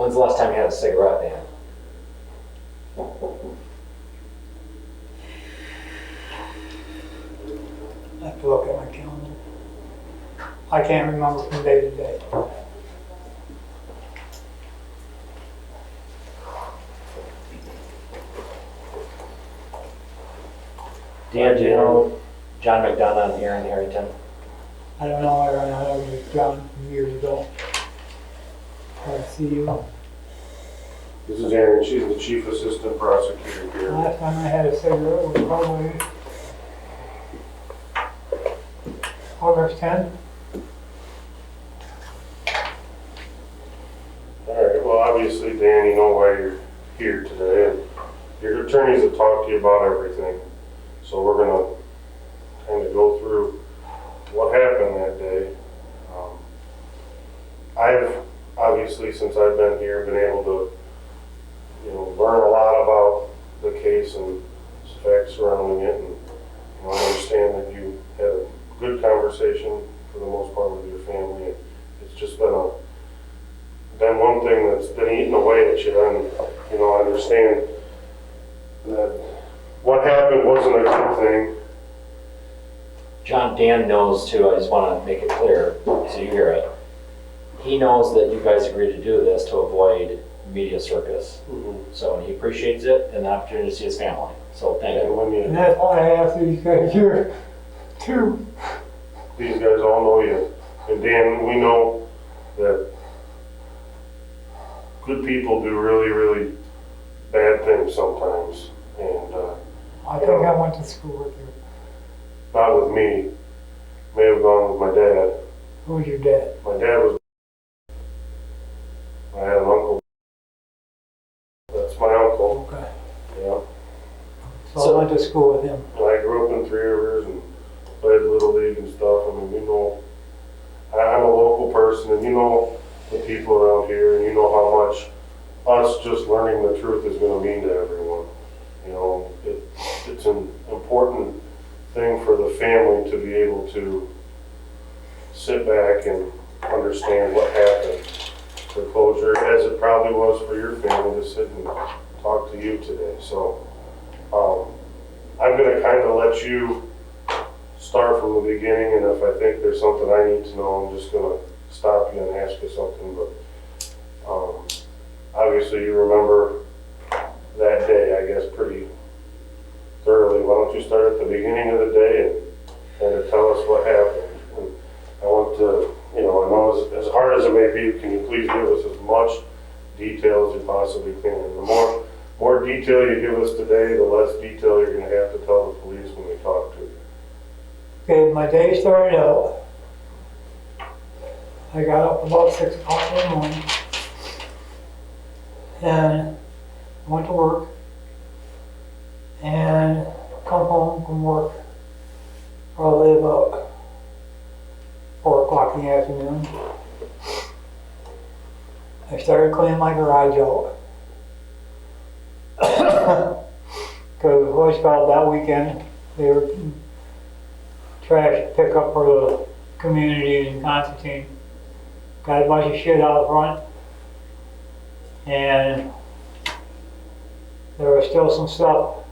When's the last time you had a cigarette, Dan? I have to look at my calendar. I can't remember from day to day. Dan, do you know John McDonough here in Harrington? I don't know, I ran out of John years ago. I see you. This is Erin, she's the chief assistant prosecutor here. Last time I had a cigarette was probably August 10th. All right, well, obviously, Dan, you know why you're here today, and your attorneys have talked to you about everything. So we're gonna kind of go through what happened that day. I've, obviously, since I've been here, been able to, learn a lot about the case and facts surrounding it, and I understand that you had a good conversation for the most part with your family. And it's just been one thing that's been eating away at you, and I understand that what happened wasn't a good thing. John, Dan knows too, I just want to make it clear so you hear it. He knows that you guys agreed to do this to avoid media circus. So he appreciates it and the opportunity to see his family. So thank you. And that's why I asked these guys here too. These guys all know you. And Dan, we know that good people do really, really bad things sometimes. And I think I went to school with you. not with me. May have gone with my dad. Who was your dad? My dad was. I had an uncle. That's my uncle. Okay. Yeah. So I went to school with him. And I grew up in Three Rivers and played Little League and stuff. I mean, I'm a local person, and the people around here, and how much us just learning the truth is going to mean to everyone. It's an important thing for the family to be able to sit back and understand what happened. The closure, as it probably was for your family to sit and talk to you today. So I'm going to kind of let you start from the beginning, and if I think there's something I need to know, I'm just going to stop you and ask you something. But obviously you remember that day, I guess, pretty thoroughly. Why don't you start at the beginning of the day and kind of tell us what happened? And I want to, I know as hard as it may be, can you please give us as much detail as you possibly can? And the more detail you give us today, the less detail you're going to have to tell the police when they talk to you. Okay, my day started out. I got up about 6 o'clock in the morning and went to work and come home from work probably about 4 o'clock in the afternoon. I started cleaning my garage out. Because the Boy Scout that weekend, they were trash pickup for the community in Constantine. Got a bunch of shit out front, and there was still some stuff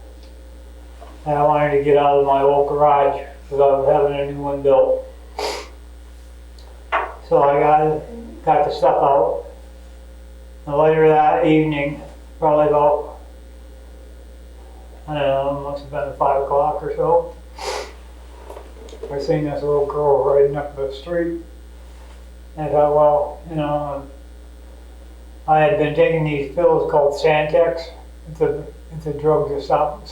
that I wanted to get out of my old garage because I was having a new one built. So I got the stuff out. And later that evening, probably about, I don't know, must have been 5 o'clock or so, I seen this little girl riding up the street. And I thought, well, I had been taking these pills called Santex. It's a drug to stop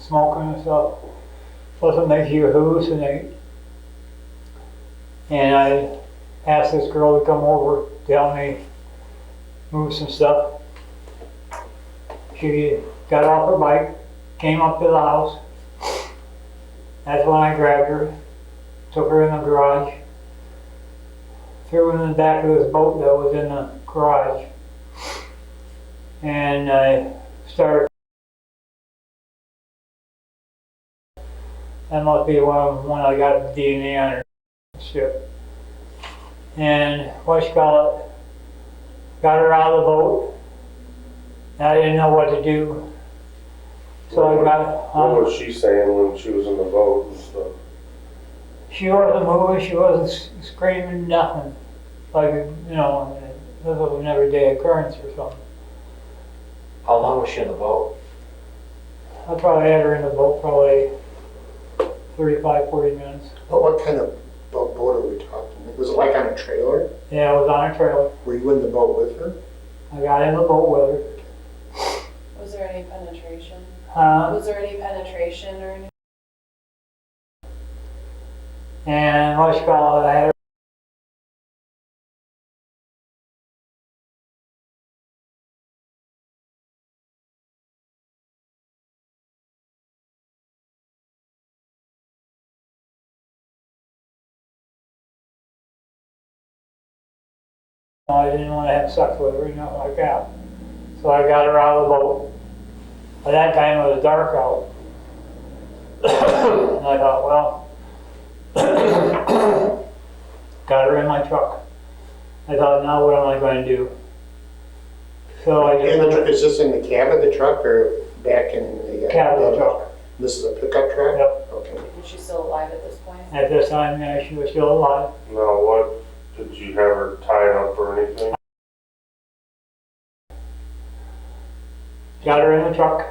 smoking and stuff. Plus it makes you hallucinate. And I asked this girl to come over to help me move some stuff. She got off her bike, came up to the house. That's when I grabbed her, took her in the garage, threw her in the back of this boat that was in the garage, and I started. That must be when I got the DNA on her ship. And what you call it, got her out of the boat. And I didn't know what to do. So I got, What was she saying when she was in the boat and stuff? she wasn't moving, she wasn't screaming, nothing. Like, you know, this was an everyday occurrence or something. How long was she in the boat? I probably had her in the boat probably 35, 40 minutes. But what kind of boat are we talking? Was it like on a trailer? Yeah, I was on a trailer. Were you in the boat with her? I got in the boat with her. Was there any penetration? Uh, Was there any penetration or anything? and what you call it, I had her. I didn't want to have sex with her, nothing like that. So I got her out of the boat. By that time it was dark out. And I thought, well, got her in my truck. I thought, now what am I going to do? So I just Is this in the cab of the truck or back in the cab of the truck. This is a pickup truck? Yep. Okay. Was she still alive at this point? At this time, yeah, she was still alive. Now, what, did you have her tied up or anything? Got her in the truck.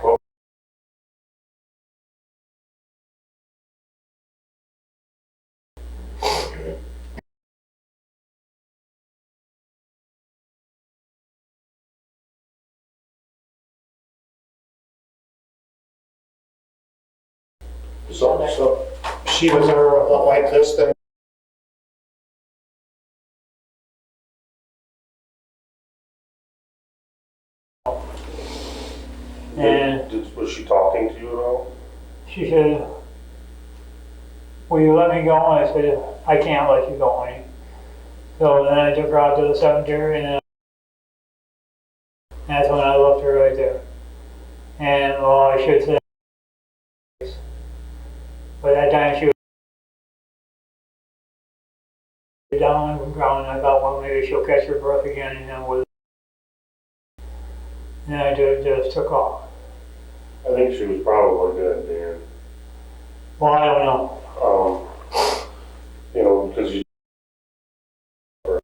So she was like this then? And Was she talking to you at all? she said, will you let me go? And I said, I can't let you go, honey. So then I took her out to the cemetery, and then that's when I left her right there. And, well, I should say, by that time she was down on the ground, and I thought, well, maybe she'll catch her breath again, and then I just took off. I think she was probably dead, Dan. Well, I don't know. You know, because you, right?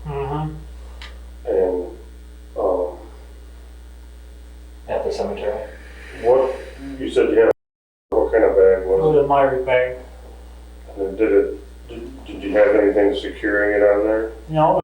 Mm-hmm. And, At the cemetery? what, you said you had, what kind of bag It was was a Myrie bag. it? And then did you have anything securing it on there? No.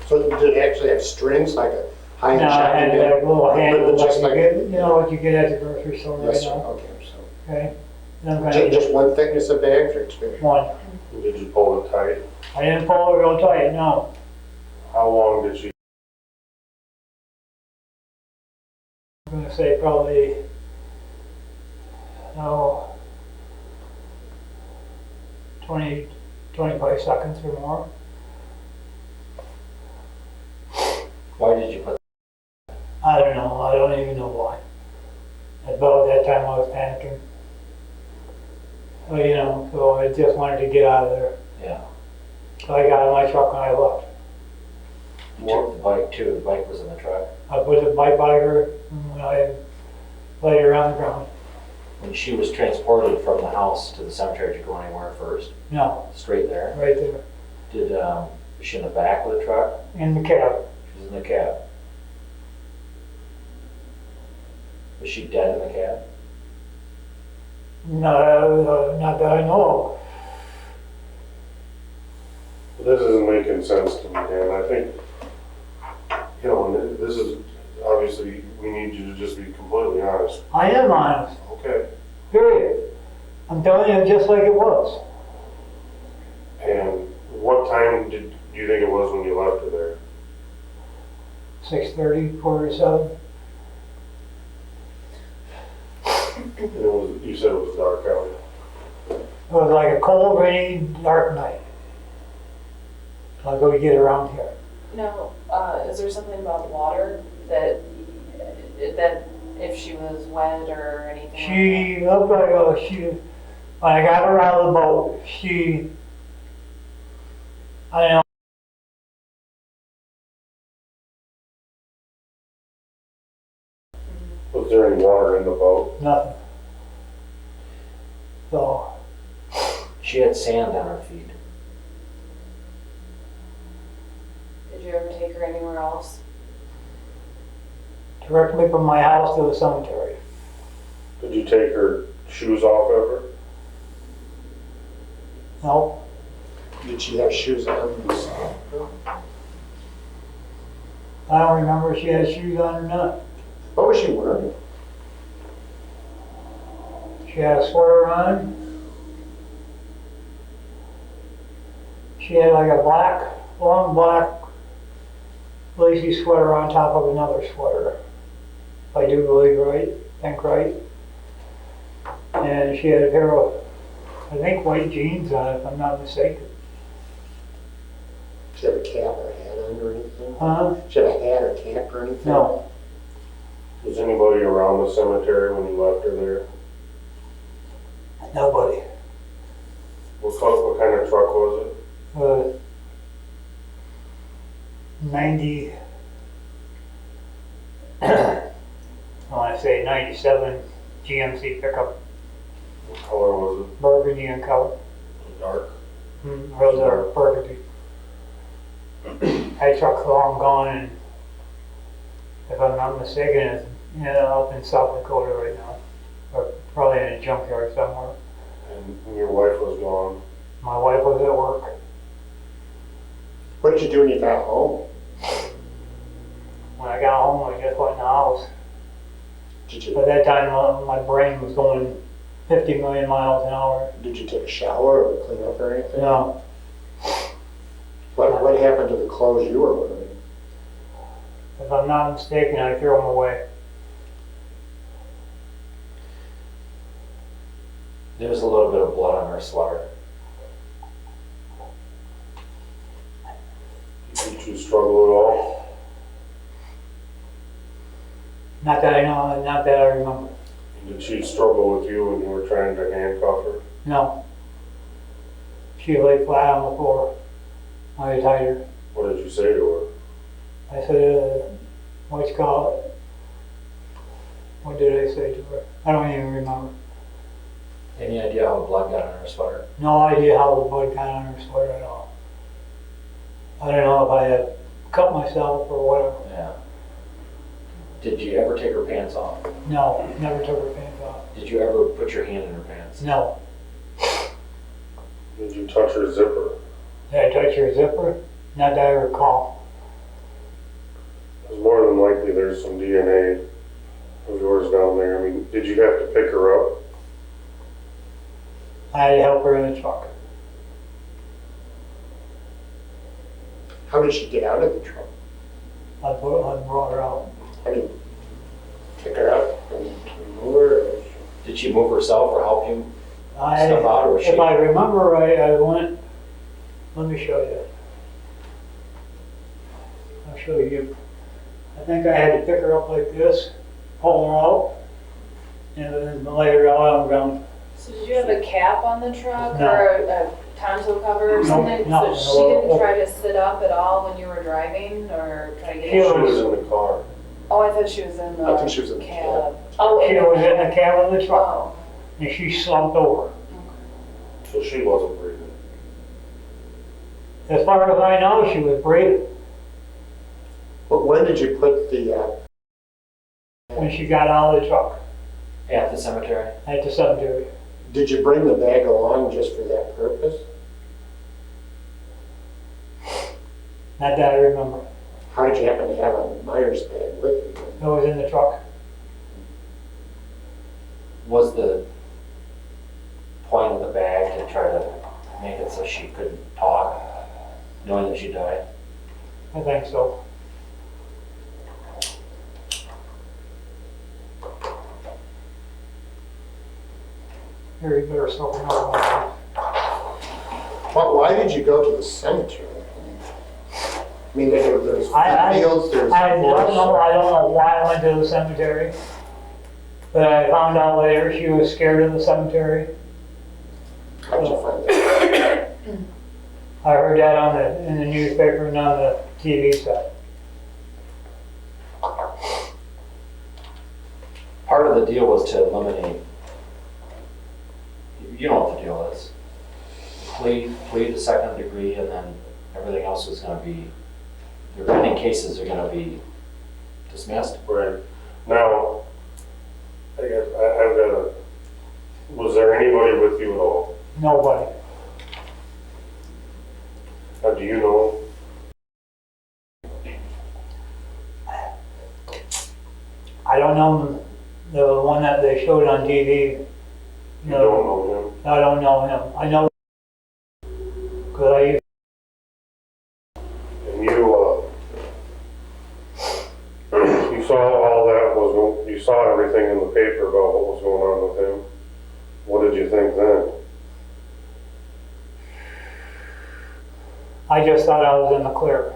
So did it actually have strings like a high-end No, I had shopping that bag? little handle Just like you like- get, you know, what you get at the grocery store right Yes, sir. now. Okay, so Okay? And I'm gonna just one thickness of bags or two? one. Did you pull it tight? I didn't pull it real tight, no. How long did she, I'm gonna say probably, no, 20, 25 seconds or more. Why did you put, I don't know. I don't even know why. About that time I was panicking. So, you know, so I just wanted to get out of there. yeah, So I got in my truck and I left. you took the bike too, the bike was in the truck? I put the bike by her and I laid her on the ground. When she was transported from the house to the cemetery, did you go anywhere first? No, Straight there? right there. Did, was she in the back of the truck? In the cab. She was in the cab. Was she dead in the cab? No, not that I know this isn't making sense to me, Dan. I think, you know, and this is, obviously, we need you to just be completely honest. of. I am honest. Okay. Period. I'm telling you just like it was. And what time did you think it was when you left her there? 6:30, 4:07. And it was, you said it was dark out. It was like a cold, rainy, dark night. I'll go get around here. Now, is there something about water that if she was wet or anything? She looked like, When I got her out of the boat, I don't know, Was there any water in the boat? nothing. So, She had sand on her feet. Did you ever take her anywhere else? directly from my house to the cemetery. Did you take her shoes off ever? No, Did she have shoes on? I don't remember if she had shoes on or not. What was she wearing? She had a sweater on. She had like a long black lacy sweater on top of another sweater. If I do believe right, think right. And she had a pair of, I think, white jeans on, if I'm not mistaken. Did she have a cap or a hat on or anything? Huh? Did she have a hat or cap or anything? No, Was anybody around the cemetery when you left her there? nobody. What kind of truck was it? 90, I want to say 97 GMC pickup, What color was burgundy in color. it? Dark? Real dark burgundy. That truck's long gone, and if I'm not mistaken, it's up in South Dakota right now, or probably in a junkyard somewhere. And your wife was gone. My wife was at work. What did you do when you got home? When I got home, I just went in the house. Did At you, that time, my brain was going 50 million miles an hour. did you take a shower or clean up or anything? No, What happened to the clothes you were wearing? if I'm not mistaken, I threw them away. There was a little bit of blood on her sweater. Did you struggle at all? Not that I know, not that I remember. Did she struggle with you when you were trying to handcuff her? No. She lay flat on the floor. I tied her. What did you say to her? I said, what's it called? What did I say to her? I don't even remember. Any idea how the blood got on her sweater? No idea how the blood got on her sweater at all. I don't know if I had cut myself or whatever. Yeah. Did you ever take her pants off? No, never took her pants off. Did you ever put your hand in her pants? No. Did you touch her zipper? Did I touch her zipper? Not that I recall. Because more than likely there's some DNA of yours down there. I mean, did you have to pick her up? I had to help her in the truck. How did she get out of the truck? I brought her out. I mean, pick her up and move her? Or- Did she move herself or help you I, step out, or was she? if I remember right, I went, let me show you. I'll show you. I think I had to pick her up like this, pull her out, and then lay her out on the ground. So did you have a cap on the truck No. or a tonsil cover or No, something? no, So she no. didn't try to sit up at all when you were driving or try to She She get was in the car. Oh, I thought she was in the I think she was in the cab. Oh, She was in the cab of the truck, Oh, and she slumped over. So she wasn't breathing. As far as I know, she was breathing But when did you put the, when she got out of the truck At the cemetery? at the cemetery. did you bring the bag along just for that purpose? Not that I remember. How did you happen to have a Myers bag with you? It was in the truck. Was the point of the bag to try to make it so she couldn't talk, knowing that she died? I think so. Here, you better stop another one. Why did you go to the cemetery? I mean, there's I- fields, there's I don't know forests. why I went to the cemetery. But I found out later she was scared of the cemetery. How'd you find that? I heard that in the newspaper and on the TV set. Part of the deal was to eliminate, you know what the deal is. Plead to second degree, and then everything else is gonna be, the remaining cases are gonna be dismissed. Right. Now, I guess I've got a, was there anybody with you at all? Nobody. Do you know? I don't know the one that they showed on TV. You don't know him? I don't know him. I know because I used. And you saw all that was, you saw everything in the paper about what was going on with him. What did you think then? I just thought I was in the clear.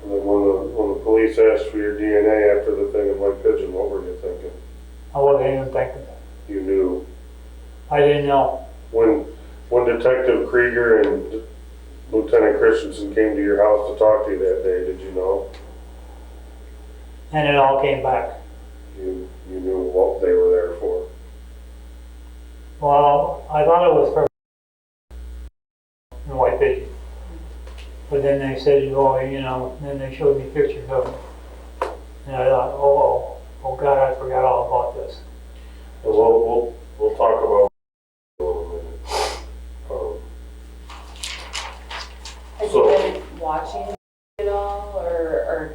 And then when the police asked for your DNA after the thing in White Pigeon, what were you thinking? I wasn't even thinking. You knew. I didn't know. When Detective Krieger and Lieutenant Christensen came to your house to talk to you that day, did you know? And it all came back. You knew what they were there for. Well, I thought it was for the White Pigeon. But then they said, oh, you know, then they showed me pictures of him. And I thought, oh God, I forgot all about this. And we'll talk about it in a little minute. Have So- you been watching it all, or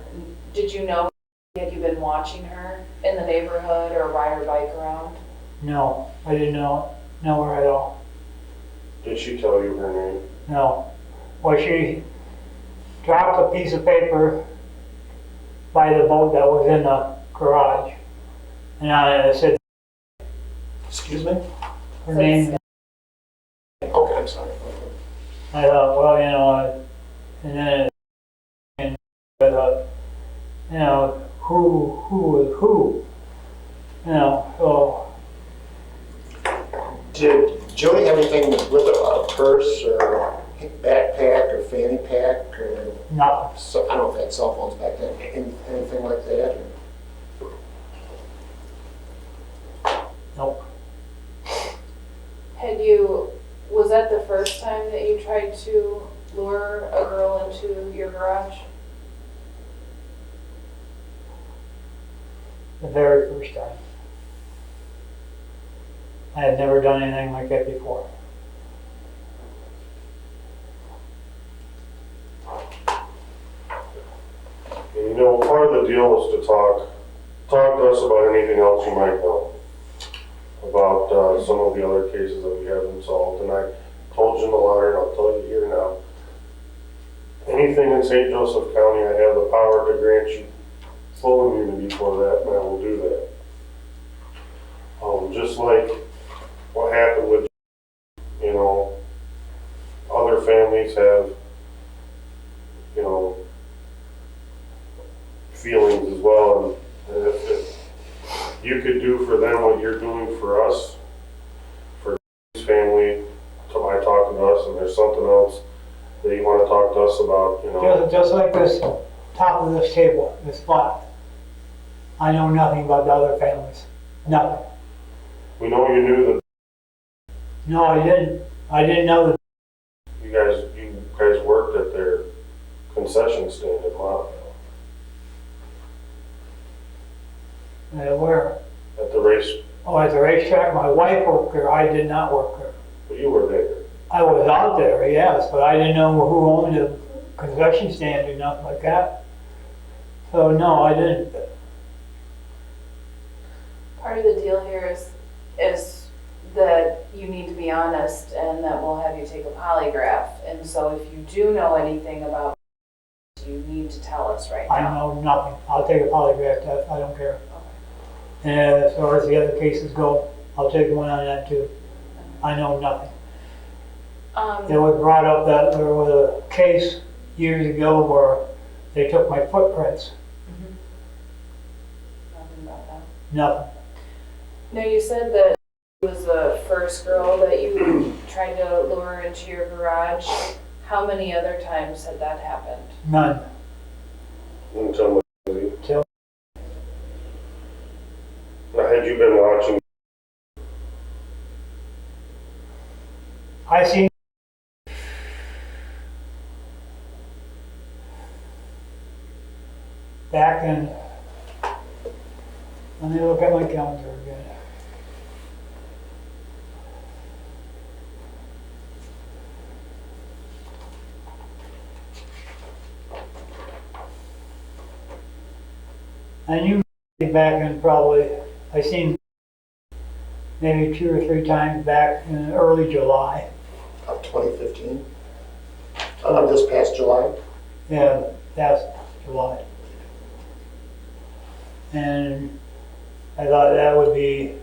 did you know, had you been watching her in the neighborhood or ride her bike around? No, I didn't know her at all. Did she tell you her name? No. Well, she dropped a piece of paper by the boat that was in the garage. And on it said Excuse me? her name. Okay, I'm sorry. I thought, well, you know, and then I thought, you know, who is who? You know, so Did Jodi have anything with a purse or backpack or fanny pack or, nothing. so, I don't know if they had cell phones back then, anything like that? Nope. Was that the first time that you tried to lure a girl into your garage? The very first time. I had never done anything like that before. And you know, part of the deal was to talk to us about anything else you might know about some of the other cases that we haven't solved. And I told you in the letter, and I'll tell you here now, anything in St. Joseph County, I have the power to grant you full immunity for that, and I will do that. Just like what happened with, you know, other families have, you know, feelings as well, and if you could do for them what you're doing for us, for this family, by talking to us, and there's something else that you want to talk to us about, you know. Just like this top of this table, this flat. I know nothing about the other families. Nothing. We know you knew that No, I didn't. I didn't know that. you guys worked at their concession stand at Montville, Where? at the race, Oh, at the racetrack. My wife worked there. I did not work there. but you were there. I was out there, yes, but I didn't know who owned the concession stand or nothing like that. So no, I didn't. Part of the deal here is that you need to be honest, and that we'll have you take a polygraph. And so if you do know anything about it, you need to tell us right I now. know nothing. I'll take a polygraph test. I don't care. And as far as the other cases go, I'll take one on that too. I know nothing. It was brought up that there was a case years ago where they took my footprints. Nothing about that. Nothing. No, you said that he was the first first girl that you tried to lure into your garage, how many other times had that happened? None. Until Till- now, had you been watching? I seen back in, let me look at my calendar again. I knew back in probably, I seen maybe 2 or 3 times back in early July. Of 2015? This past July? Yeah, that's July. And I thought that would be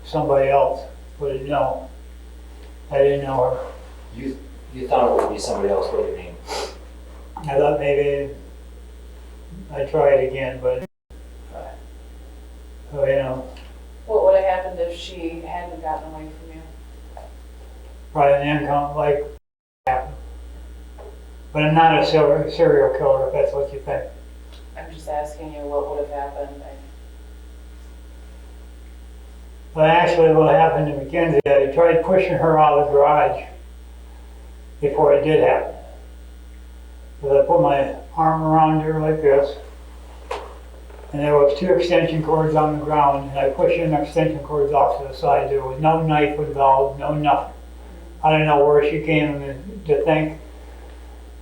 somebody else, but no, I didn't know her. You thought it would be somebody else, what do you mean? I thought maybe I'd try it again, but, you know, What would have happened if she hadn't gotten away from you? probably an income like happened. But I'm not a serial killer, if that's what you think. I'm just asking you what would have happened. But actually what happened to Mackenzie, I tried pushing her out of the garage before it did happen. So I put my arm around her like this, and there was 2 extension cords on the ground, and I pushed in extension cords off to the side. There was no knife involved, no nothing. I don't know where she came to think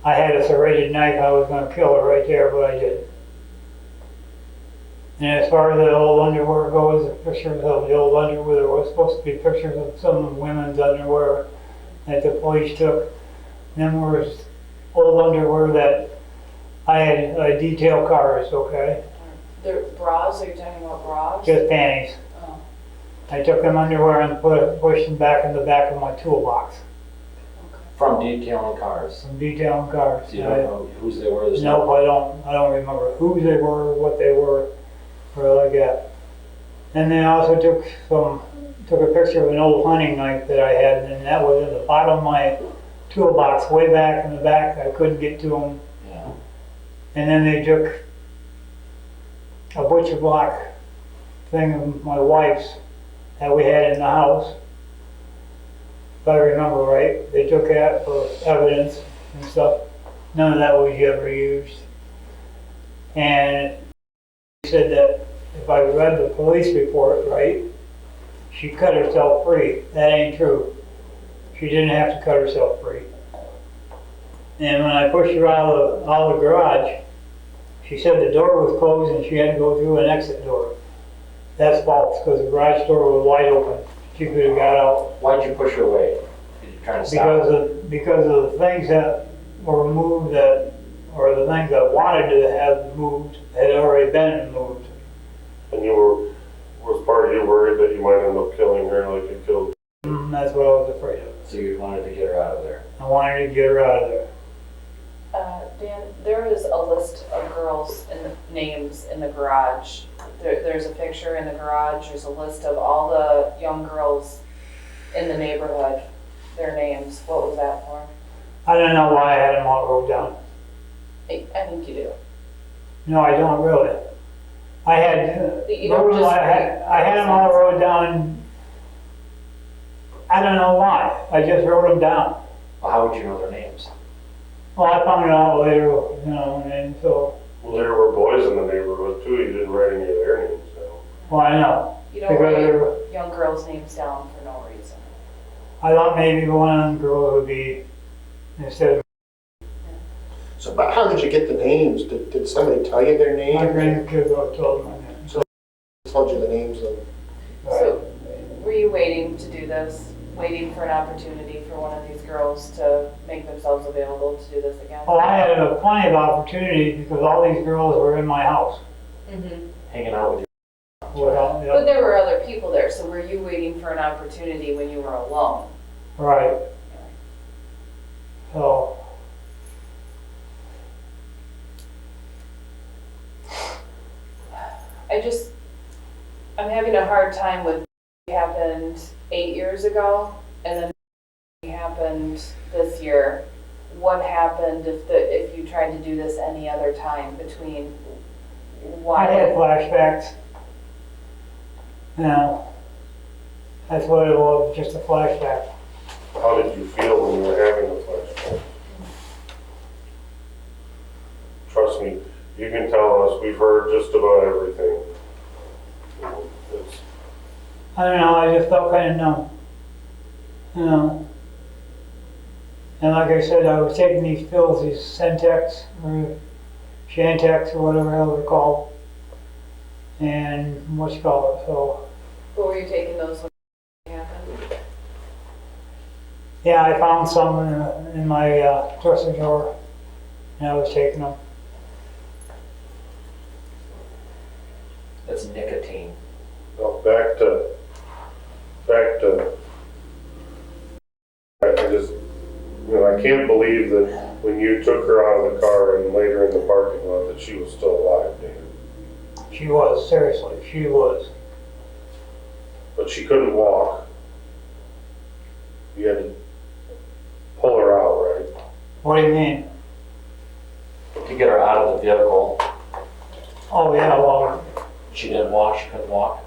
I had a serrated knife, I was going to kill her right there, but I didn't. And as far as the old underwear goes, the pictures of the old underwear, there was supposed to be pictures of some women's underwear that the police took. And then there was old underwear that I had detailed cars, okay? The bras, are you talking about bras? Just panties. Oh, I took them underwear and pushed them back in the back of my toolbox. okay. From detailing cars. Some detailing cars. So you don't know whose they were? Nope, I don't remember who they were, what they were, or like that. And then I also took a picture of an old hunting knife that I had, and that was in the bottom of my toolbox, way back in the back. I couldn't get to them. Yeah. And then they took a butcher block thing of my wife's that we had in the house. If I remember right, they took that for evidence and stuff. None of that was ever used. And he said that if I read the police report right, she cut herself free. That ain't true. She didn't have to cut herself free. And when I pushed her out of the garage, she said the door was closed and she had to go through an exit door. That's false, because the garage door was wide open. She could have got out. Why'd you push her away? Did you try to stop her? Because of the things that were moved or the things I wanted to have moved had already been moved. And was part of you worried that you might end up killing her like you killed? That's what I was afraid of. So you wanted to get her out of there? I wanted to get her out of there. Dan, there is a list of girls' names in the garage. There's a picture in the garage. There's a list of all the young girls in the neighborhood, their names. What was that for? I don't know why I had them all wrote down. I think you do. No, I don't really. I had You don't just I had them all wrote down. I don't know why. I just wrote them down. Well, how would you know their names? Well, I found it out later, you know, and so. Well, there were boys in the neighborhood too. You didn't write any of their names down. Well, I know. You don't write young girls' names down for no reason. I thought maybe one of them girls would be instead of So, but how did you get the names? Did somebody tell you their names? my grandkids. I told them my name. So they told you the names of. So, were you waiting to do this? Waiting for an opportunity for one of these girls to make themselves available to do this again? Oh, I had plenty of opportunities because all these girls were in my house. Mm-hmm. Hanging out with you? Well, yeah. But there were other people there, so were you waiting for an opportunity when you were alone? Right. So. I'm having a hard time with happened 8 years ago, and then it happened this year. What happened if you tried to do this any other time between I had why? flashbacks. You know, that's what it was, just a flashback. How did you feel when you were having a flashback? Trust me, you can tell us, we've heard just about everything. It's, I don't know, I just felt kind of numb. You know. And like I said, I was taking these pills, these Centex or Shantex or whatever hell they're called. And what you call it, so. What were you taking those when it happened? Yeah, I found some in my dresser drawer, and I was taking them. That's nicotine. well, back to, I just, I can't believe that when you took her out of the car and laid her in the parking lot that she was still alive, Dan. She was, seriously, she was. But she couldn't walk. You had to pull her out, right? What do you mean? To get her out of the vehicle, Oh yeah, well, she didn't walk, she couldn't walk.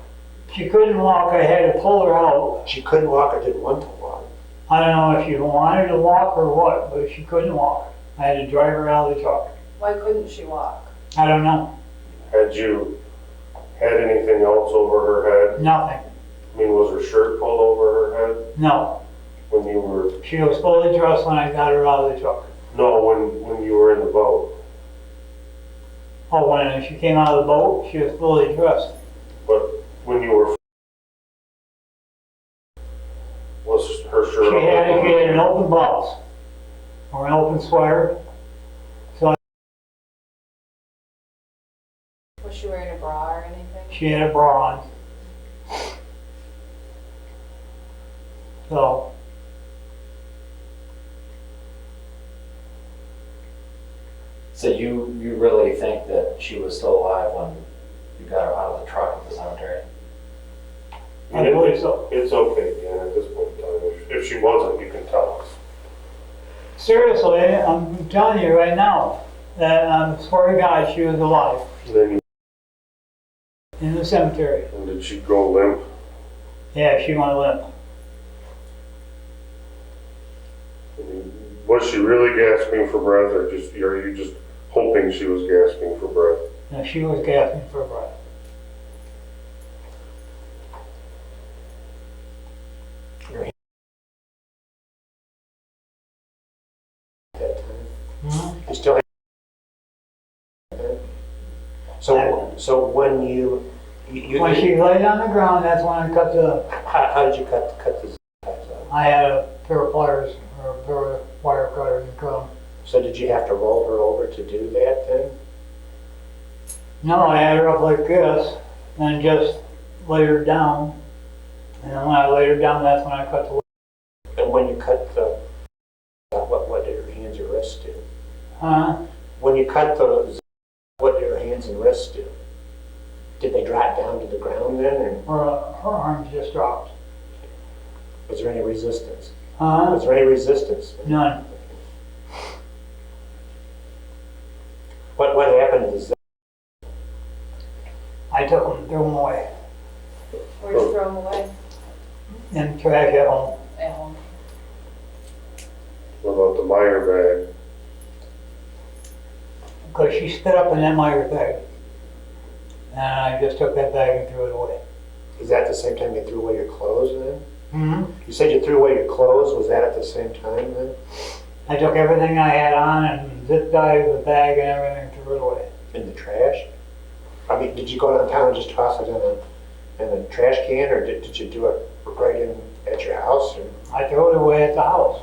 she couldn't walk, I had to pull her out. She couldn't walk or didn't want to walk. I don't know if she wanted to walk or what, but she couldn't walk. I had to drive her out of the truck. Why couldn't she walk? I don't know, Had you had anything else over her head? nothing, I mean, was her shirt pulled over her head no. when you were, She was fully dressed when I got her out of the truck. no, when you were in the boat? Oh, when she came out of the boat, she was fully dressed. But when you were, was her shirt She had open? an open blouse or an open sweater. Was she wearing a bra or anything? She had a bra on. So, So you really think that she was still alive when you got her out of the truck at the cemetery? I believe so. It's okay, Dan, at this point in time. If she wasn't, you can tell us. Seriously, I'm telling you right now that I swear to God she was alive Then, in the cemetery. and did she go limp? Yeah, she went limp. I mean, was she really gasping for breath, or are you just hoping she was gasping for breath? No, she was gasping for breath. At that time. Mhm. You still had. So when you When she laid on the ground, that's when I cut the. how did you cut the zip ties out? I had a pair of pliers or a pair of wire cutters and cut them. So did you have to roll her over to do that then? No, I had her up like this and just laid her down. And then when I laid her down, that's when I cut the. And when you cut the, what did her hands or wrists do? Huh? When you cut the zip, what did her hands and wrists do? Did they drop down to the ground then, or Her arms just dropped. was there any resistance? Huh? Was there any resistance? None. What happened to the zip? I took them, threw them away Where'd you throw them away? in the trash at home. At home. What about the Meyer bag? Because she spit up in that Myers bag. And I just took that bag and threw it away. Is that the same time you threw away your clothes then? Mm-hmm. You said you threw away your clothes, was that at the same time then? I took everything I had on and zip tied the bag and everything and threw it away. In the trash? I mean, did you go downtown and just toss it in a trash can, or did you do it right in at your house? Or? I threw it away at the house.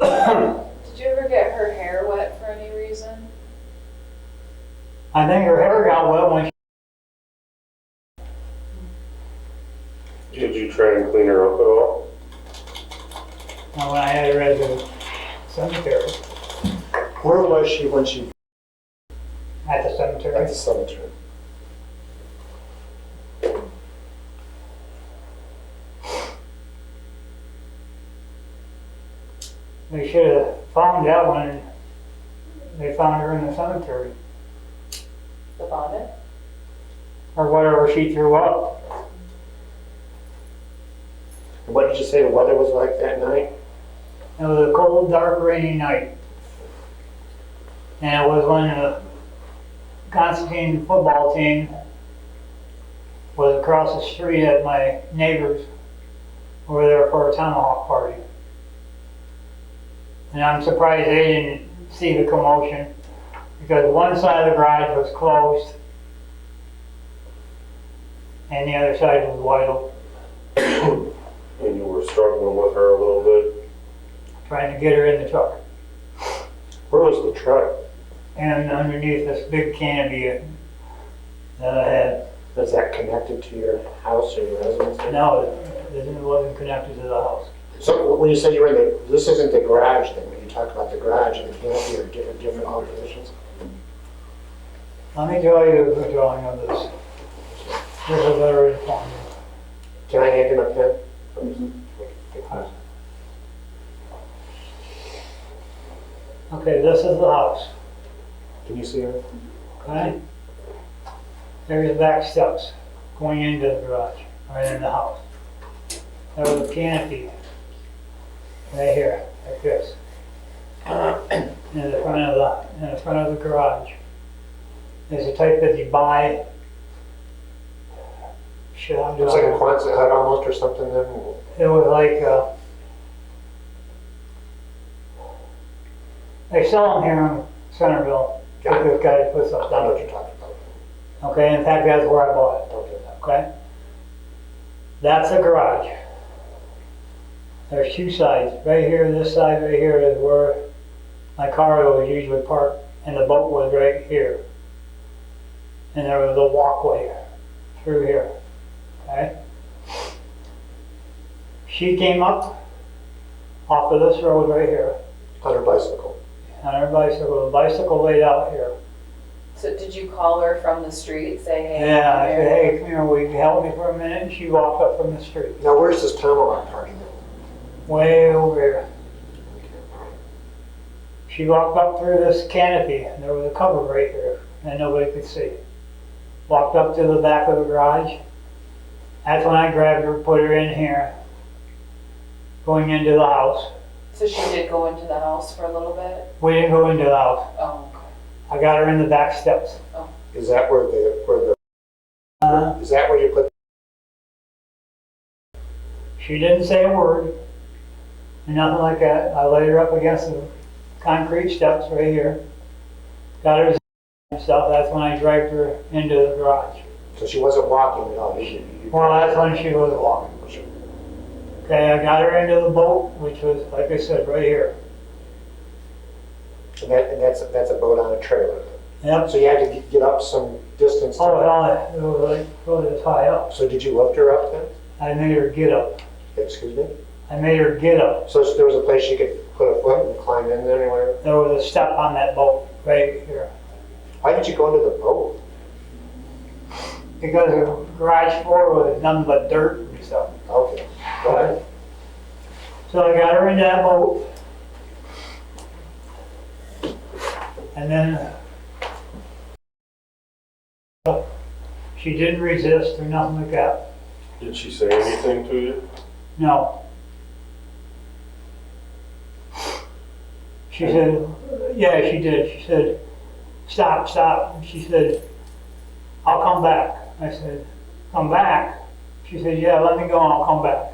Did you ever get her hair wet for any reason? I think her hair got wet when Did you try and clean her up at all? when I had her at the cemetery. Where was she when she At the at cemetery. the cemetery? They should have found that one. They found her in the cemetery. The bonnet? Or whatever she threw up. What did you say the weather was like that night? It was a cold, dark, rainy night. And it was when the Constantine football team was across the street at my neighbor's over there for a tomahawk party. And I'm surprised they didn't see the commotion because one side of the garage was closed and the other side was wide open, And you were struggling with her a little bit. trying to get her in the truck. Where was the truck? And underneath this big canopy that I had. Was that connected to your house or your residence? No, it wasn't connected to the house. So when you say you were in the, this isn't the garage then, when you talk about the garage and the canopy are different positions? Let me draw you a drawing of this. This is better informed. Can I hand him a pen? Okay, this is the house, Can you see her? okay? There's the back steps going into the garage, right in the house. There was a canopy right here, like this. In the front of the garage. There's a type that you buy. Shit, I'm Looks like a drawing. Quonset hut almost or something then? It was like, they sell them here in Centerville. Yeah. This guy puts I up know down. what you're talking about. Okay, in fact, that's where I bought it, Okay. okay? That's the garage. There's two sides. Right here, this side right here is where my car was usually parked, and the boat was right here. And there was a walkway through here, okay? She came up off of this road right here On her bicycle. on her bicycle. The bicycle laid out here. So did you call her from the street, say, hey? Yeah, I'm I here? said, hey, come here, will you help me for a minute? And she walked up from the street, Now where's this tomahawk party then? way over here. She walked up through this canopy, and there was a cover right here, and nobody could see. Walked up to the back of the garage. That's when I grabbed her, put her in here, going into the house. So she did go into the house for a little bit? We didn't go into the house. Oh, okay. I got her in the back steps. Is that where is that where you put? She didn't say a word, nothing like that. I laid her up against the concrete steps right here. Got her and stuff. That's when I dragged her into the garage. So she wasn't walking at all? Well, that's when she was walking. Okay, I got her into the boat, which was, like I said, right here. And that's a boat on a trailer. Yep. So you had to get up some distance. Oh, hell, it was like really this high up. So did you lift her up then? I made her get up. Excuse me? I made her get up. So there was a place she could put a foot and climb in there anywhere? There was a step on that boat right here. Why did you go into the boat? Because the garage floor was nothing but dirt and stuff. Okay, go ahead. So I got her into that boat. And then she didn't resist or nothing like that. Did she say anything to you? No. She said, yeah, she did. She said, stop, stop. And she said, I'll come back. I said, come back? She said, yeah, let me go and I'll come back.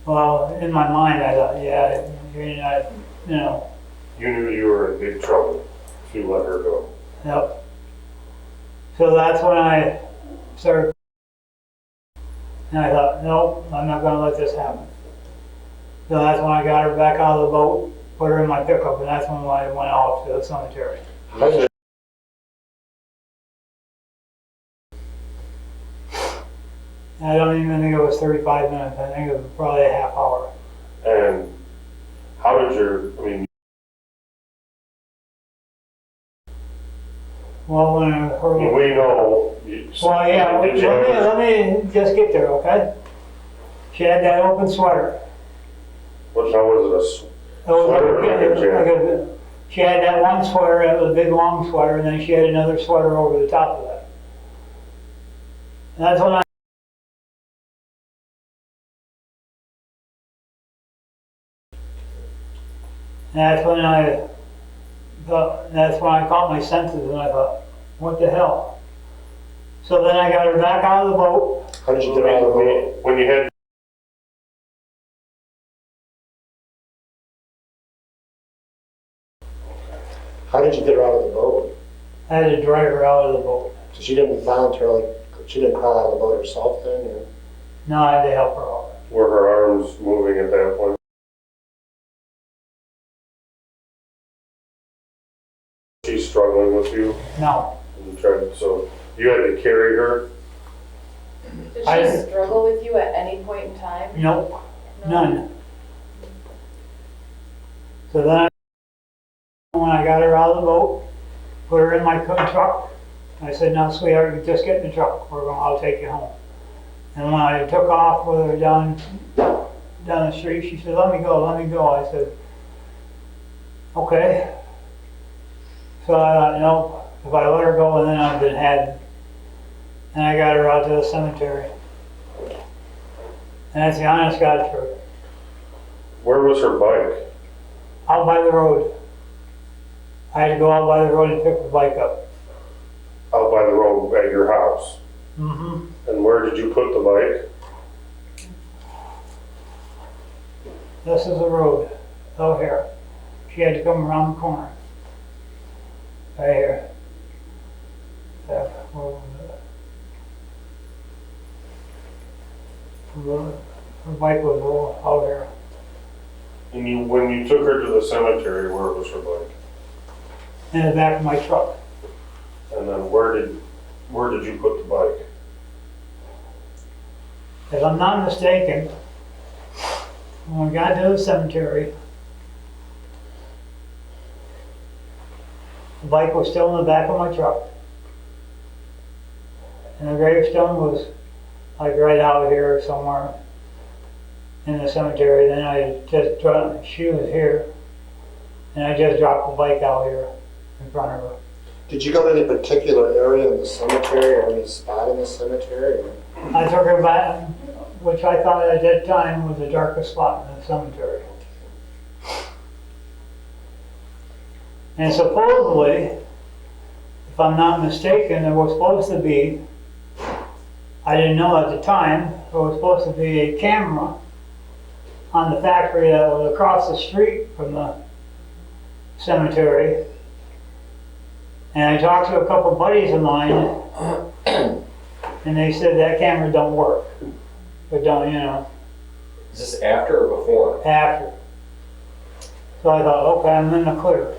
Well, in my mind, I thought, yeah, you're not, you know. You knew you were in big trouble if you let her go. Yep. So that's when I started, and I thought, no, I'm not gonna let this happen. So that's when I got her back out of the boat, put her in my pickup, and that's when I went off to the cemetery. You said I don't even think it was 35 minutes, I think it was probably a half hour. And how did I mean, Well, when I heard, we know. well, yeah, Did you ever- let me just get there, okay? She had that open sweater. What, now was it She had that one sweater, that was a big long sweater, and then she had another sweater over the top of that. And that's when that's when I caught my senses and I thought, what the hell? So then I got her back out of the boat. How did you get out of the boat? When you had, How did you get her out of the boat? I had to drag her out of the boat. So she didn't crawl out of the boat herself then? Or? No, I had to help her out. were her arms moving at that point? She's struggling with you? No. You tried, so you had to carry her? Did I- she struggle with you at any point in time? Nope, No? none. So then when I got her out of the boat, put her in my truck, I said, now sweetheart, you just get in the truck, I'll take you home. And when I took off with her down the street, she said, let me go. I said, okay. So I thought, no, if I let her go, then I've been had. And I got her out to the cemetery. And that's the honest God truth. Where was her bike? Out by the road. I had to go out by the road and pick the bike up. Out by the road at your house? Mm-hmm. And where did you put the bike? This is the road, out here. She had to come around the corner. Right here. Yeah, where was it? Her bike was out here. And when you took her to the cemetery, where was her bike? In the back of my truck. And then where did you put the bike? If I'm not mistaken, when we got to the cemetery, the bike was still in the back of my truck. And the gravestone was like right out here somewhere in the cemetery. Then I just dropped, she was here, and I just dropped the bike out here in front of her. Did you go to any particular area in the cemetery or any spot in the cemetery? Or? I took her back, which I thought at that time was the darkest spot in the cemetery. And supposedly, if I'm not mistaken, there was supposed to be, I didn't know at the time, there was supposed to be a camera on the factory that was across the street from the cemetery. And I talked to a couple buddies of mine, and they said that camera don't work. But don't, Is this after or before? after. So I thought, okay, I'm in the clear.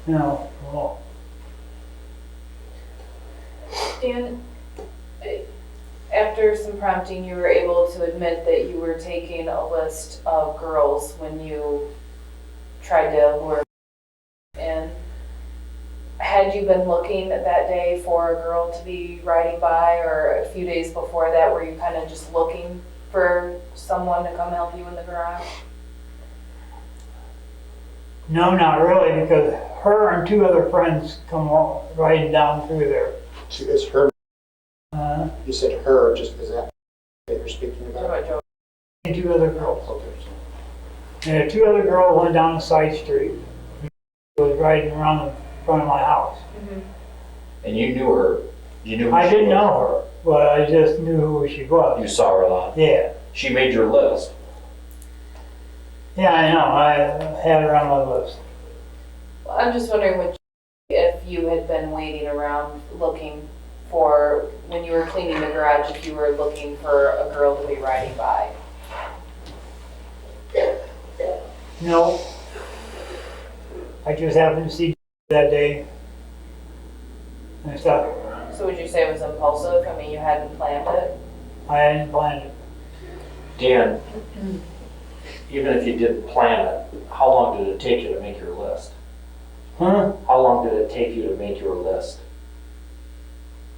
Well, Dan, after some prompting, you were able to admit that you were taking a list of girls when you tried to lure in. Had you been looking that day for a girl to be riding by, or a few days before that, were you kind of just looking for someone to come help you in the garage? no, not really, because her and two other friends come riding down through there. Is her, Uh, you said her, just is that what you're speaking about? and two other girls. Okay. And two other girls went down the side street. She was riding around the front of my house. Mm-hmm. And you knew her? You knew who I she didn't was? know her, but I just knew who she You was. saw her a lot? Yeah. She made your list? Yeah, I know. I had her on my list. Well, I'm just wondering if you had been waiting around looking for, when you were cleaning the garage, if you were looking for a girl to be riding by. No. I just happened to see that day and stuff. So would you say it was impulsive? I mean, you hadn't planned it? I hadn't planned it. Dan, even if you didn't plan it, how long did it take you to make your list? Huh? How long did it take you to make your list?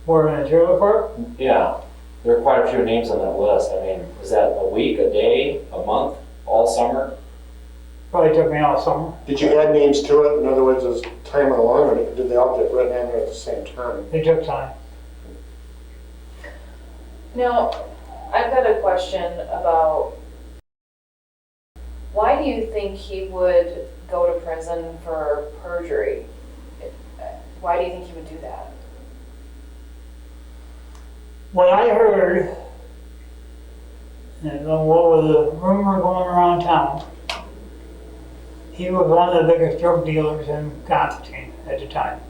We're in a trailer park? Yeah, there are quite a few names on that list. I mean, was that a week, a day, a month, all summer? Probably took me me out somewhere. Did you add names to it? In other words, as time went along, or did they all get written in there at the same time? It took time. Now, I've got a question about why do you think he would go to prison for perjury? Why do you think he would do that? What I heard, and what was a rumor going around town, he was one of the biggest drug dealers in Constantine at the time.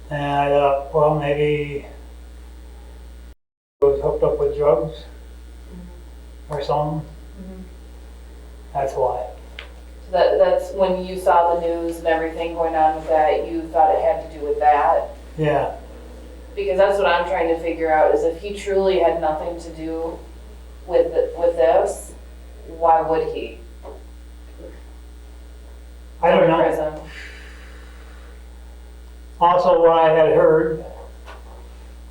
And I thought, well, maybe he was hooked up with drugs or something. That's why. So that's when you saw the news and everything going on with that, you thought it had to do with that? Yeah. Because that's what I'm trying to figure out, is if he truly had nothing to do with this, why would he? I don't Go to know. prison? Also, what I had heard,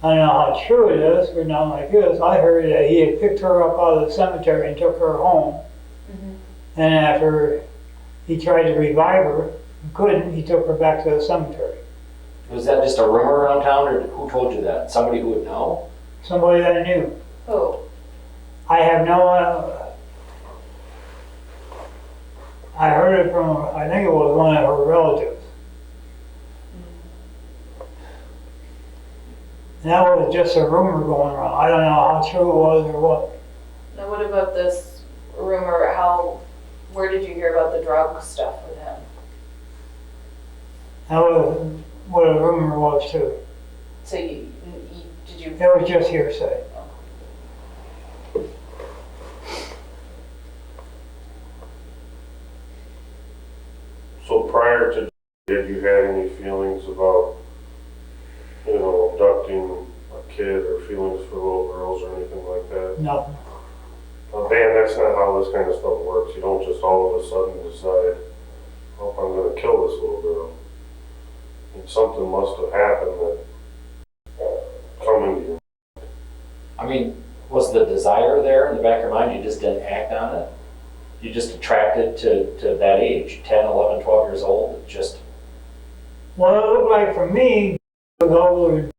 I don't know how true it is, but not like this, I heard that he had picked her up out of the cemetery and took her home. And after he tried to revive her, he couldn't, he took her back to the cemetery. Was that just a rumor around town, or who told you that? Somebody who would know? Somebody that I knew. Who? I have no, I heard it from, I think it was one of her relatives. And that was just a rumor going around. I don't know how true it was or what. Now what about this rumor, where did you hear about the drug stuff with him? That was what a rumor was too. So did you? It was just hearsay. So prior to, had you had any feelings about, abducting a kid or feelings for little girls or anything like that? Nothing. Dan, that's not how this kind of stuff works. You don't just all of a sudden decide, oh, I'm gonna kill this little girl. Something must have happened that coming to you. I mean, was the desire there in the back of your mind, you just didn't act on it? You just attracted to that age, 10, 11, 12 years old, just... What it looked like for me was over.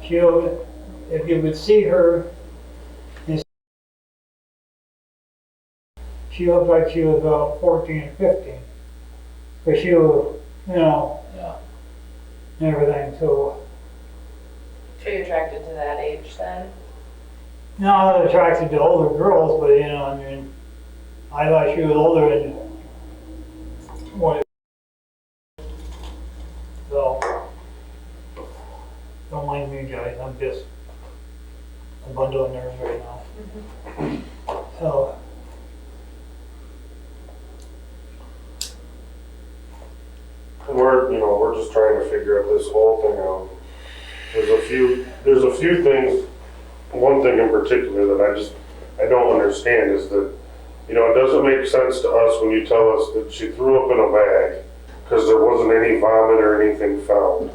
If you would see her, she looked like she was about 14 or 15. But she was, Yeah. and everything, so. So you're attracted to that age then? No, I was attracted to older girls, but I thought she was older than what. So, don't mind me, guys. I'm just a bundle of nerves right now. So, And we're just trying to figure out this whole thing out. There's a few things, one thing in particular that I don't understand is that, it doesn't make sense to us when you tell us that she threw up in a bag because there wasn't any vomit or anything found.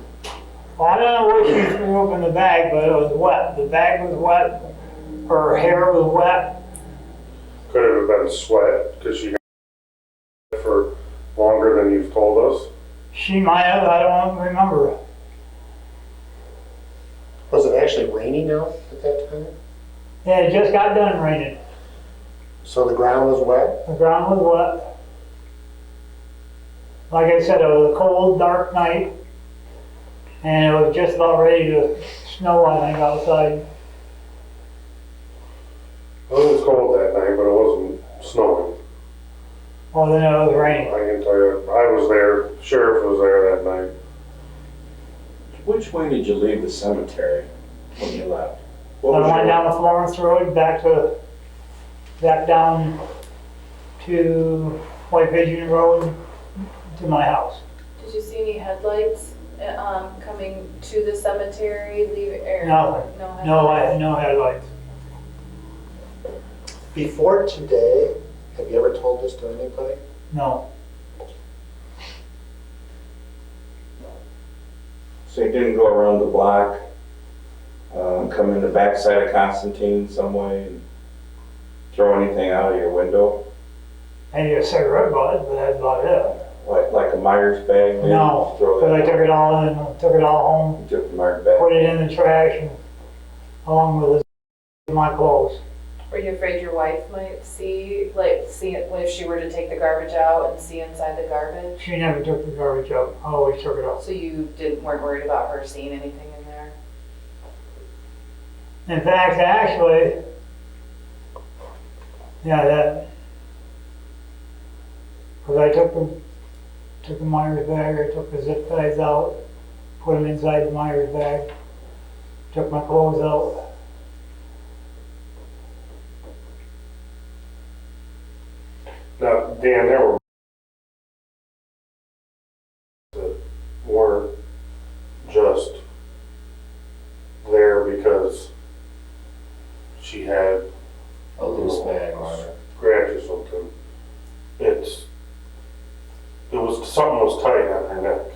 well, I don't know what she threw up in the bag, but it was wet. The bag was wet. Her hair was wet. Could it have been sweat because she had it for longer than you've told us? She might have. I don't remember. Was it actually raining out at that time? Yeah, it just got done raining. So the ground was wet? The ground was wet. Like I said, it was a cold, dark night, and it was just about ready to snow, I think, outside. Well, it was cold that night, but it wasn't snowing. Well, then it was raining. I can tell you, I was there, sheriff was there that night. Which way did you leave the cemetery when you left? I went down the Florence Road, back down to White Pigeon Road to my house. Did you see any headlights coming to the cemetery? Nothing. No headlights. Before today, have you ever told this to anybody? No. So you didn't go around the block, come in the backside of Constantine some way and throw anything out of your window? Maybe a cigarette butt, but that's about it. Like a Myers bag? Maybe? No, Throw because I that took it all in, took it all home, You took the Myers bag? put it in the trash, and along with my clothes. Were you afraid your wife might see it if she were to take the garbage out and see inside the garbage? She never took the garbage out. I always took it out. So you weren't worried about her seeing anything in there? In fact, actually, yeah, that, because I took the Myers bag, I took the zip ties out, put them inside the Myers bag, took my clothes out. Now, Dan, there were that weren't just there because she had A loose bag on her. scratch or something. Something was tight on her neck.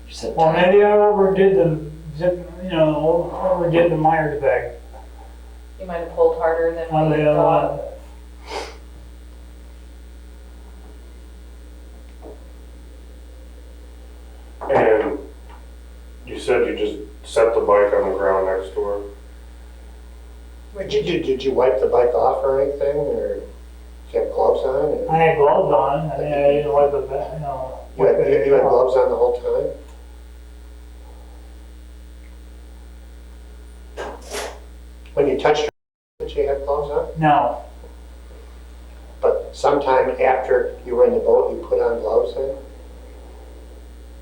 You said Well, time. maybe I overdid the zip, overdid the Myers bag. You might have pulled harder than On we the thought. And you said you just set the bike on the ground next to her. Did you wipe the bike off or anything, or did you have gloves on? Or- I had gloves on. I didn't wipe it back, You had gloves on the whole time? When you touched her, did she have gloves on? No. But sometime after you were in the boat, you put on gloves then?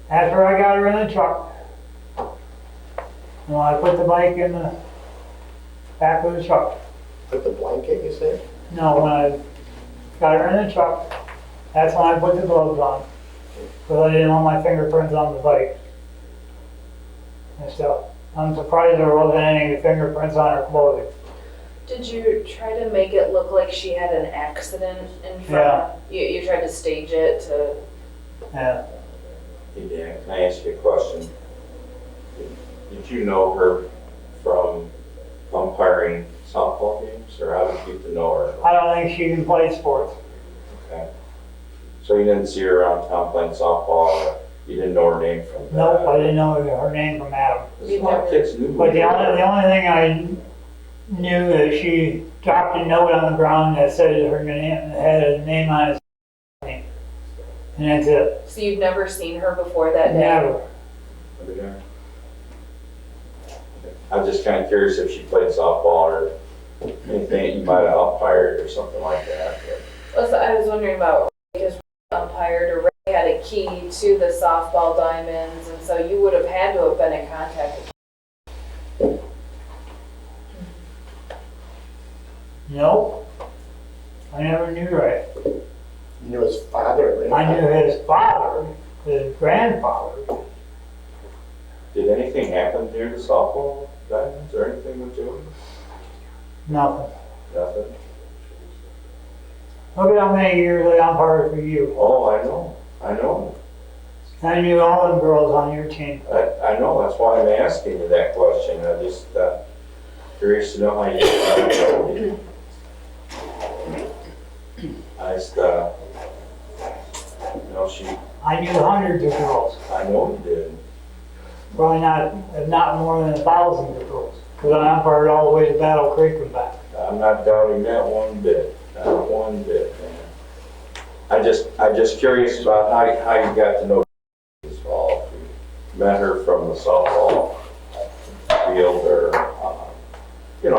After I got her in the truck, I put the bike in the back of the truck. Put the blanket, you said? No, when I got her in the truck, that's when I put the gloves on. Because I didn't want my fingerprints on the bike and stuff. I'm surprised there wasn't any fingerprints on her clothing. Did you try to make it look like she had an accident in front? Yeah. You tried to stage it to. Yeah. Hey Dan, can I ask you a question? Did you know her from umpiring softball games, or how did you get to know her? I don't think she can play sports. Okay. So you didn't see her around town playing softball, or you didn't know her name from that? Nope, I didn't know her name from Adam. A lot of kids knew. But the only thing I knew is she dropped a note on the ground that said her name, had a name on his name. And that's it. So you'd never seen her before that day? Never. I'm just kind of curious if she played softball or anything you might have umpired or something like that. Well, I was wondering about because umpired or Ray had a key to the softball diamonds, and so you would have had to have been in contact with. Nope. I never knew Ray. You knew his father, right? I knew his father, his grandfather. Did anything happen near the softball diamonds or anything with Jodi? Nothing. Nothing? Look at how many years I umpired for you. Oh, I know. I knew all them girls on your team. I know, that's why I'm asking you that question. I just, curious to know how you did. I just, she, I knew hundreds of girls. I know you did. Probably not more than 1,000 of girls. Because I umpired all the way to Battle Creek and back. I'm not doubting that one bit, not one bit, man. I'm just curious about how you got to know this fall. If you met her from the softball field or, in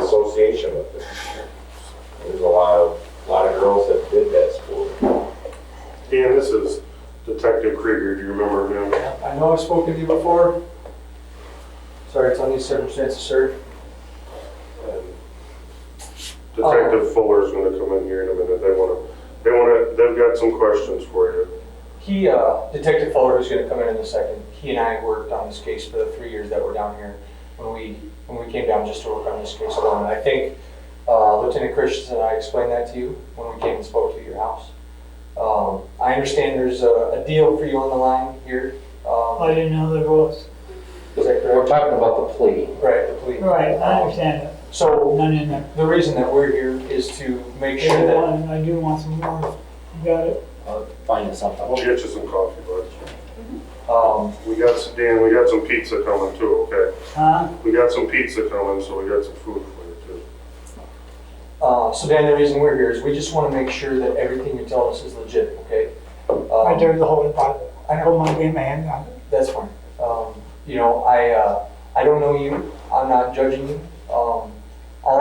association with it. There's a lot of girls that did that sport. Dan, this is Detective Krieger. Do you remember him? I know I've spoken to you before. Sorry, it's on these circumstances, sir. Detective Fuller's going to come in here in a minute. They've got some questions for you. He, Detective Fuller, who's gonna come in a second, he and I worked on this case for the 3 years that we're down here. When we came down just to work on this case alone. I think Lieutenant Christensen and I explained that to you when we came and spoke to your house. I understand there's a deal for you on the line here. I didn't know there was. Is that We're correct? talking about the plea. Right, the plea. Right, I understand it. So None in there. the reason that we're here is to make sure that, I do want some more. You got it? I'll find you something. We'll get you some coffee, bud. um, We got some, Dan, we got some pizza coming too, okay? Huh? We got some pizza coming, so we got some food for you too. so Dan, the reason we're here is we just want to make sure that everything you're telling us is legit, okay? Right there's the whole Bible. I I know. don't want to get my hand on it. That's fine. You know, I don't know you. I'm not judging you. All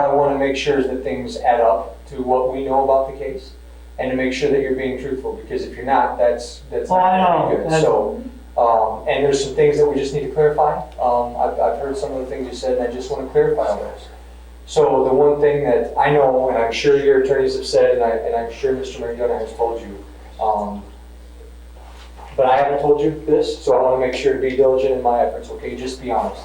I want to make sure is that things add up to what we know about the case, and to make sure that you're being truthful. Because if you're not, that's Oh, I not know. gonna be good. So, and there's some things that we just need to clarify. I've heard some of the things you said, and I just want to clarify all those. So the one thing that I know, and I'm sure your attorneys have said, and I'm sure Mr. Mariona has told you, but I haven't told you this, so I want to make sure to be diligent in my efforts, okay? Just be honest.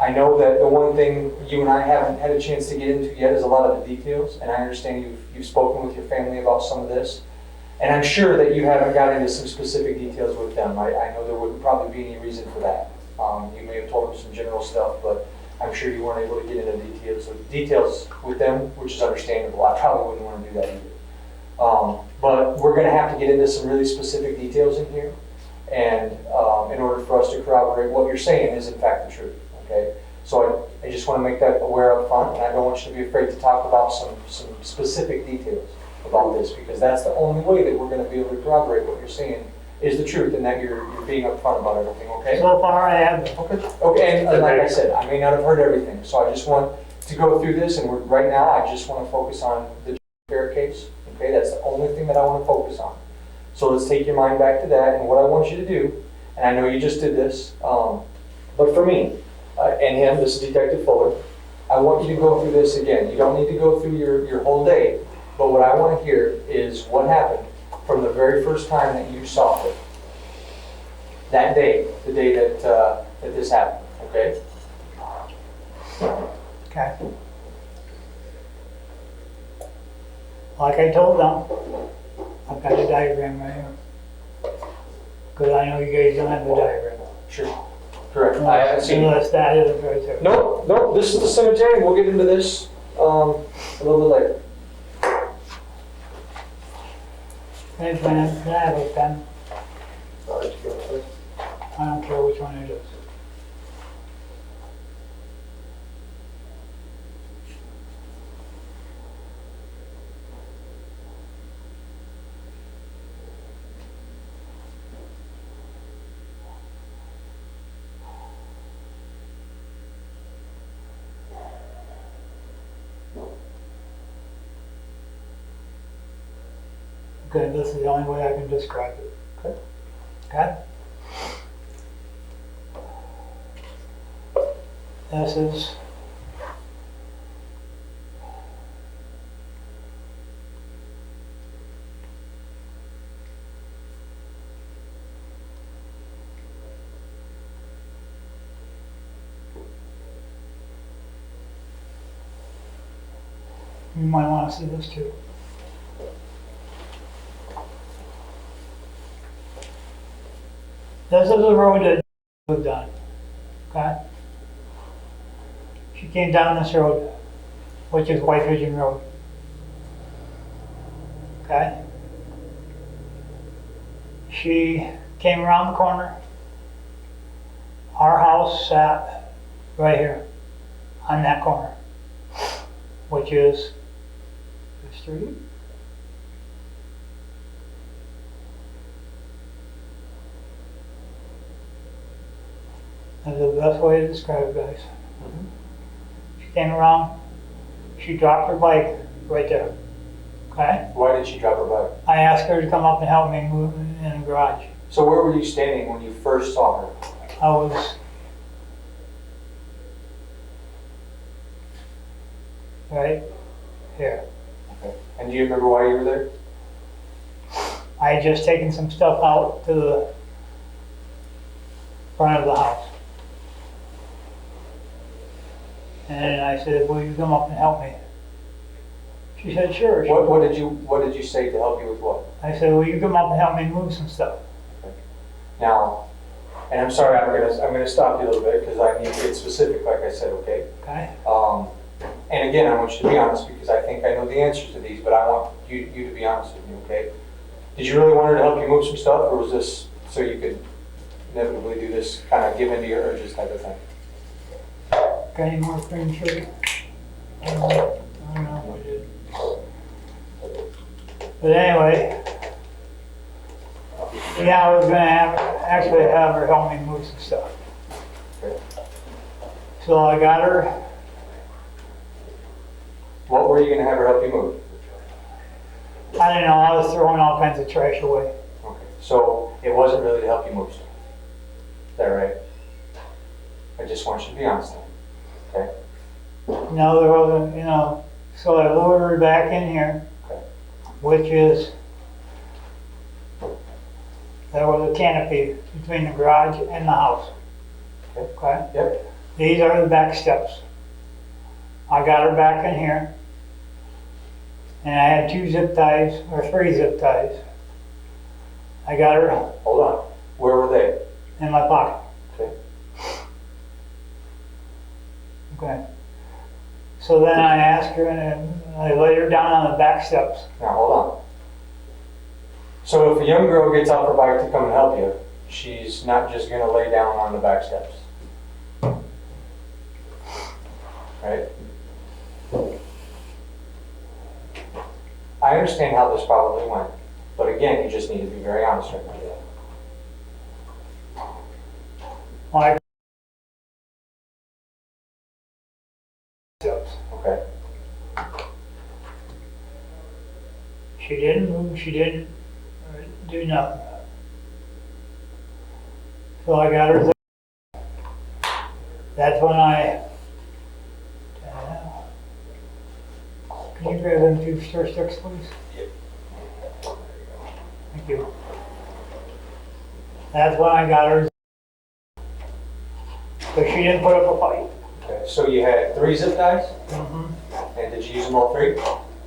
I know that the one thing you and I haven't had a chance to get into yet is a lot of the details, and I understand you've spoken with your family about some of this, and I'm sure that you haven't got into some specific details with them. I know there wouldn't probably be any reason for that. You may have told them some general stuff, but I'm sure you weren't able to get into details with them, which is understandable. I probably wouldn't want to do that either. But we're going to have to get into some really specific details in here, and in order for us to corroborate what you're saying is in fact the truth. Okay, so I just want to make that aware up front, and I don't want you to be afraid to talk about some specific details about this, because that's the only way that we're going to be able to corroborate what you're saying is the truth, and that you're being upfront about everything. Okay. So far I have. Okay, and like I said, I may not have heard everything, so I just want to go through this, and right now I just want to focus on the Jodi Parrack case. Okay, that's the only thing that I want to focus on. So let's take your mind back to that, and what I want you to do, and I know you just did this, but for me, and him, this is Detective Fuller, I want you to go through this again. You don't need to go through your whole day, but what I want to hear is what happened from the very first time that you saw it. That day, the day that, that this happened, okay? Okay. Like I told them, I've got a diagram right here. Because I know you guys don't have the diagram. Sure. Correct. I haven't seen it. Unless that is right there. No, this is the cemetery. We'll get into this a little bit later. Can I have a pen? All right, you go, I don't care which one it is. Okay, this is the only way I can describe it. Okay. Okay? This is you might want to see this too. This is the road that lived on, okay? She came down this road, which is White Pigeon Road, okay? She came around the corner. Our house sat right here, on that corner, which is the street. That's the best way to describe it, guys. She came around, she dropped her bike right there, okay? Why did she drop her bike? I asked her to come up and help me move in the garage. So where were you standing when you first saw her? I was right here. And do you remember why you were there? I had just taken some stuff out to the front of the house. And I said, will you come up and help me? She said, sure. What did you say to help you with what? I said, will you come up and help me move some stuff? Now, And I'm sorry, I'm gonna stop you a little bit because I need to get specific, like I said, okay? Okay? And again, I want you to be honest because I think I know the answers to these, but I want you to be honest with me, okay? Did you really want her to help you move some stuff, or was this so you could inevitably do this kind of give in to your urges type of thing? Got any more cream sugar? I don't know what it is. But anyway, yeah, I was gonna actually have her help me move some stuff. Okay. So I got her, What were you gonna have her help you move? I don't know, I was throwing all kinds of trash away. Okay, so it wasn't really to help you move stuff. Is that right? I just want you to be honest then, okay? No, there wasn't, so I lowered her back in here, Okay. which is, there was a canopy between the garage and the house. Okay. Okay? Yep. These are the back steps. I got her back in here. And I had 2 zip ties, or 3 zip ties. I got her Hold on. Where were they? in my pocket. Okay. Okay. So then I asked her and I laid her down on the back steps. Now hold on. So if a young girl gets off her bike to come and help you, she's not just gonna lay down on the back steps. Right? I understand how this probably went, but again, you just need to be very honest right now. My steps. Okay. She didn't move, she didn't do nothing. So I got her there. That's when can you grab them 2 stir sticks, please? Yep. Thank you. That's when I got her. But she didn't put up a fight. Okay. So you had 3 zip ties, Mm-hmm. and did you use them all 3?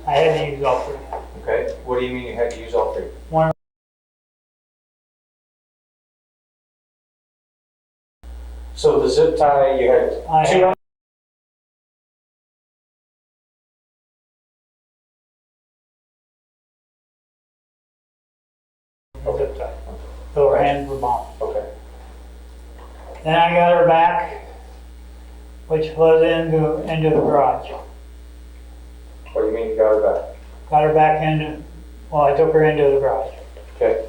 I had to use all 3. Okay. What do you mean you had to use all 3? One. So the zip tie, you had I 2 had a zip tie. So her hands were bound. Okay. Then I got her back, which led into the garage. What do you mean you got her back? Got her back I took her into the garage. Okay.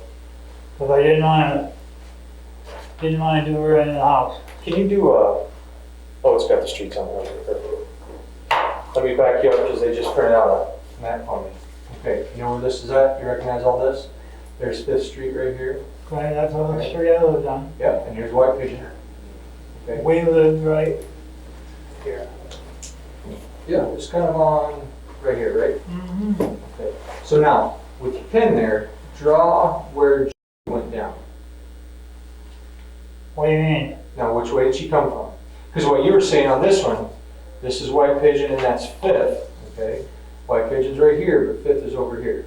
Because I didn't want to do her in the house. Can you do oh, it's got the streets on it. Perfect. Let me back you up because they just printed out a map for me. Okay, you know where this is at? You recognize all this? There's 5th Street right here. Okay, that's the street I lived on. Yeah, and here's White Pigeon. Okay. We lived right here. Yeah, it's kind of on right here, right? Mm-hmm. Okay. So now, with your pen there, draw where Jodi went down. What do you mean? Now, which way did she come from? Because what you were saying on this one, this is White Pigeon and that's 5th, okay? White Pigeon's right here, but 5th is over here,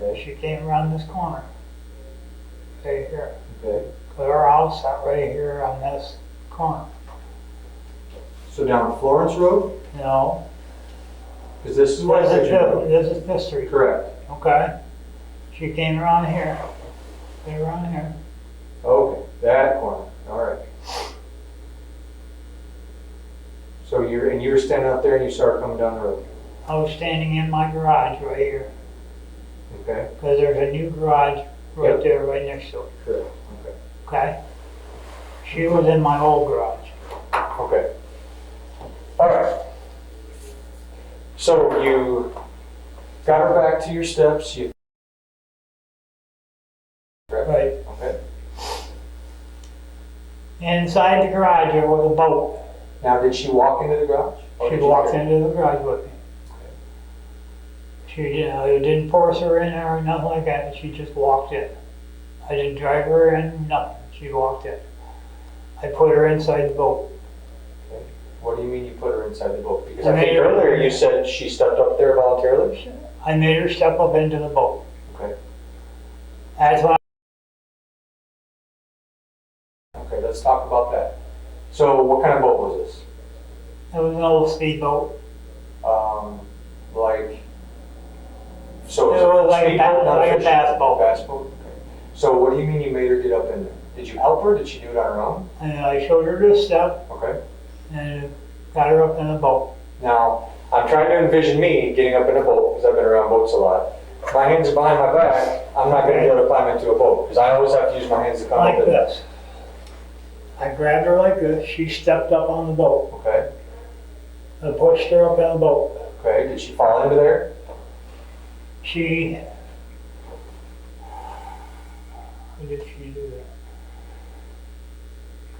okay? She came around this corner. Right here. Okay. Cause our house sat right here on this corner. So down Florence Road, No, because this is White Pigeon Road. this is Fifth Street. Correct. Okay. She came around here. Came around here. Okay, that corner, all right. So you were standing out there and you started coming down the road, I was standing in my garage right here. okay? Cause there's a new garage right Yep. there, right next to it. Correct, okay. Okay? She was in my old garage. Okay. All right. So you got her back to your steps, you. Right. Okay. Inside the garage there was a boat. Now, did she walk into the garage? Or She did you walked carry- into the garage with me. She didn't force her in there or nothing like that. She just walked in. I didn't drive her in, nothing. She walked in. I put her inside the boat. Okay. What do you mean you put her inside the boat? Because I I think made her- earlier you said she stepped up there voluntarily? I made her step up into the boat. Okay. That's when Okay, that's let's talk about that. So what kind of boat was this? It was an old speedboat. Like, so It was like a speedboat, not like a fishing? bass boat. Bass boat, okay. So what do you mean you made her get up in there? Did you help her? Did she do it on her own? And I showed her the step Okay. and got her up in the boat. Now, I'm trying to envision me getting up in a boat, because I've been around boats a lot. My hands are behind my back, I'm not gonna be able to climb into a boat, because I always have to use my hands to come Like up in. this. I grabbed her like this, she stepped up on the boat. Okay, I pushed her up in the boat. okay, did she fall into there? She, how did she do that?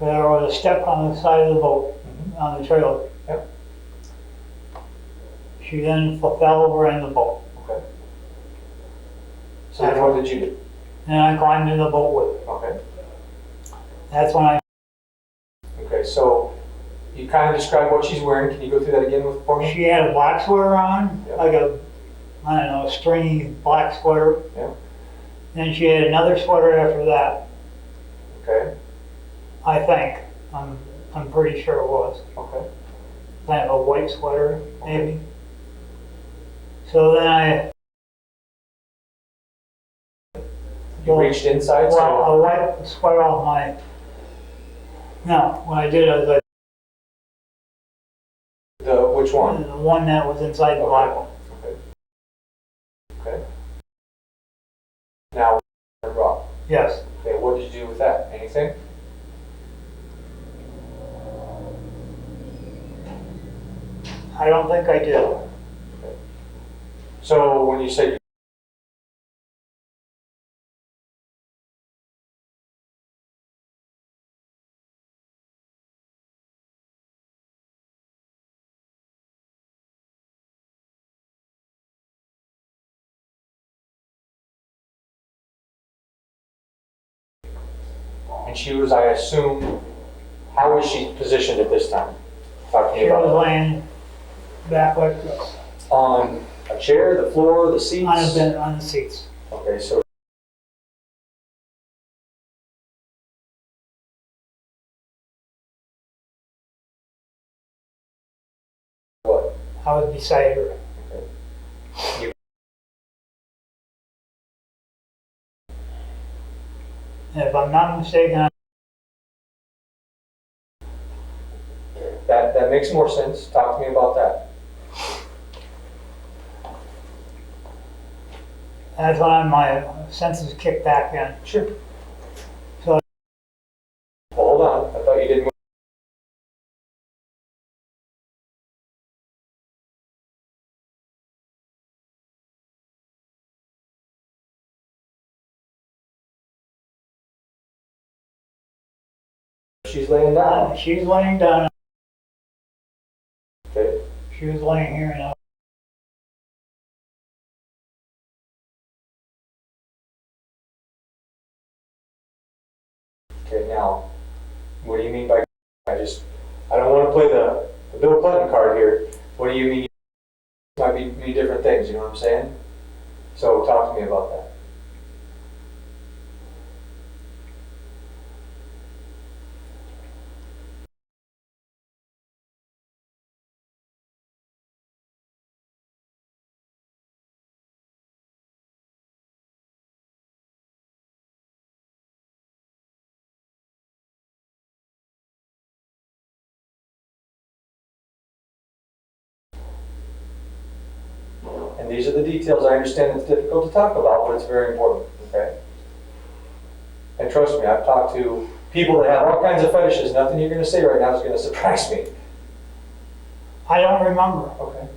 There was a step on the side of the boat, on the trailer. Yep. She then fell over in the boat. Okay. So then what did you do? And I climbed in the boat with her. Okay, That's when I, okay, so you kind of described what she's wearing, can you go through that again for me? she had a black sweater on, Yeah. like a, I don't know, a stringy black sweater. Yeah. Then she had another sweater after that, Okay, I think. I'm pretty sure it was. okay, Kind of a white sweater, maybe. So then I, you reached inside, well, so, I wiped the sweat off my, no, what I did is which one? the one that was inside the black one. Okay. Okay. Now, rock. Yes. Okay, what did you do with that? Anything? I don't think I did. So when you say and she was, I assume, how was she positioned at this time? Talk to me She was about laying back like this, on a chair, the floor, the seats? on the seats. Okay, so what? I was beside her. You, And if I'm not mistaken, that makes more sense. Talk to me about that. that's when my senses kicked back in. Sure. So- Well, hold on. I thought you didn't. She's laying down. She's laying down, Okay. she was laying here and I, Okay, now, what do you mean by, I don't want to play the Bill Clinton card here. What do you mean? Might be different things, you know what I'm saying? So talk to me about that. And these are the details. I understand it's difficult to talk about, but it's very important, okay? And trust me, I've talked to people that have all kinds of fetishes. Nothing you're going to say right now is going to surprise me. I don't remember. Okay.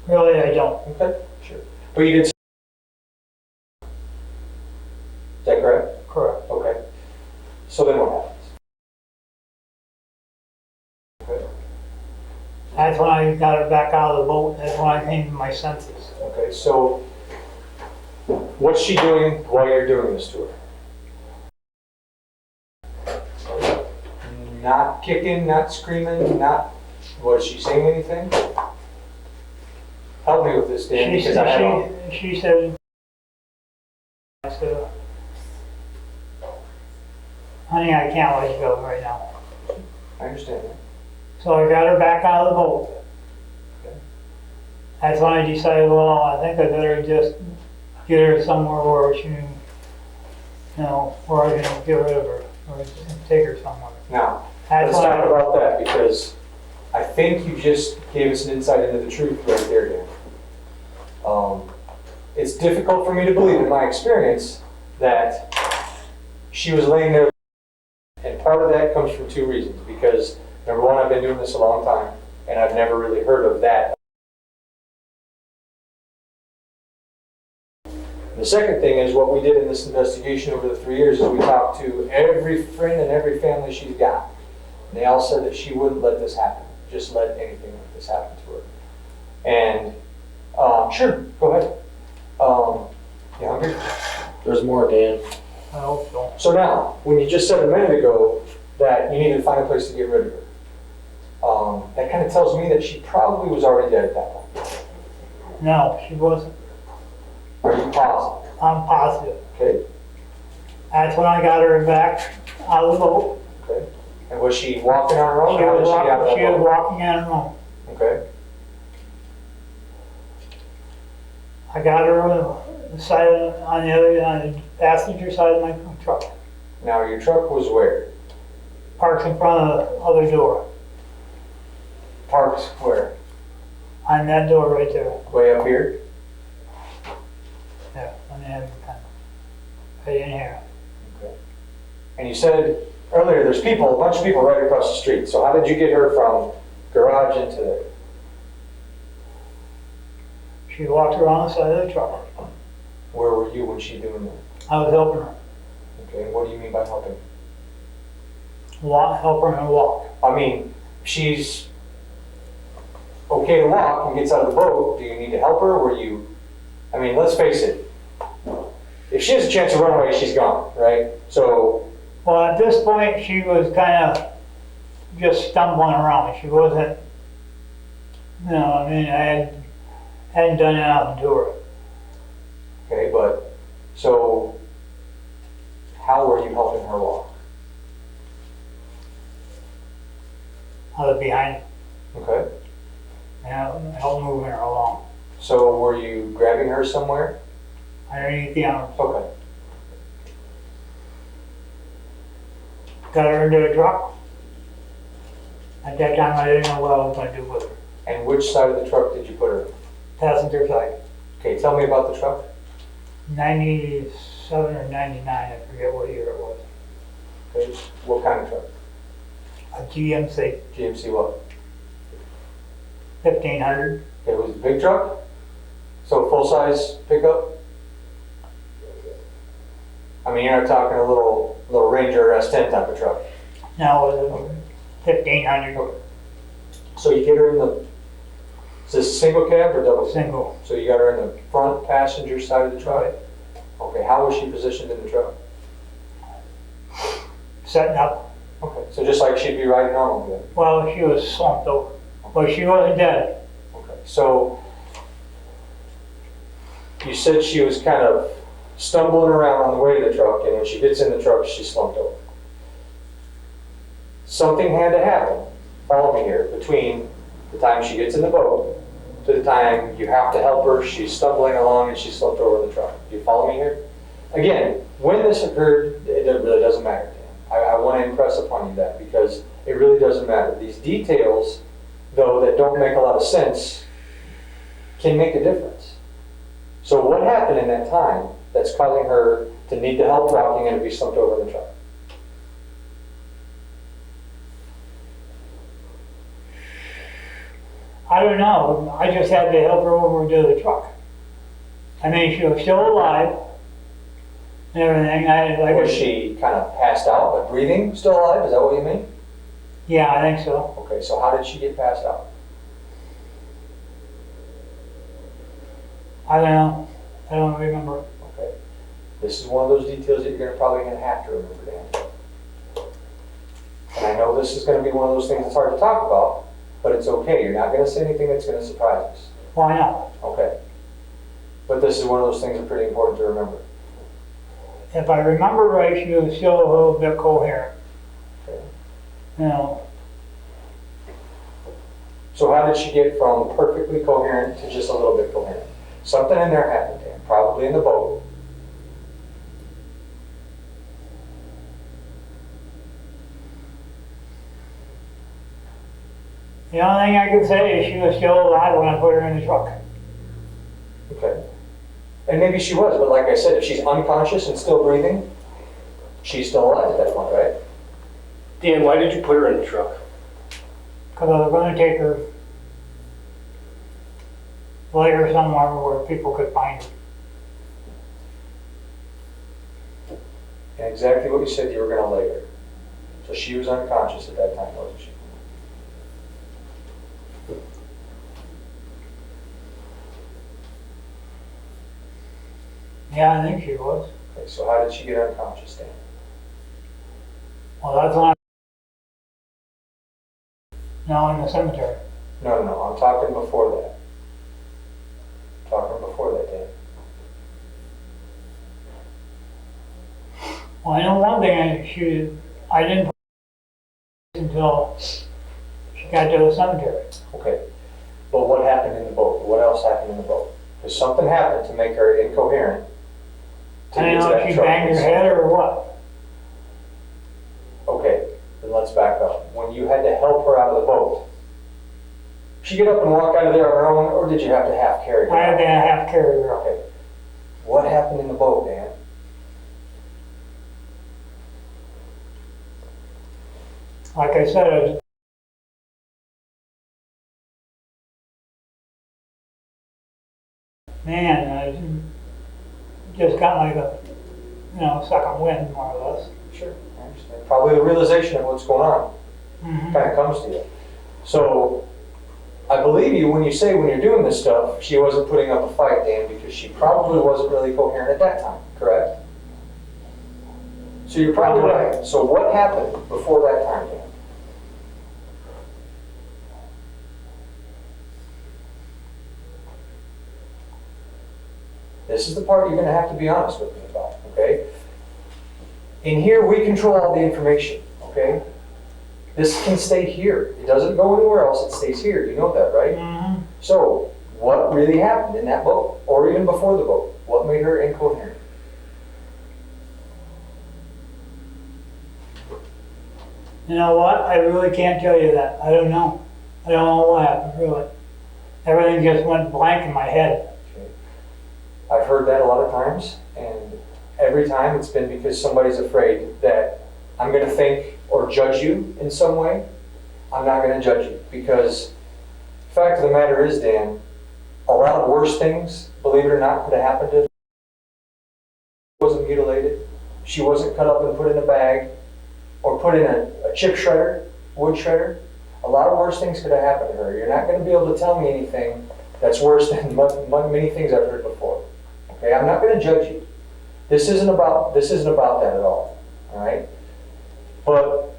Really, I don't. Okay, sure. But you did. Is that correct? Correct. Okay. So then what happens? Okay. That's when I got her back out of the boat. That's when I came to my senses. Okay, so what's she doing while you're doing this to her? Not kicking, not screaming, was she saying anything? Help me with this, Dan, because I don't. She said, I said, honey, I can't let you go right now. I understand that. So I got her back out of the boat. Okay. That's when I decided, well, I think I better just get her somewhere where she, where I can get rid of her, or take her somewhere. Now, That's let's when talk I, about that, because I think you just gave us an insight into the truth right there, Dan. It's difficult for me to believe in my experience that she was laying there, and part of that comes from two reasons. Because number one, I've been doing this a long time, and I've never really heard of that. And the second thing is what we did in this investigation over the 3 years is we talked to every friend and every family she's got. And they all said that she wouldn't let this happen. Just let anything like this happen to her. And sure, go ahead. You hungry? There's more, Dan. I hope so. So now, when you just said a minute ago that you needed to find a place to get rid of her, that kind of tells me that she probably was already dead at that point. No, she wasn't. Are you positive? I'm positive. Okay, That's when I got her back out of the boat. okay. And was she walking on her own? She or how was did she get out of that walking, boat? on her own. Okay, I got her on the side on the passenger side of my truck. now your truck was where? Parked in front of the other door. Parked where? On that door right there. Way up here? Yeah, on the other kind. Right in here. Okay. And you said earlier there's a bunch of people right across the street. So how did you get her from garage into there? She walked around the side of the truck. Where were you when she doing that? I was helping her. Okay, and what do you mean by helping? Helping her walk. I mean, she's okay to walk and gets out of the boat. Do you need to help her? I mean, let's face it. If she has a chance to run away, she's gone, right? So, Well, at this point, she was kind of just stumbling around. She wasn't, I hadn't done anything to her. okay, but, so, how were you helping her walk? I was behind her, Okay, and helped moving her along. so were you grabbing her somewhere? Underneath the arms. Okay, Got her into the truck. At that time, I didn't know what I was going to do with her. and which side of the truck did you put her in? Passenger side, Okay, tell me about the truck. 97 or 99, I forget what year it was. Okay, what kind of truck? A GMC GMC what? 1500. Okay, was it a big truck? So full-size pickup? I mean, you're not talking a little Ranger S10 type of truck. Now it was 1500 So you get her in is this single cab or double? single. So you got her in the front passenger side of the truck? Okay, how was she positioned in the truck? Setting up. Okay, so just like she'd be riding normally then? Well, she was slumped over, but she wasn't dead. Okay, so you said she was kind of stumbling around on the way to the truck, and when she gets in the truck, she slumped over. Something had to happen, follow me here, between the time she gets in the boat to the time you have to help her, she's stumbling along and she slumped over the truck. Do you follow me here? Again, when this occurred, it really doesn't matter, Dan. I want to impress upon you that, because it really doesn't matter. These details, though, that don't make a lot of sense, can make a difference. So what happened in that time that's causing her to need the help walking and to be slumped over in the truck? I don't know. I just had to help her over to the truck. I mean, she was still alive and everything. Was she kind of passed out, but breathing, still alive? Is that what you mean? Yeah, I think so. Okay, so how did she get passed out? I don't know. I don't remember. Okay. This is one of those details that you're probably going to have to remember, Dan. And I know this is going to be one of those things that's hard to talk about, but it's okay. You're not going to say anything that's going to surprise us. Why not? Okay. But this is one of those things that are pretty important to remember. if I remember right, she was still a little bit coherent. Okay. You know, So how did she get from perfectly coherent to just a little bit coherent? Something in there happened, Dan, probably in the boat. the only thing I can say is she was still alive when I put her in the truck. Okay. And maybe she was, but like I said, if she's unconscious and still breathing, she's still alive at that point, right? Dan, why did you put her in the truck? Because I was gonna take her, lay her somewhere where people could find her. And exactly what you said you were gonna lay her. So she was unconscious at that time, wasn't she? Yeah, I think she was. Okay, so how did she get unconscious, Dan? Well, that's when I, no, in the cemetery. No, I'm talking before that. I'm talking before that, Dan. Well, I know one thing, I didn't put her until she got to the cemetery. Okay. But what happened in the boat? What else happened in the boat? Because something happened to make her incoherent. to I get don't to know that if she truck. banged her head or what. Okay, then let's back up. When you had to help her out of the boat, she get up and walk out of there on her own, or did you have to half carry her? I had to half carry her up. Okay. What happened in the boat, Dan? Like I said, man, I just got like a, second wind, more or less. Sure, I understand. Probably the realization of what's going on Mhm. kind of comes to you. So, I believe you when you say when you're doing this stuff, she wasn't putting up a fight, Dan, because she probably wasn't really coherent at that time, correct? So you're probably right. So what happened before that time, Dan? This is the part you're going to have to be honest with me about, okay? In here, we control all the information, okay? This can stay here. It doesn't go anywhere else. It stays here. You know that, right? Mhm. So, what really happened in that boat, or even before the boat? What made her incoherent? You know what? I really can't tell you that. I don't know. I don't know what happened, really. Everything just went blank in my head. Okay. I've heard that a lot of times, and every time it's been because somebody's afraid that I'm going to think or judge you in some way. I'm not going to judge you because the fact of the matter is, Dan, a lot of worse things, believe it or not, could have happened to her. She wasn't mutilated. She wasn't cut up and put in a bag or put in a chip shredder, wood shredder. A lot of worse things could have happened to her. You're not going to be able to tell me anything that's worse than many things I've heard before. Okay, I'm not going to judge you. This isn't about that at all. All right? But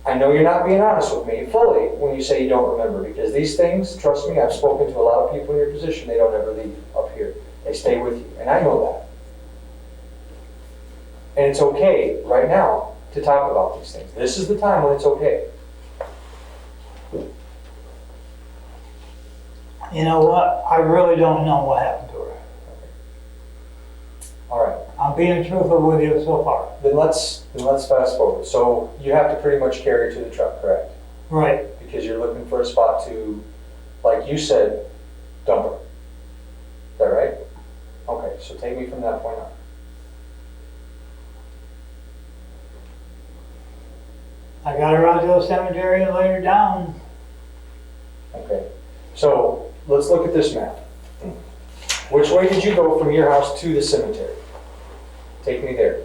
I know you're not being honest with me fully when you say you don't remember, because these things, trust me, I've spoken to a lot of people in your position, they don't ever leave up here. They stay with you, and I know that. And it's okay right now to talk about these things. This is the time when it's okay. You know what? I really don't know what happened to her. All right. I'm being truthful with you so far. Then let's fast forward. So you have to pretty much carry her to the truck, correct? Right. Because you're looking for a spot to, like you said, dump her. Is that right? Okay, so take me from that point on. I got her out to the cemetery and laid her down. Okay, so let's look at this map. Which way did you go from your house to the cemetery? Take me there.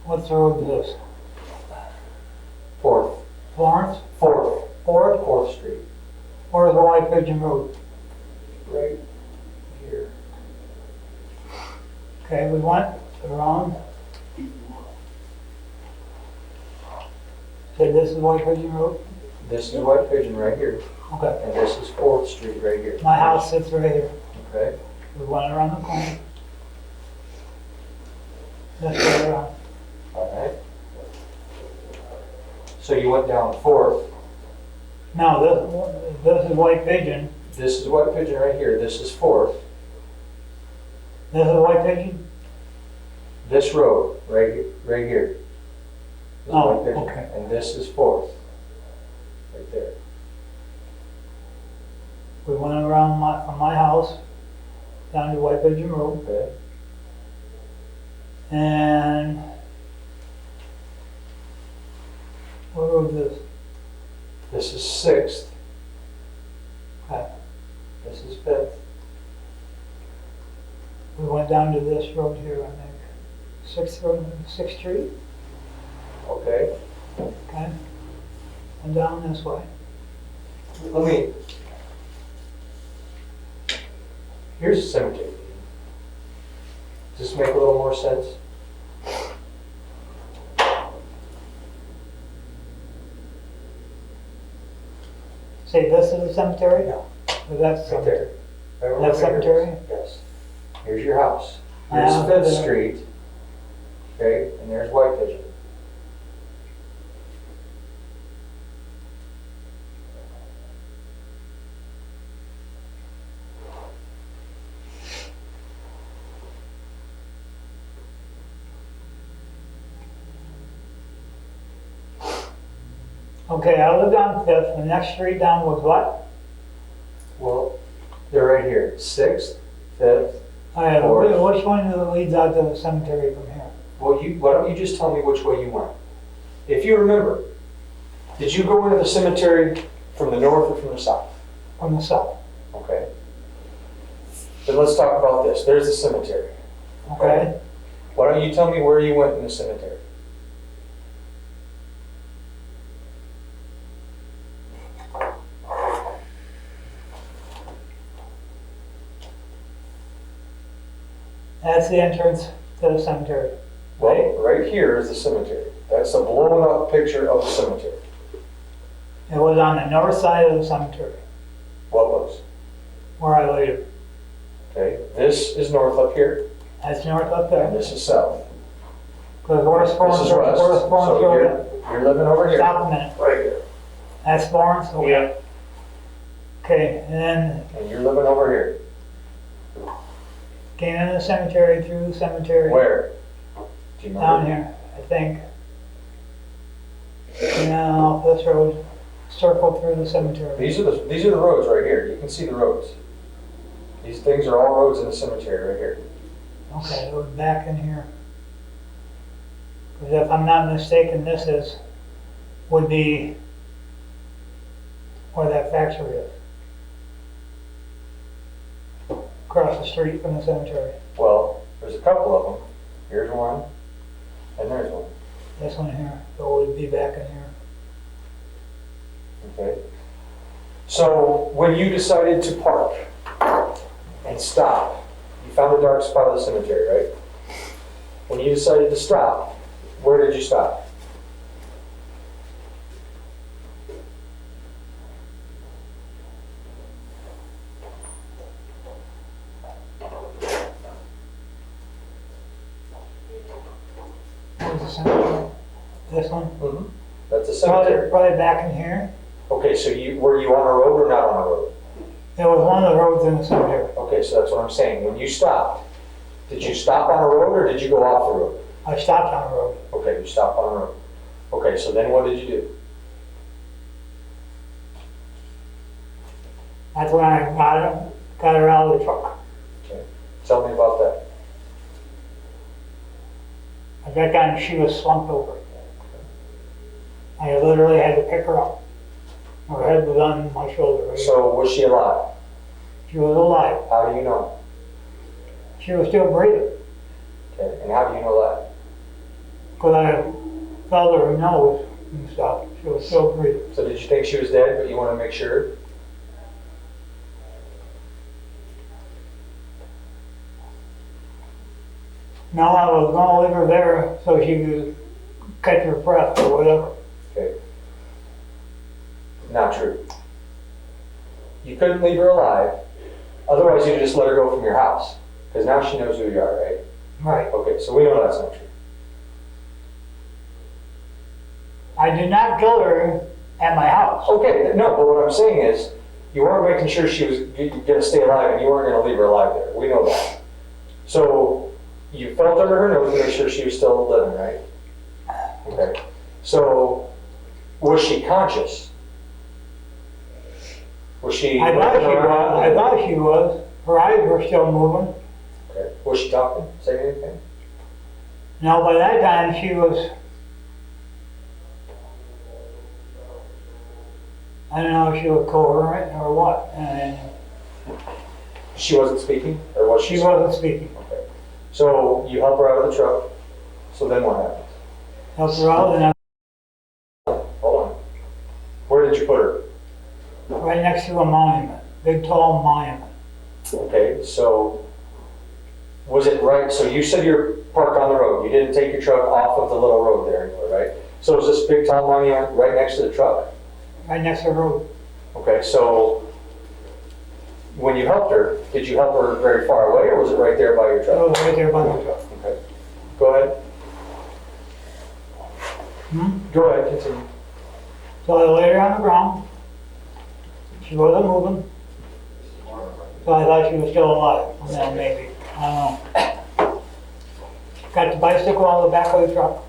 What's the road to this? Fourth. Florence? Fourth. Fourth? Street. Where's the White Pigeon Road? Right here. Okay, we went around. Said this is White Pigeon Road? This is White Pigeon right here, Okay. and this is 4th Street right here. My house sits right here. Okay, We went around the corner. That's way around. all right. So you went down 4th. Now, this is White Pigeon. This is White Pigeon right here. This is 4th. This is White Pigeon? This road right here. Is Oh, White Pigeon. okay. And this is 4th. Right there. We went around from my house down to White Pigeon Road. Okay. And what road is this? This is 6th. Okay. This is 5th. We went down to this road here, I think. 6th Street, Okay. okay? And down this way. Let me. Here's a cemetery. Does this make a little more sense? Say this is a cemetery? No. Or that's Right cemetery? there. Right That's over here. cemetery? Yes. Here's your house. Here's Ah, 5th there. Street. Okay, and there's White Pigeon. Okay, I lived on 5th, the next street down was what? Well, they're right here. 6th, 5th. Which one leads out to the cemetery from here? Well, why don't you just tell me which way you went? If you remember, did you go into the cemetery from the north or from the south? From the south, Okay. Then let's talk about this. There's the cemetery. okay? Why don't you tell me where you went in the cemetery? That's the entrance to the cemetery. Well, right here is the cemetery. That's a blown up picture of the cemetery. It was on the north side of the cemetery, What was? where I laid it. Okay, this is north up here, That's north up and there. this is south. Because where's Florence? This is west. Where's Florence So Road? you're living over here. Stop a minute. Right here. That's Florence? Okay. Yeah. Okay, and then And you're living over here. came in the cemetery, through the cemetery. Where? Do you remember? Down here, I think. And then off this road, circle through the cemetery. These are the roads right here. You can see the roads. These things are all roads in the cemetery right here. Okay, it was back in here. Because if I'm not mistaken, would be where that factory is. Across the street from the cemetery. Well, there's a couple of them. Here's one, and there's one. This one here, so it would be back in here. Okay. So when you decided to park and stop, you found a dark spot of the cemetery, right? When you decided to stop, where did you stop? Where's the cemetery? This one? Mm-hmm. That's the cemetery. Probably back in here. Okay, so were you on a road or not on a road? It was one of the roads in the cemetery. Okay, so that's what I'm saying. When you stopped, did you stop on a road or did you go off the road? I stopped on the road. Okay, you stopped on a road. Okay, so then what did you do? That's when I got her out of the truck. Tell me about that. I got down and she was slumped over. I literally had to pick her up. Her head was on my shoulder. Right? So was she alive? She was alive. How do you know? She was still breathing. Okay, and how do you know that? Because I felt her nose and stuff. She was still breathing. So did you think she was dead, but you want to make sure? No, I was going to leave her there so she could catch her breath or whatever. Okay. Not true. You couldn't leave her alive, otherwise you'd just let her go from your house, because now she knows who you are, right? Right. Okay, so we know that's not true. I did not kill her at my house. Okay, no, but what I'm saying is, you weren't making sure she was gonna stay alive, and you weren't gonna leave her alive there. We know that. So, you felt under her nose to make sure she was still living, right? Okay. So, was she conscious? Was she? I thought she was. I thought she was. Her eyes were still moving. Okay. Was she talking? Saying anything? No, by that time she was. I don't know if she was coherent or what. And She wasn't speaking, or was she? she wasn't speaking. Okay. So you help her out of the truck. So then what happens? Helped her out, and Hold on. Where did you put her? right next to a monument, big tall monument. Okay. So was it right? So you said you're parked on the road. You didn't take your truck off of the little road there anywhere, right? So is this big tall monument right next to the truck? Right next to the road. Okay. So when you helped her, did you help her very far away, or was it right there by your It truck? was right there by the truck. Okay. Go ahead. Go ahead. Continue. So I laid her on the ground. She wasn't moving. So I thought she was still alive. Well, maybe. I don't know. Got the bicycle on the back of the truck,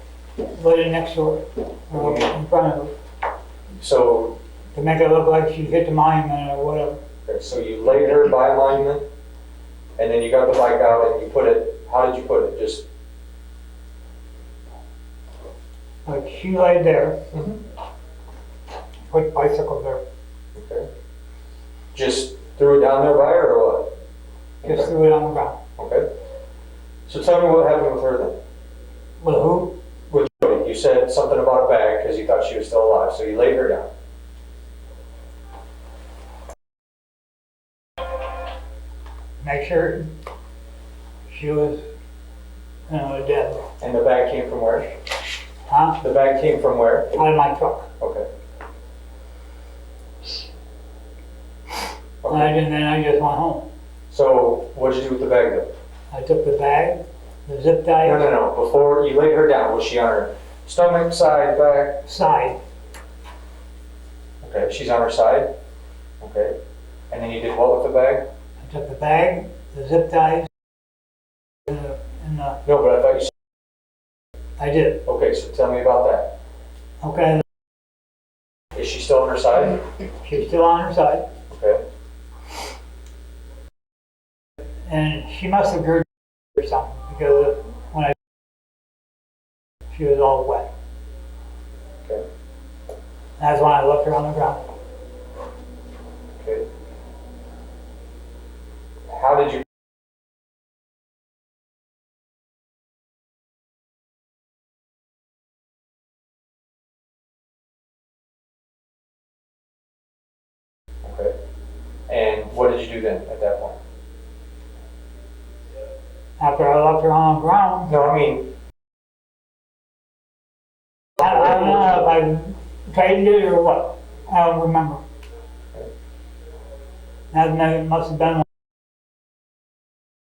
laid it next to her, or in front of her, So, to make it look like she hit the monument or whatever. okay, so you laid her by a monument, and then you got the bike out and you put it, how did you put it? Just, Like she laid there, Mhm. put the bicycle there, okay. Just threw it down there by her, or what? just Okay. threw it on the ground. Okay. So tell me what happened with her then. With who? With Jodi, you said something about a bag because you thought she was still alive, so you laid her down. Make sure she was, dead. And the bag came from where? Huh? The bag came from where? Out of my truck. Okay. And then I just went home. So what'd you do with the bag then? I took the bag, the zip tie, No. Before you laid her down, was she on her stomach, side, back? side. Okay, she's on her side. Okay. And then you did what with the bag? I took the bag, the zip ties, and the, No, but I thought you said, I did. okay, so tell me about that. Okay, Is she still on her side? she's still on her side, Okay. and she must have gurgled or something, because when she was all wet. Okay. That's when I left her on the ground. Okay. How did you? Okay. And what did you do then at that point? After I left her on the ground, No, I mean, I don't know if I tightened it or what. I don't remember. That must have been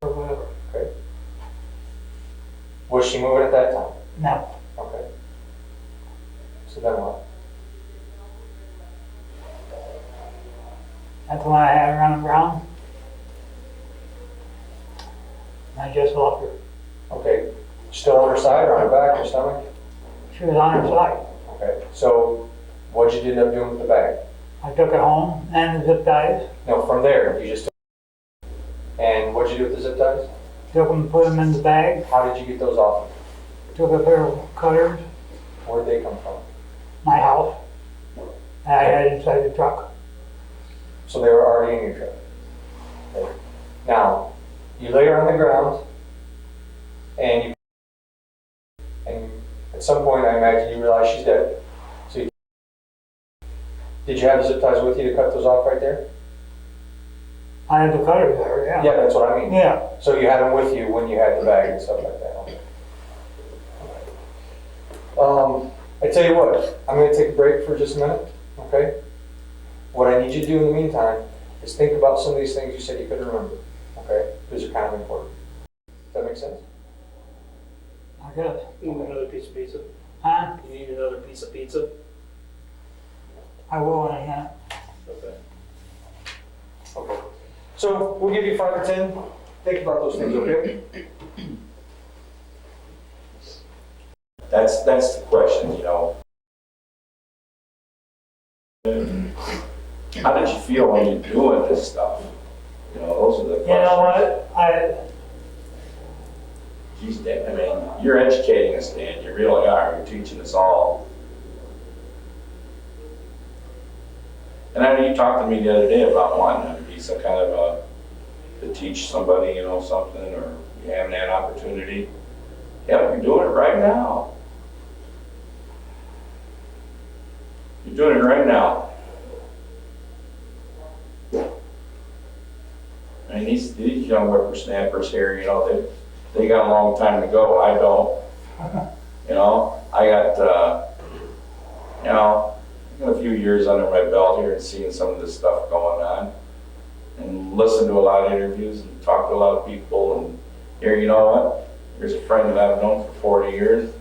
or whatever. okay. Was she moving at that time? No. Okay. So then what? That's when I had her on the ground. I just left her. Okay. Still on her side or on her back or stomach? She was on her side. Okay. So what'd you end up doing with the bag? I took it home and the zip ties. No, from there, you just. And what'd you do with the zip ties? Took them, put them in the bag. How did you get those off? Took a pair of cutters, Where'd they come from? my house, that I had inside the truck. So they were already in your truck. Okay. Now, you lay her on the ground, and at some point, I imagine you realize she's dead. So did you have the zip ties with you to cut those off right there? I had the cutters there, yeah. Yeah, that's what I mean. Yeah. So you had them with you when you had the bag and stuff like that. Okay. I tell you what, I'm going to take a break for just a minute, okay? What I need you to do in the meantime is think about some of these things you said you couldn't remember, okay? Because they're kind of important. Does that make sense? I guess. You need another piece of pizza? Huh? You need another piece of pizza? I will, yeah. Okay. Okay. So we'll give you 5 or 10. Think about those things, okay? That's the question, you know. How did you feel when you're doing this stuff? You know, those are the questions. You know what, Geez, Dan, I mean, you're educating us, Dan, you really are, you're teaching us all. And I know you talked to me the other day about wanting to be some kind of to teach somebody, you know, something, or you having that opportunity. Yeah, you're doing it right now. You're doing it right now. I mean, these young whippersnappers here, you know, they got a long time to go. I don't. You know, I got, you know, I got a few years under my belt here and seeing some of this stuff going on, and listened to a lot of interviews and talked to a lot of people. And here, you know what? Here's a friend that I've known for 40 years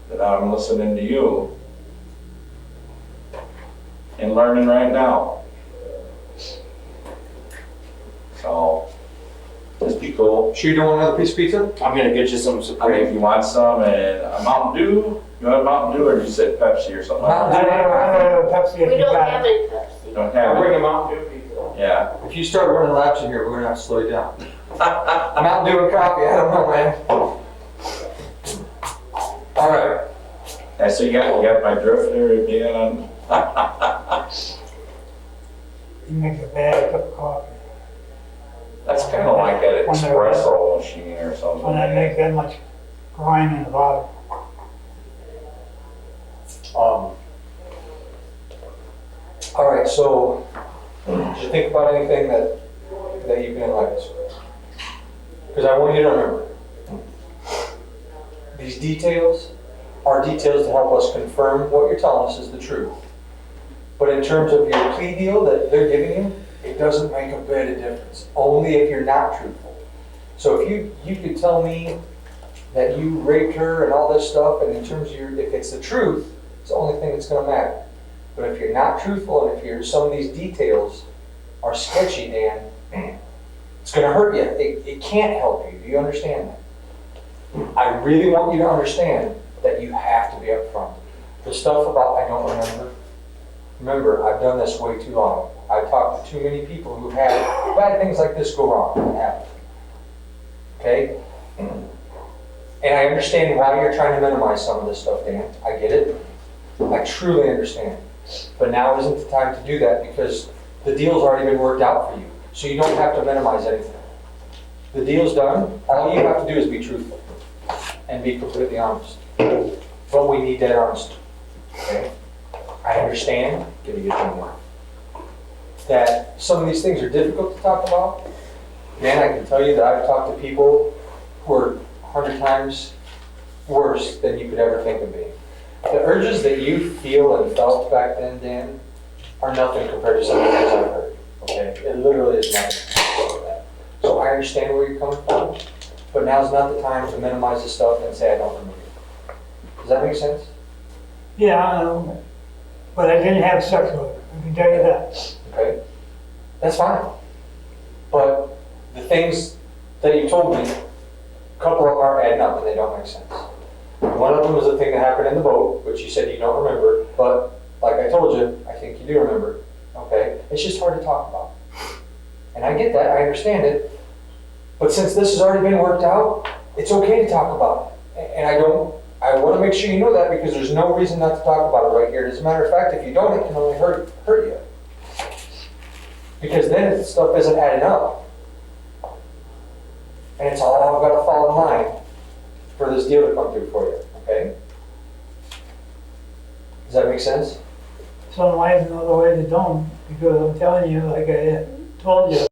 that I'm listening to you and learning right now. So, just be cool. Sure you don't want another piece of pizza? I'm gonna get you some I mean, Supreme. if you want some, and a Mountain Dew, you want a Mountain Dew, or you said Pepsi or something? Mountain I don't know Pepsi if We you don't got have it. any You Pepsi. don't I'll have bring it? a Mountain Dew pizza. Yeah. If you start running laps in here, we're gonna have to slow you down. Mountain Dew and coffee, I don't know, man. All right. And so you got my drift there again. You make a bad cup of coffee. That's kind of like an espresso machine or something. When that makes that much grime in the bottom. All right, so did you think about anything that you can enlighten us with? Because I want you to remember, these details are details to help us confirm what you're telling us is the truth. But in terms of your plea deal that they're giving you, it doesn't make a bit of difference, only if you're not truthful. So if you could tell me that you raped her and all this stuff, and in terms of if it's the truth, it's the only thing that's gonna matter. But if you're not truthful, and if some of these details are sketchy, Dan, it's gonna hurt you. It can't help you. Do you understand that? I really want you to understand that you have to be upfront. The stuff about I don't remember, I've done this way too long. I've talked to too many people who've had bad things like this go wrong. It happens. Okay? And I understand why you're trying to minimize some of this stuff, Dan. I get it. I truly understand. But now isn't the time to do that, because the deal's already been worked out for you. So you don't have to minimize anything. The deal's done. All you have to do is be truthful and be completely honest. But we need that honesty. Okay? I understand. Give me your more. That some of these things are difficult to talk about. Man, I can tell you that I've talked to people who are 100 times worse than you could ever think of being. The urges that you feel and felt back then, Dan, are nothing compared to some of the things I've heard. Okay? It literally is nothing. So I understand where you're coming from, but now's not the time to minimize the stuff and say I don't remember. Does that make sense? Yeah, I know. But I didn't have sex with her, I can tell you that. Okay? That's fine. But the things that you told me, a couple of them are adding up and they don't make sense. One of them was the thing that happened in the boat, which you said you don't remember, but like I told you, I think you do remember. Okay? It's just hard to talk about. And I get that, I understand it. But since this has already been worked out, it's okay to talk about it. And I want to make sure you know that, because there's no reason not to talk about it right here. As a matter of fact, if you don't, it can only hurt you. Because then stuff isn't adding up. And it's all got to fall in line for this deal to come through for you, okay? Does that make sense? Some ways and other ways it don't, because I'm telling you, like I told you.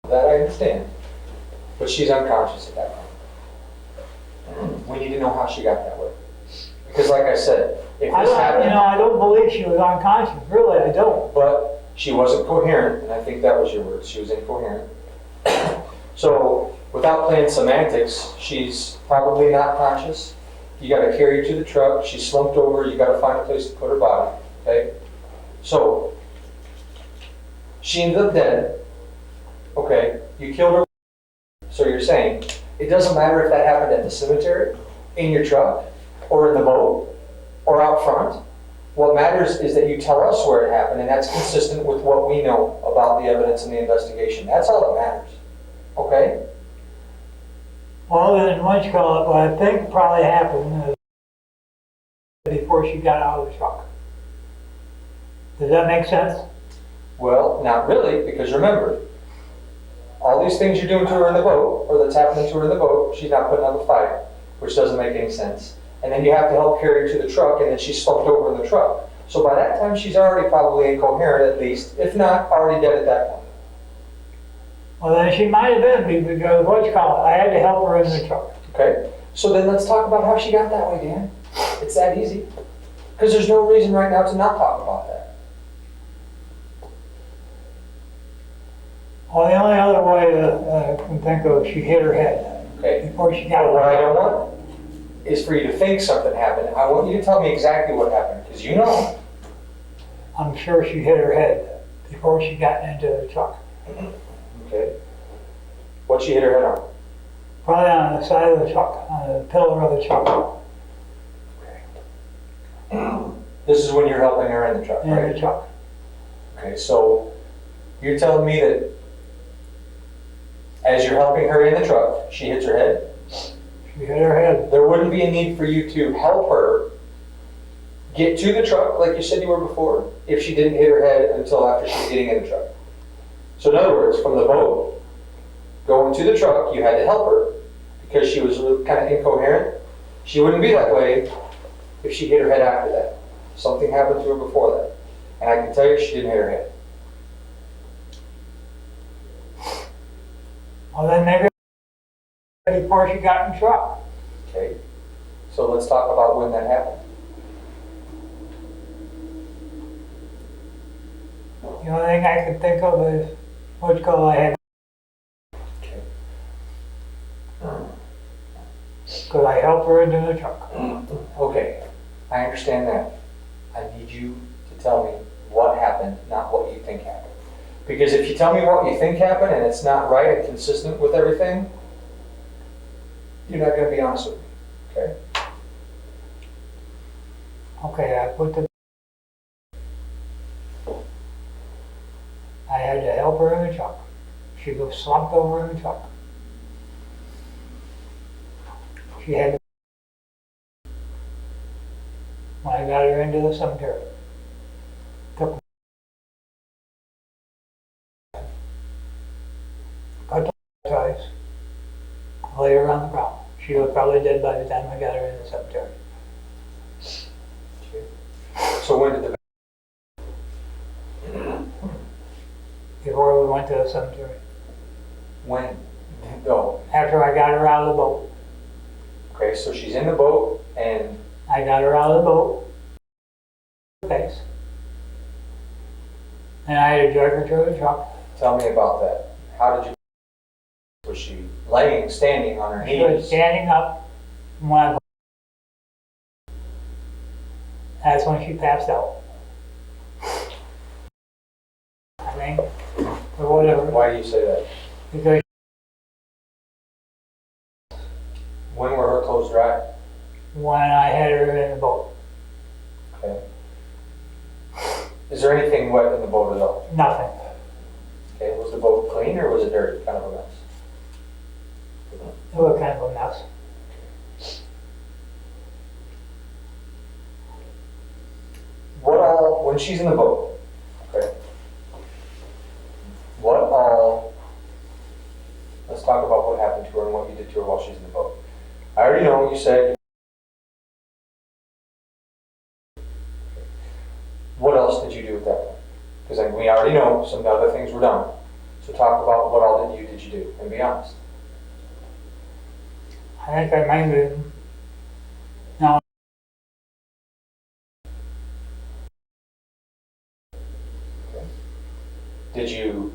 That I understand. But she's unconscious at that point. We need to know how she got that way. Because like I said, if I this don't, happened, I don't believe she was unconscious, really, I don't. but she wasn't coherent, and I think that was your word, she was incoherent. So, without playing semantics, she's probably not conscious. You gotta carry her to the truck, she's slumped over, you gotta find a place to put her body, okay? So, she ended up dead, okay, you killed her. So you're saying, it doesn't matter if that happened at the cemetery, in your truck, or in the boat, or out front. What matters is that you tell us where it happened, and that's consistent with what we know about the evidence in the investigation. That's all that matters, okay? Well, then, what I think probably happened before she got out of the truck. Does that make sense? Well, not really, because remember, all these things you're doing to her in the boat, or that's happening to her in the boat, she's not putting out the fire, which doesn't make any sense. And then you have to help carry her to the truck, and then she's slumped over in the truck. So by that time, she's already probably incoherent at least, if not already dead at that point. Well, then she might have been, because I had to help her in the truck. Okay? So then let's talk about how she got that way, Dan. It's that easy. Because there's no reason right now to not talk about that. Well, the only other way that I can think of, she hit her head Okay? before she got But out. what I don't want is for you to think something happened. I want you to tell me exactly what happened, because you know. I'm sure she hit her head before she got into the truck. Okay? What she hit her head on? Probably on the side of the truck, on the pillar of the truck, This is when you're helping her in the truck, in right? the truck. Okay, so you're telling me that as you're helping her in the truck, she hits her head? She hit her head. There wouldn't be a need for you to help her get to the truck like you said you were before if she didn't hit her head until after she was getting in the truck. So in other words, from the boat going to the truck, you had to help her because she was kind of incoherent. She wouldn't be that way if she hit her head after that. Something happened to her before that. And I can tell you she didn't hit her head. Well, then maybe before she got in the truck. Okay? So let's talk about when that happened. The only thing I can think of is I had. Okay. Because I helped her into the truck. Okay, I understand that. I need you to tell me what happened, not what you think happened. Because if you tell me what you think happened and it's not right and consistent with everything, you're not going to be honest with me, okay? Okay, I had to help her in the truck. She was slumped over in the truck. She had, when I got her into the cemetery, took cut the ties, lay her on the ground. She was probably dead by the time I got her in the cemetery. So when did the Before we went to the cemetery. when? No. After I got her out of the boat. Okay, so she's in the boat and I got her out of the boat. Face. And I had to drag her to the truck. tell me about that. How did you? Was she standing on her She was knees? standing up when that's when she passed out. I think, or whatever, Why do you say that? because When were her clothes dry? when I had her in the boat, Okay. Is there anything wet in the boat at all? nothing. Okay, was the boat clean or was it dirty? Kind of a mess. It was kind of a mess. What all, when she's in the boat, okay? What all, let's talk about what happened to her and what you did to her while she's in the boat. I already know what you said. What else did you do at that point? Because we already know some other things were done. So talk about what all did you do, and be honest. I think I mainly, no, Did you?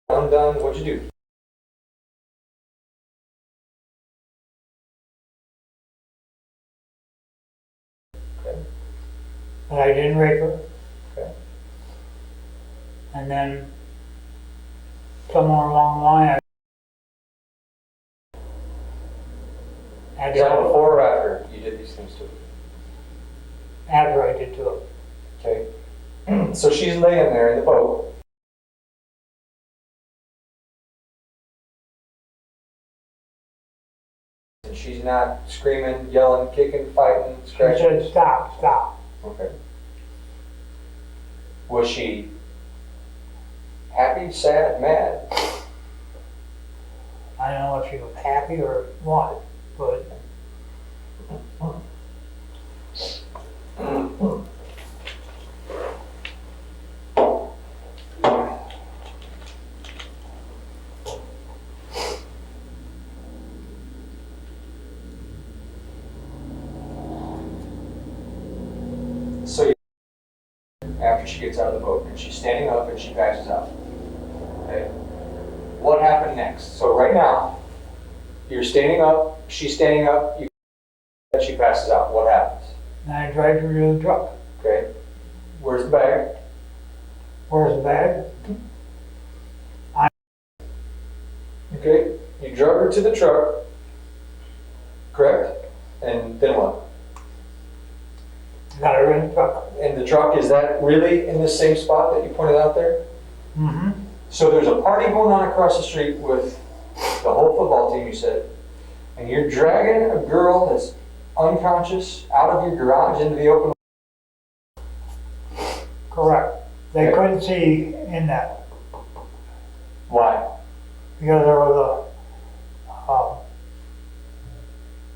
Undone, what'd you do? But I didn't rape her. Okay. And then somewhere along the line, I Is that before or after you did these things to her? after I did to her. Okay. So she's laying there in the boat. And she's not screaming, yelling, kicking, fighting, She scratching. said, stop, stop. Okay. Was she happy, sad, mad? I don't know if she was happy or what, but So after she gets out of the boat and she's standing up and she passes out. Okay. What happened next? So right now, you're standing up, she's standing up, and she passes out. What happens? and I dragged her to the truck. Okay. Where's the bag? Where's the bag? Okay. You drug her to the truck. Correct? And then what? Got her in the truck. And the truck, is that really in the same spot that you pointed out there? Mm-hmm. So there's a party going on across the street with the whole football team, you said, and you're dragging a girl that's unconscious out of your garage into the open. Correct. They Okay. couldn't see in that Why? because there was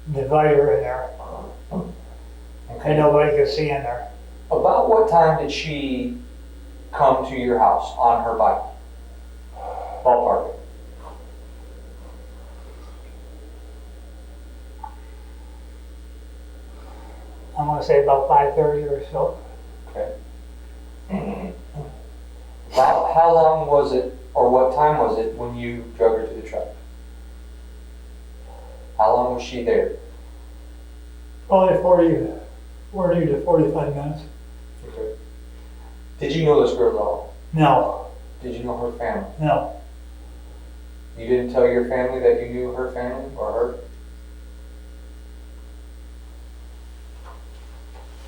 a divider in there and Okay. nobody could see in there. About what time did she come to your house on her bike? Ballpark. I'm gonna say about 5:30 or so. Okay. How long was it, or what time was it when you drug her to the truck? How long was she there? Probably 40 to 45 minutes. Okay. Did you know this girl at all? No, Did you know her family? no. You didn't tell your family that you knew her family or her?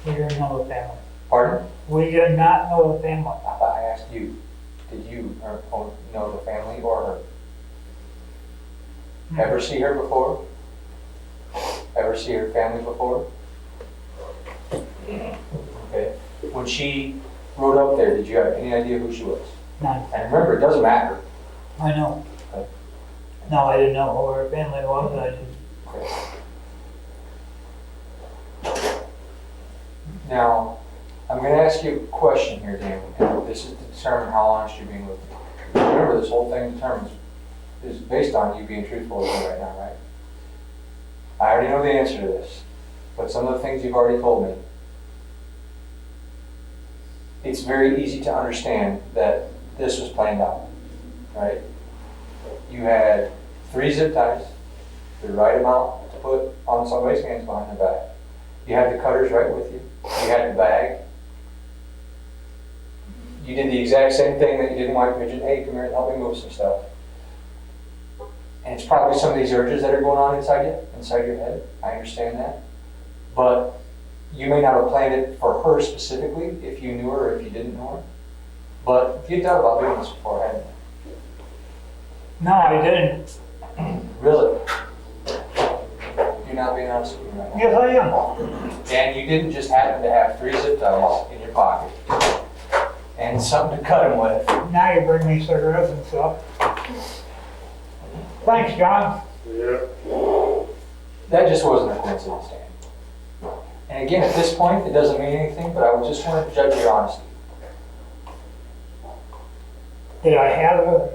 We didn't know the family. Pardon? We did not know the family. I asked you, did you know the family or her? Ever see her before? Ever see her family before? Okay. When she rode up there, did you have any idea who she was? None. And remember, it doesn't matter. I know. Okay. No, I didn't know who her family was. I didn't. Okay. Now, I'm going to ask you a question here, Dan, and this is to determine how honest you're being with me. Remember, this whole thing is based on you being truthful with me right now, right? I already know the answer to this, but some of the things you've already told me, it's very easy to understand that this was planned out, right? You had 3 zip ties, the right amount to put on somebody's hands behind their back. You had the cutters right with you. You had the bag. You did the exact same thing that you did in White Pigeon. Hey, come here and help me move some stuff. And it's probably some of these urges that are going on inside you, inside your head. I understand that. But you may not have planned it for her specifically, if you knew her or if you didn't know her. But you thought about doing this before, hadn't you? No, I didn't. Really? You're not being honest with me right now. Yes, I am. And you didn't just happen to have 3 zip ties in your pocket and something to cut them with. Now you bring me cigarettes and stuff. Thanks, John. Yeah. That just wasn't a coincidence, Dan. And again, at this point, it doesn't mean anything, but I just wanted to judge your honesty. Did I have an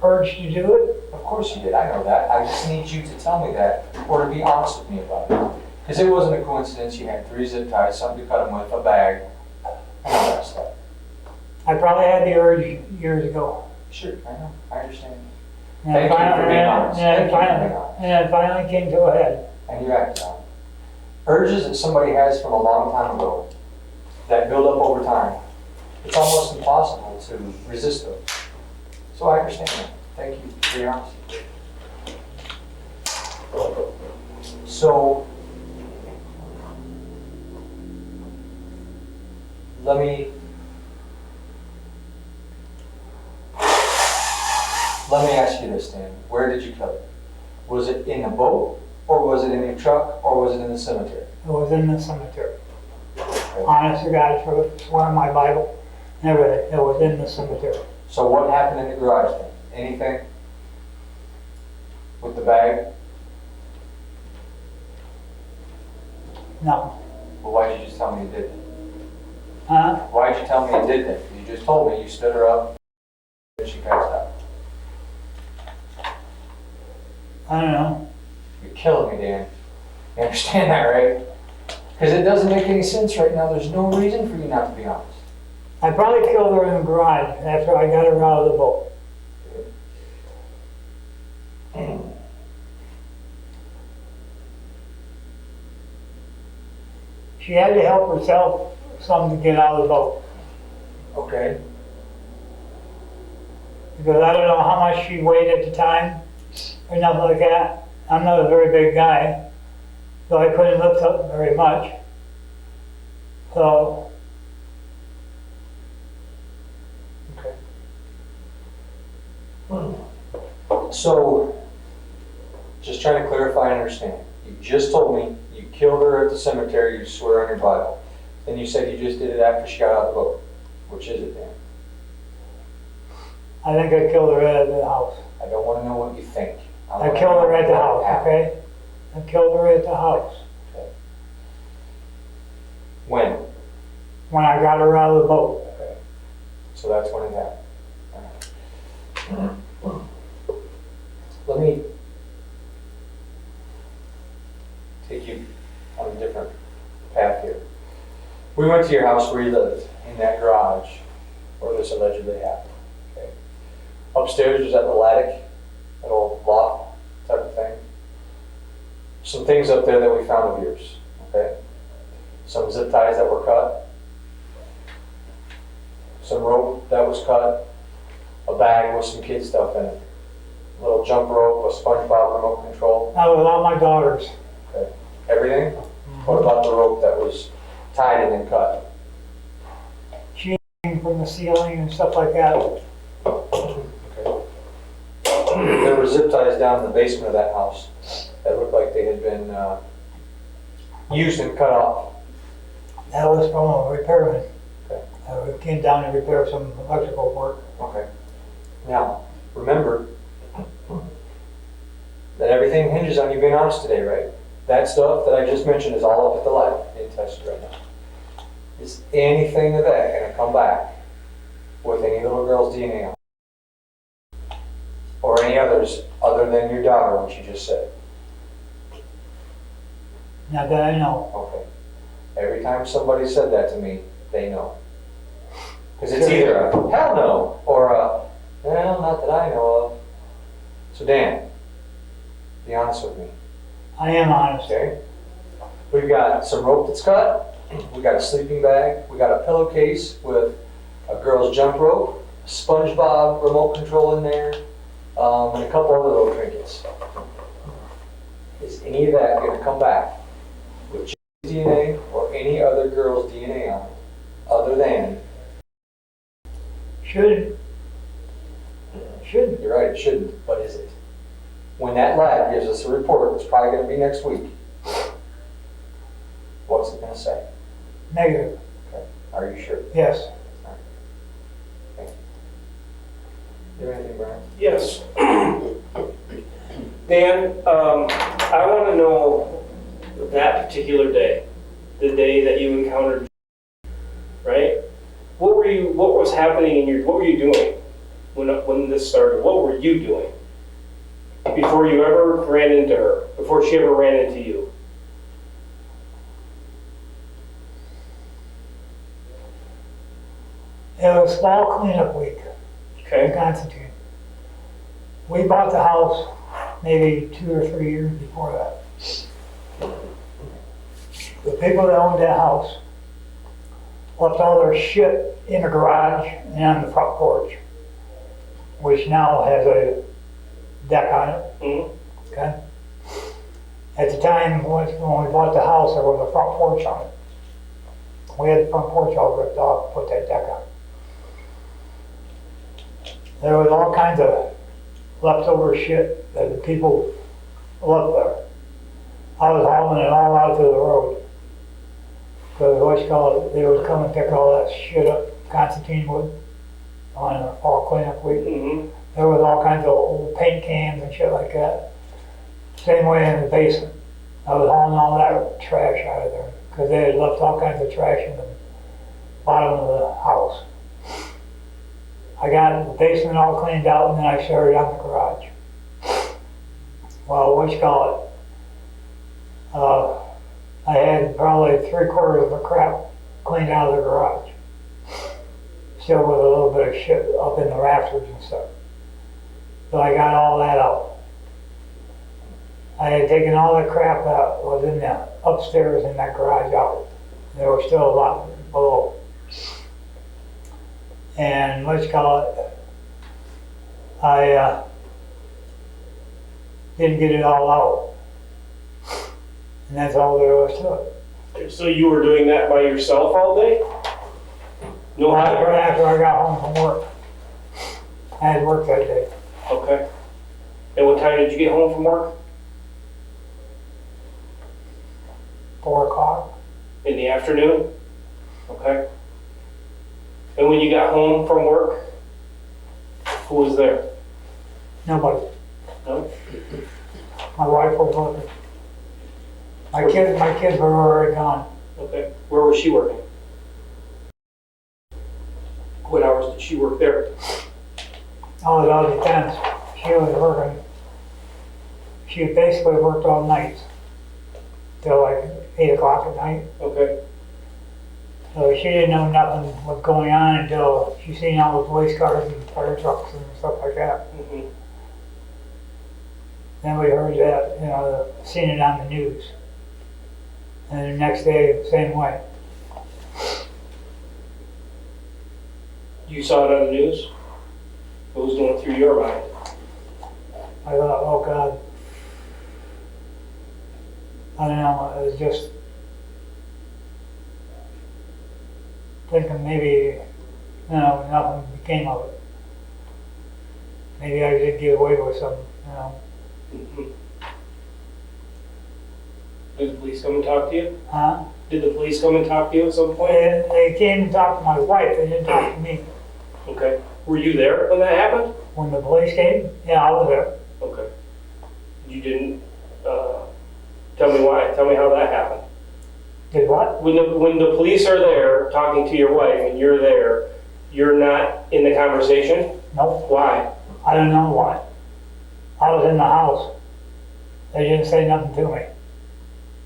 urge to do it? Of course you did, I know that. I just need you to tell me that, or to be honest with me about it. Because it wasn't a coincidence, you had 3 zip ties, something to cut them with, a bag, I know that stuff. I probably had the urge years ago. Sure, I know, I understand. And Thank you finally- for being honest. And Thank you for being finally, honest. and it finally came to a head. And you acted on it. Urges that somebody has from a long time ago that build up over time, it's almost impossible to resist them. So I understand that. Thank you for your honesty. So, let me ask you this, Dan. Where did you kill it? Was it in a boat, or was it in a truck, or was it in the cemetery? It was in the cemetery. Honest to God, swear on my Bible, and everything, it was in the cemetery. So what happened in the garage then? Anything? With the bag? No. Well, why did you just tell me you did that? Huh? Why did you tell me you did that? Because you just told me you stood her up and she passed out. I don't know. You're killing me, Dan. You understand that, right? Because it doesn't make any sense right now. There's no reason for you not to be honest. I probably killed her in the garage after I got her out of the boat. She had to help herself some to get out of the boat. Okay. Because I don't know how much she weighed at the time or nothing like that. I'm not a very big guy, so I couldn't lift up very much. So, Okay. So, just trying to clarify and understand. You just told me you killed her at the cemetery, you swear on your Bible. Then you said you just did it after she got out of the boat. Which is it, Dan? I think I killed her at the house. I don't want to know what you think. I killed her at the house, okay? I killed her at the house When? when I got her out of the boat. Okay. So that's when it happened. Let me take you on a different path here. We went to your house where you lived, in that garage where this allegedly happened. Okay. Upstairs was that little attic, little loft type of thing. Some things up there that we found of yours. Okay. Some zip ties that were cut. Some rope that was cut. A bag with some kid stuff in it. A little jump rope, a SpongeBob remote control. That was all my daughters. Okay. Everything? What about the rope that was tied and then cut? She came from the ceiling and stuff like that. Okay. There were zip ties down in the basement of that house that looked like they had been used and cut off. That was from a repairman. Okay. We came down to repair some electrical work. Okay. Now, remember that everything hinges on you being honest today, right? That stuff that I just mentioned is all up at the lab being tested right now. Is anything of that going to come back with any little girl's DNA on it? Or any others other than your daughter, what you just said? Not that I know. Okay. Every time somebody said that to me, they know. Because it's either a hell no or a, well, not that I know of. So Dan, be honest with me, I am honest. okay? We've got some rope that's cut, we got a sleeping bag, we got a pillowcase with a girl's jump rope, a SpongeBob remote control in there, and a couple other little trinkets. Is any of that going to come back with DNA or any other girl's DNA on it, other than? Shouldn't. Shouldn't. You're right, it shouldn't, but is it? When that lab gives us a report, it's probably going to be next week, what's it going to say? Negative. Okay. Are you sure? Yes. Thank you. You have anything, Brian? Yes. Dan, I want to know that particular day, the day that you encountered, right? What was happening what were you doing when this started? What were you doing before you ever ran into her, before she ever ran into you? It was fall cleanup week in Okay. Constantine. We bought the house maybe 2 or 3 years before that. The people that owned that house left all their shit in the garage and on the front porch, which now has a deck on it. Mhm. Okay. At the time when we bought the house, there was a front porch on it. We had the front porch all ripped off, put that deck on. There was all kinds of leftover shit that the people left there. I was hauling it all out to the road. Because what you call it, they would come and pick all that shit up, Constantine would, on a fall cleanup week. Mhm. There was all kinds of old paint cans and shit like that. Same way in the basement. I was hauling all that trash out of there because they had left all kinds of trash in the bottom of the house. I got the basement all cleaned out and then I started on the garage. Well, what you call it? I had probably 3/4 of the crap cleaned out of the garage. Still with a little bit of shit up in the rafters and stuff. So I got all that out. I had taken all the crap that was in the upstairs in that garage out. There was still a lot below. And what you call it? I didn't get it all out. And that's all there was to it. So you were doing that by yourself all day? No Right help? after I got home from work. I had work that day. Okay. And what time did you get home from work? 4 o'clock. In the afternoon? Okay. And when you got home from work, who was there? Nobody. No? My wife was working. My kids were already gone. Okay. Where was she working? What hours did she work there? Oh, it all depends. She was working. She basically worked all night till like 8 o'clock at night. Okay. So she didn't know nothing was going on until she seen all the police cars and fire trucks and stuff like that. Mhm. Then we heard that, seen it on the news. And the next day, same way. You saw it on the news? What was going through your mind? I thought, oh God. I don't know, it was just thinking maybe, nothing became of it. Maybe I did get away with something, Mhm. Did the police come and talk to you? Huh? Did the police come and talk to you at some point? They came and talked to my wife, they didn't talk to me. Okay. Were you there when that happened? When the police came, yeah, I was there. Okay. You didn't, tell me why, tell me how that happened. Did what? When the police are there talking to your wife and you're there, you're not in the conversation? Nope, Why? I don't know why. I was in the house. They didn't say nothing to me.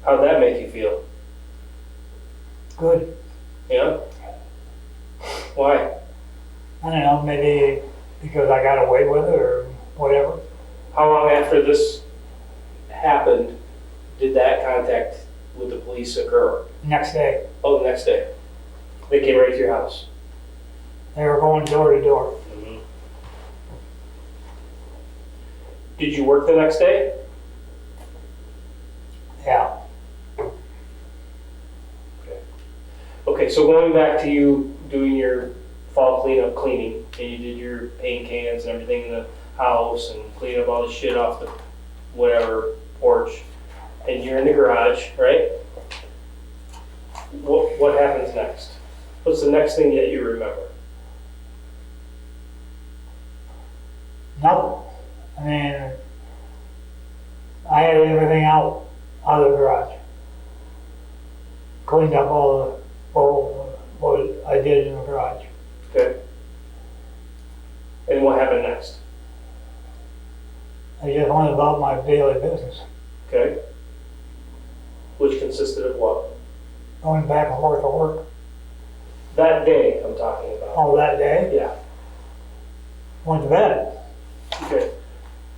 How'd that make you feel? Good. Yeah? Why? I don't know, maybe because I got away with it or whatever. How long after this happened did that contact with the police occur? Next day, Oh, the next day. They came right to your house. they were going door to door. Did you work the next day? Yeah. Okay, so going back to you doing your fall cleaning, and you did your paint cans and everything in the house and clean up all the shit off the whatever porch, and you're in the garage, right? What happens next? What's the next thing that you remember? Nothing. I mean, I had everything out of the garage. Cleaned up all what I did in the garage. Okay. And what happened next? I just went about my daily business, Okay. Which consisted of what? going back and forth to work. That day I'm talking about. all that day, Yeah, went to bed. okay.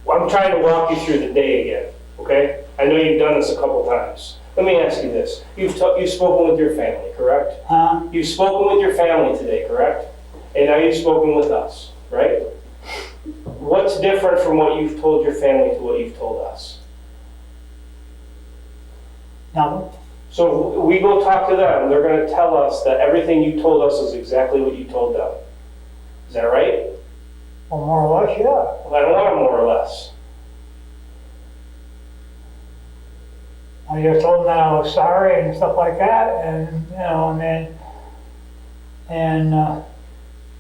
Well, I'm trying to walk you through the day again, okay? I know you've done this a couple times. Let me ask you this. You've spoken with your family, correct? Huh? You've spoken with your family today, correct? And now you've spoken with us, right? What's different from what you've told your family to what you've told us? Nothing. So we go talk to them, they're gonna tell us that everything you told us is exactly what you told them. Is that right? Well, more or less, yeah. Well, I don't want more or less. I just told them that I was sorry and stuff like that, and, you know, and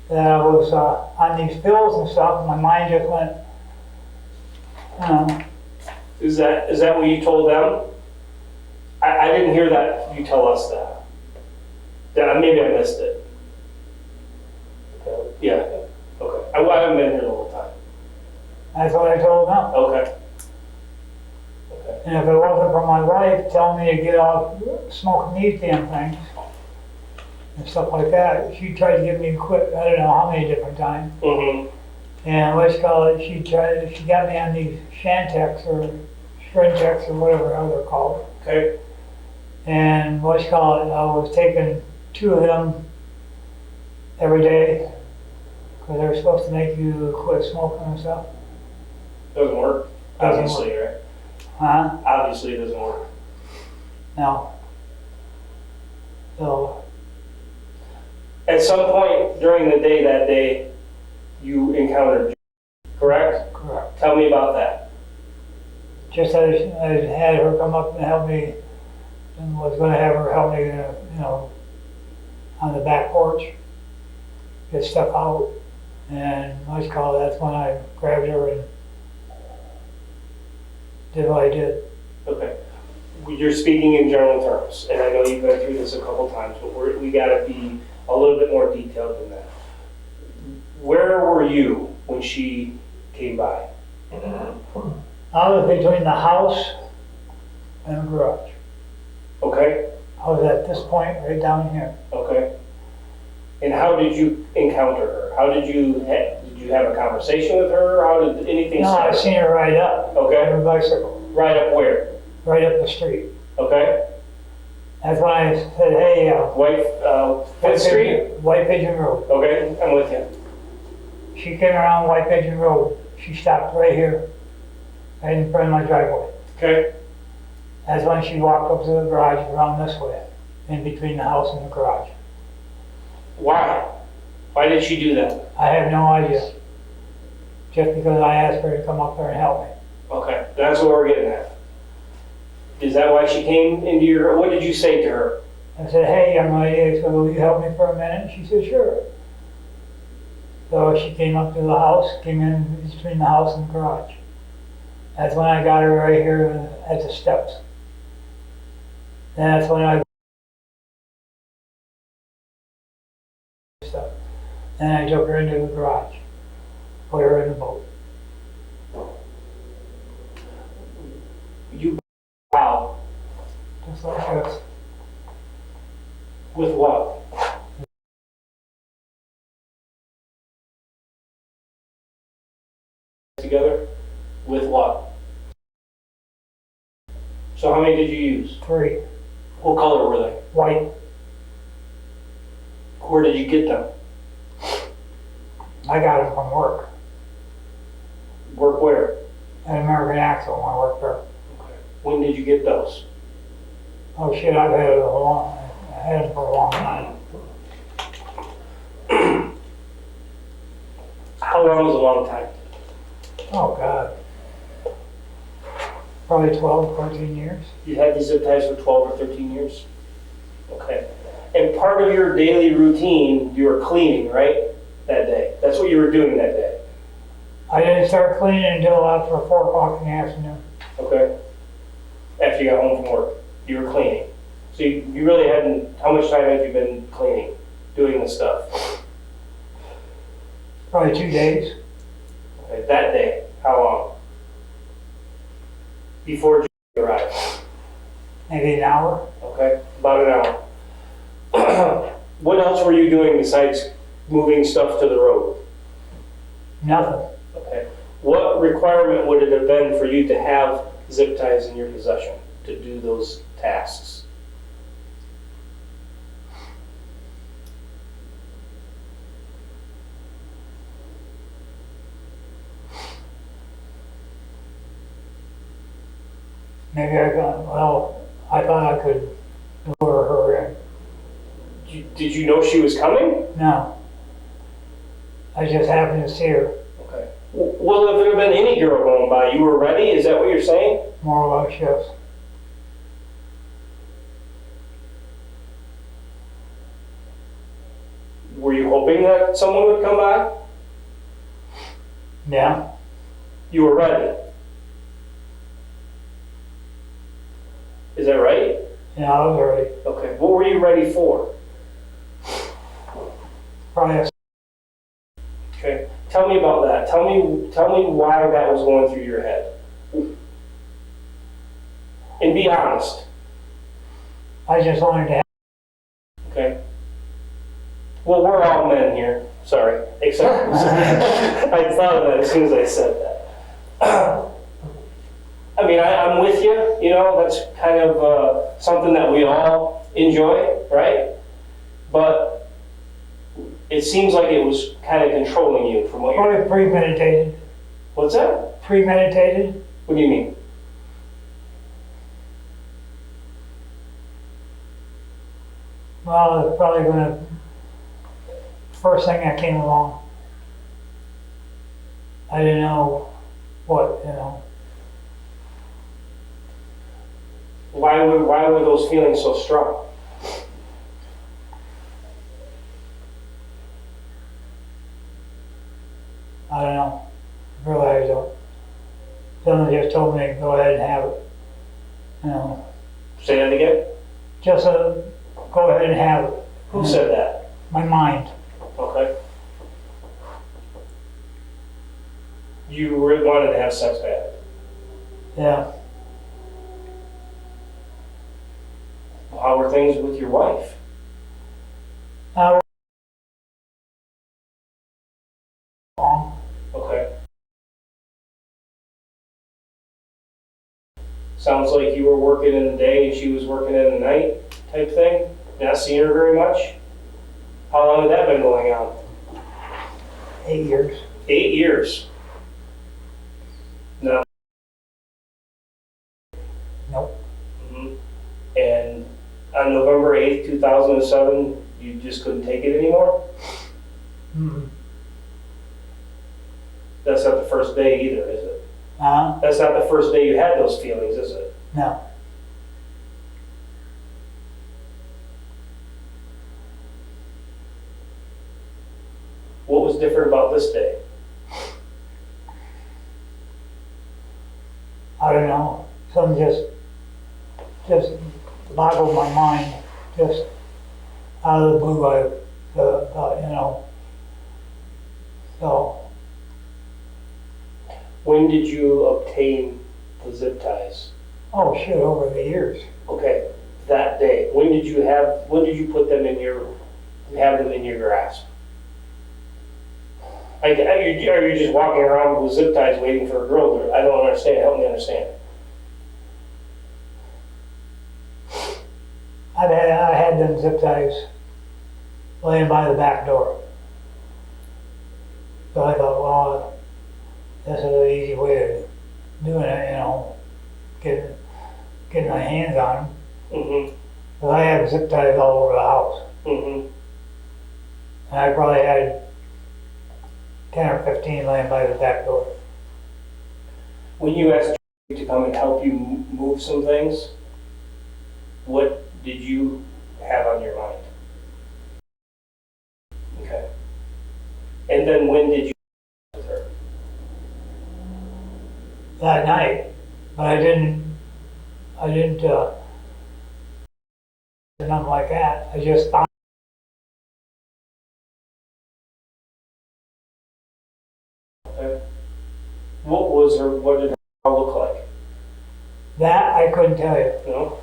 that I was on these pills and stuff, and my mind just went, you know, Is that what you told them? I didn't hear that you tell us that. Maybe I missed it. Yeah, okay. I haven't been here the whole time. that's what I told them. Okay. And if it wasn't for my wife telling me to get off smoking these damn things and stuff like that, she tried to get me to quit, I don't know how many different times. Mm-hmm. And let's call it, she got me on these Shantex or Shrintex or whatever how they're called. Okay. And let's call it, I was taking 2 of them every day because they're supposed to make you quit smoking and stuff. Doesn't work, Doesn't obviously, right? Huh? Obviously it doesn't work. No. So, At some point during the day that day, you encountered, correct? correct. Tell me about that. Just as I had her come up and help me, and was gonna have her help me, you know, on the back porch, get stuff out. And let's call it, that's when I grabbed her and did what I did. Okay. You're speaking in general terms, and I know you've been through this a couple times, but we gotta be a little bit more detailed than that. Where were you when she came by? I was between the house and the garage. Okay, I was at this point right down here. okay. And how did you encounter her? How did you have a conversation with her? How did anything No, I start? seen her ride up on Okay, her bicycle, right up where? right up the street. Okay, That's when I said, hey, Fifth Street? White Pigeon Road. Okay, I'm with you. She came around White Pigeon Road. She stopped right here, right in front of my driveway. Okay, That's when she walked up to the garage around this way, in between the house and the garage. why? Why did she do that? I have no idea. Just because I asked her to come up there and help me. Okay, that's what we're getting at. Is that why she came into your, what did you say to her? I said, hey, young lady, so will you help me for a minute? She said, sure. So she came up to the house, came in between the house and the garage. That's when I got her right here at the steps. And that's when I stuff. Then I took her into the garage, put her in the boat. You, wow, Just like this. with what? Together? With what? So how many did you use? 3. What color were they? White. Where did you get them? I got them from work. Work where? At American Axle when I worked there. When did you get those? Oh shit, I've had it I had it for a long time. How long is a long time? Oh God. Probably 12, 14 years. You had these zip ties for 12 or 13 years? Okay. And part of your daily routine, you were cleaning, right? That day. That's what you were doing that day. I didn't start cleaning until after 4 o'clock in the afternoon. Okay. After you got home from work, you were cleaning. So you really hadn't, how much time have you been cleaning, doing this stuff? Probably 2 days. Okay, that day, how long? Before you arrived? Maybe an hour. Okay, about an hour. What else were you doing besides moving stuff to the road? Nothing. Okay. What requirement would it have been for you to have zip ties in your possession to do those tasks? Maybe I thought I could lure her in. Did you know she was coming? No. I just happened to see her, Okay. Well, if there had been any girl going by, you were ready? Is that what you're saying? more or less, yes. Were you hoping that someone would come by? Yeah. You were ready. Is that right? Yeah, I was ready. Okay. What were you ready for? Probably a Okay. Tell me about that. Tell me why that was going through your head. And be honest. I just wanted to have, Okay. Well, we're all men here. Sorry. Except I thought of that as soon as I said that. I mean, I'm with you. You know, that's kind of something that we all enjoy, right? But it seems like it was kind of controlling you from what you're... probably premeditated. What's that? Premeditated? What do you mean? Well, it's probably gonna, first thing that came along. I didn't know what, you know. Why were those feelings so strong? I don't know. Really, I don't. Someone just told me, go ahead and have it. You know, Say that again? just go ahead and have it. Who said that? My mind. Okay. You really wanted to have sex bad. Yeah. How were things with your wife? I Okay. Sounds like you were working in the day and she was working in the night type thing? Not seeing her very much? How long had that been going on? 8 years. 8 years. No. Nope. Mhm. And on November 8th, 2007, you just couldn't take it anymore? Mm-hmm. That's not the first day either, is it? Uh-huh. That's not the first day you had those feelings, is it? No. What was different about this day? I don't know. Something just boggled my mind. Just out of the blue, I thought, you know. So, When did you obtain the zip ties? oh shit, over the years. Okay, that day. When did you put them have them in your grasp? Are you just walking around with zip ties waiting for a girl to, I don't understand, help me understand. I had them zip ties laying by the back door. So I thought, well, this is an easy way of doing it, you know, getting my hands on them. Mm-hmm, But I had zip ties all over the house. mm-hmm. And I probably had 10 or 15 laying by the back door. When you asked to come and help you move some things, what did you have on your mind? Okay. And then when did you with her? That night, but I didn't, nothing like that. I just thought, Okay. What did her look like? that I couldn't tell you. You know?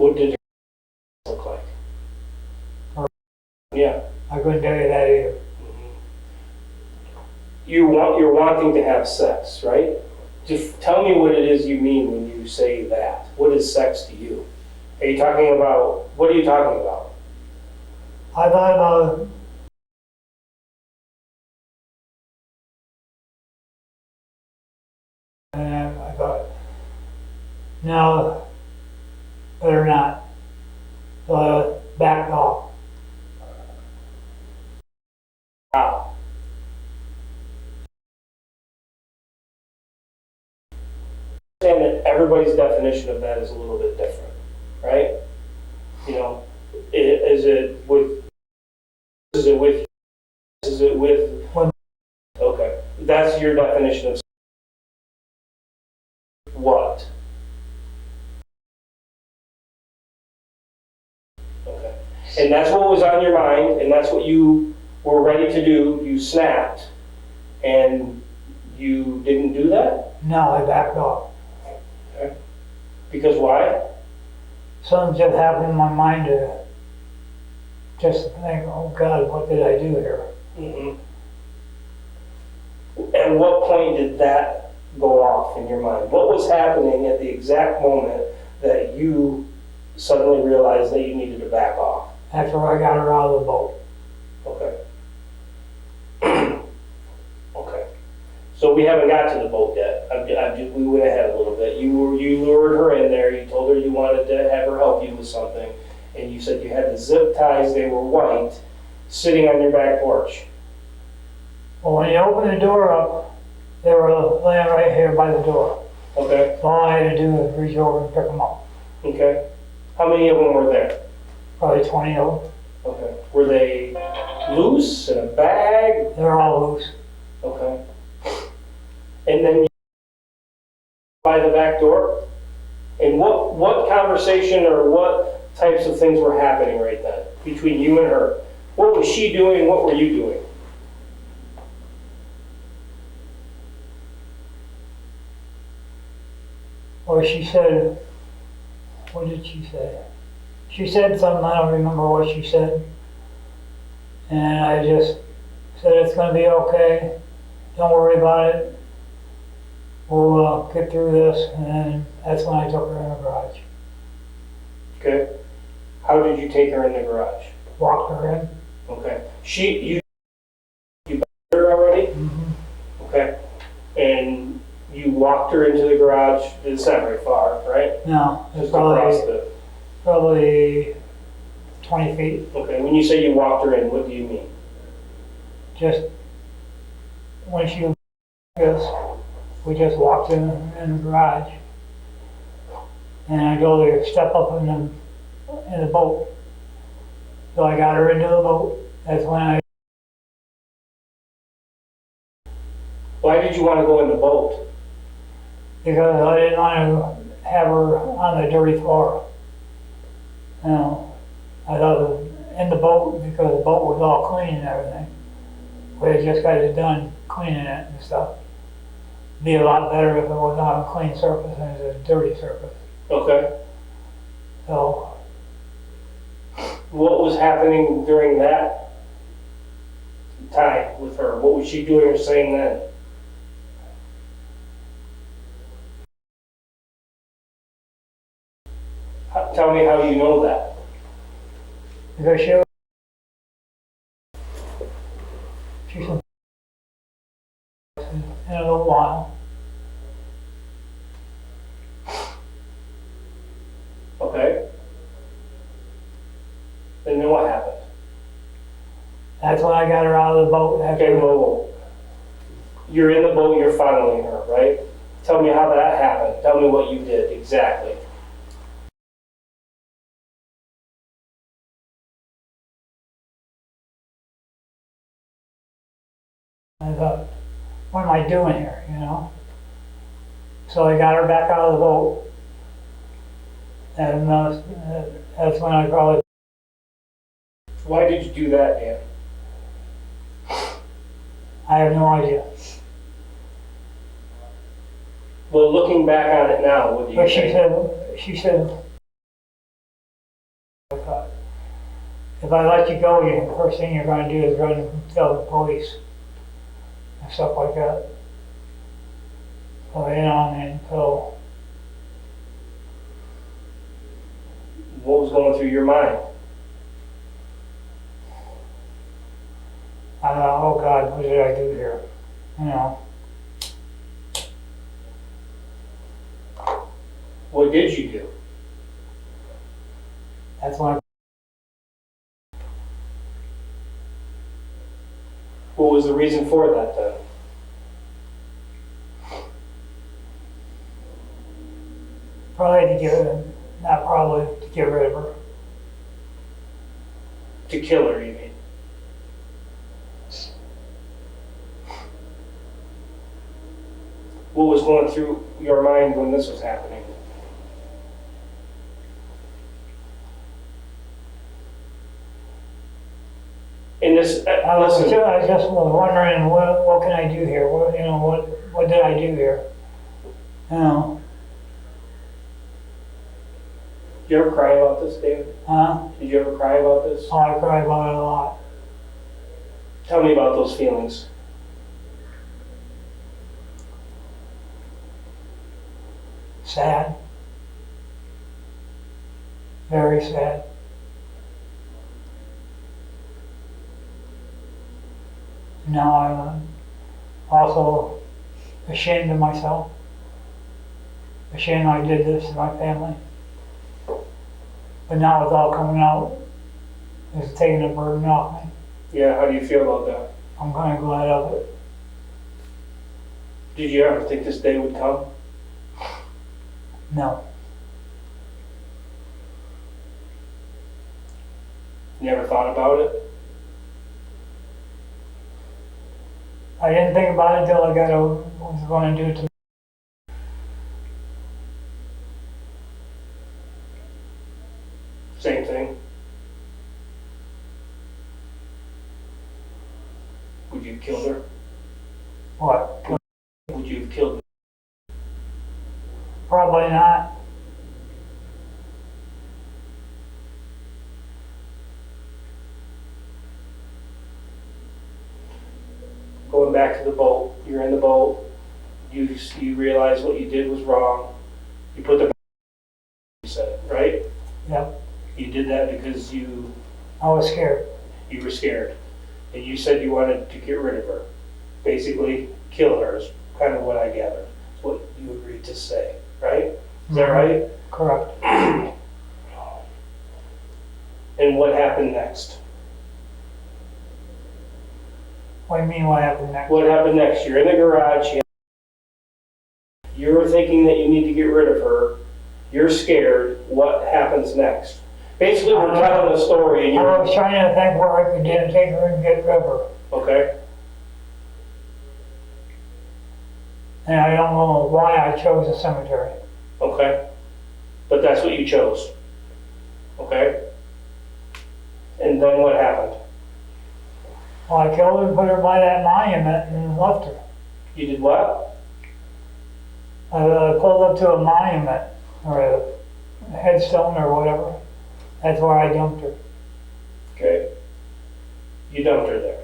What did her look like? Yeah. I couldn't tell you that either. You're wanting to have sex, right? Just tell me what it is you mean when you say that. What is sex to you? Are you talking about, what are you talking about? I thought about and I thought, no, better not. So I backed off. Wow. Understand that everybody's definition of that is a little bit different, right? You know, is it with, okay, that's your definition of what? Okay, and that's what was on your mind, and that's what you were ready to do, you snapped, and you didn't do that? No, I backed off. Because why? Something just happened in my mind to just think, oh God, what did I do here? Mm-hmm. At what point did that go off in your mind? What was happening at the exact moment that you suddenly realized that you needed to back off? After I got her out of the boat. Okay. Okay. So we haven't got to the boat yet. We went ahead a little bit. You lured her in there. You told her you wanted to have her help you with something, and you said you had the zip ties. They were white, sitting on your back porch. Well, when you open the door up, they were laying right here by the door. Okay. So all I had to do was reach over and pick them up. Okay. How many of them were there? Probably 20 of them. Okay. Were they loose in a bag? They're all loose. Okay. And then you by the back door? And what conversation or what types of things were happening right then between you and her? What was she doing? What were you doing? Or she said, what did she say? She said something, I don't remember what she said. And I just said, it's gonna be okay. Don't worry about it. We'll get through this. And that's when I took her in the garage. Okay. How did you take her in the garage? Walked her in. Okay. You met her already? Mm-hmm. Okay. And you walked her into the garage. It's not very far, right? No, it's Just across probably 20 feet. Okay. When you say you walked her in, what do you mean? Just when she was this, we just walked in the garage. And I go to step up in the boat. So I got her into the boat. That's when I, Why did you want to go in the boat? because I didn't want to have her on the dirty floor. You know, I thought in the boat, because the boat was all clean and everything. We had just got it done cleaning it and stuff. Be a lot better if it was on a clean surface than a dirty surface. Okay. So What was happening during that time with her? What was she doing or saying then? Tell me how you know that. because she said, in a little while. Okay. And then what happened? That's when I got her out of the boat. Okay, well, you're in the boat, you're fondling her, right? Tell me how that happened. Tell me what you did exactly. I thought, what am I doing here, you know? So I got her back out of the boat. And that's when I probably, Why did you do that, Dan? I have no idea. Well, looking back on it now, what do you But think? she said, if I let you go, the first thing you're gonna do is run and tell the police and stuff like that. So, so What was going through your mind? I thought, oh God, what did I do here? What did you do? That's why. What was the reason for that then? Probably to get, not probably, to get rid of her. To kill her, you mean? What was going through your mind when this was happening? In this, listen, I just was wondering, what can I do here? What did I do here? did you ever cry about this, David? Huh? Did you ever cry about this? Oh, I cry about it a lot. Tell me about those feelings. Sad. Very sad. Now I'm also ashamed of myself. Ashamed I did this to my family. But now it's all coming out. It's taking a burden off me. Yeah, how do you feel about that? I'm kind of glad of it. Did you ever think this day would come? No. You never thought about it? I didn't think about it until I got what was going to do to me. Same thing. Would you have killed her? What? Would you have killed her? Probably not. Going back to the boat, you're in the boat, you realize what you did was wrong, you put the you said, right? Yep. You did that because you I was scared. were scared. And you said you wanted to get rid of her. Basically, kill her is kind of what I gathered. It's what you agreed to say, right? Is that right? Correct. And what happened next? What do you mean what happened next? What happened next? You're in the garage, you're thinking that you need to get rid of her, you're scared, what happens next? Basically, we're telling a story and I you're, was trying to think where I could take her and get rid of her. okay? And I don't know why I chose the cemetery. Okay, but that's what you chose, okay? And then what happened? Well, I killed her and put her by that monument and left her. You did what? I pulled up to a monument or a headstone or whatever. That's where I dumped her. Okay. You dumped her there.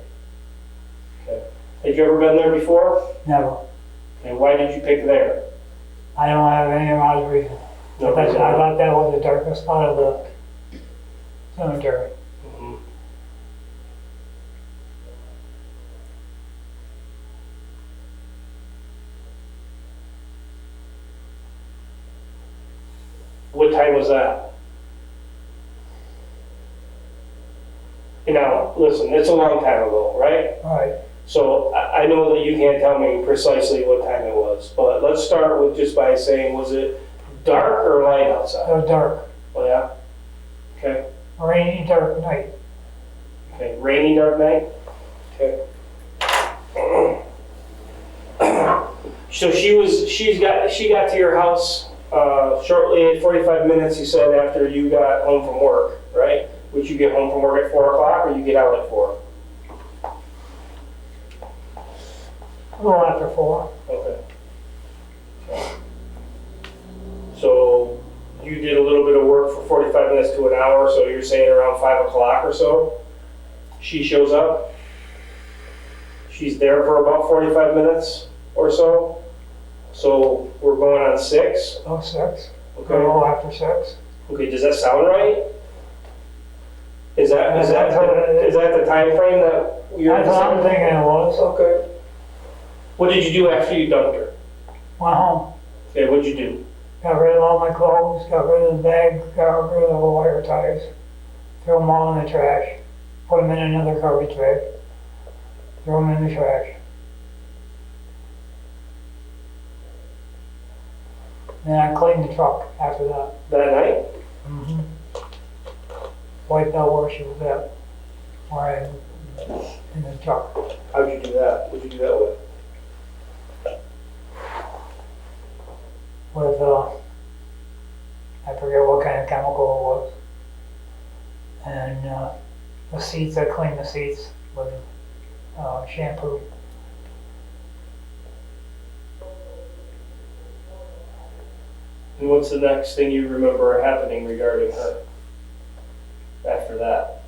Okay. Had you ever been there before? Never. And why did you pick there? I don't have any other reason. No I reason. thought that was the darkest part of the cemetery. Mhm. What time was that? You know, listen, it's a long time ago, right? All right. So I know that you can't tell me precisely what time it was, but let's start with just by saying, was it dark or light It outside? was dark. Oh yeah? Okay, Rainy, dark night. okay, rainy, dark night? Okay. So she got to your house shortly, 45 minutes, you said, after you got home from work, right? Would you get home from work at 4 o'clock or you get out at 4? A little after 4. Okay. So you did a little bit of work for 45 minutes to an hour, so you're saying around 5 o'clock or so, she shows up. She's there for about 45 minutes or so. So we're going on 6. Oh, 6, Okay. a little after 6. Okay, does that sound right? Is that the time frame that you're? That's what I'm thinking it was. Okay. What did you do after you dumped her? Went home, Okay, what'd you do? got rid of all my clothes, got rid of the bag, got rid of the wire ties, threw them all in the trash, put them in another garbage bag, threw them in the trash. Then I cleaned the truck after that. That night? Mm-hmm. Wiped out where she was at, where I, in the truck. How'd you do that? What'd you do that with? With, I forget what kind of chemical it was. And, the seats, I cleaned the seats with, shampoo. And what's the next thing you remember happening regarding her after that?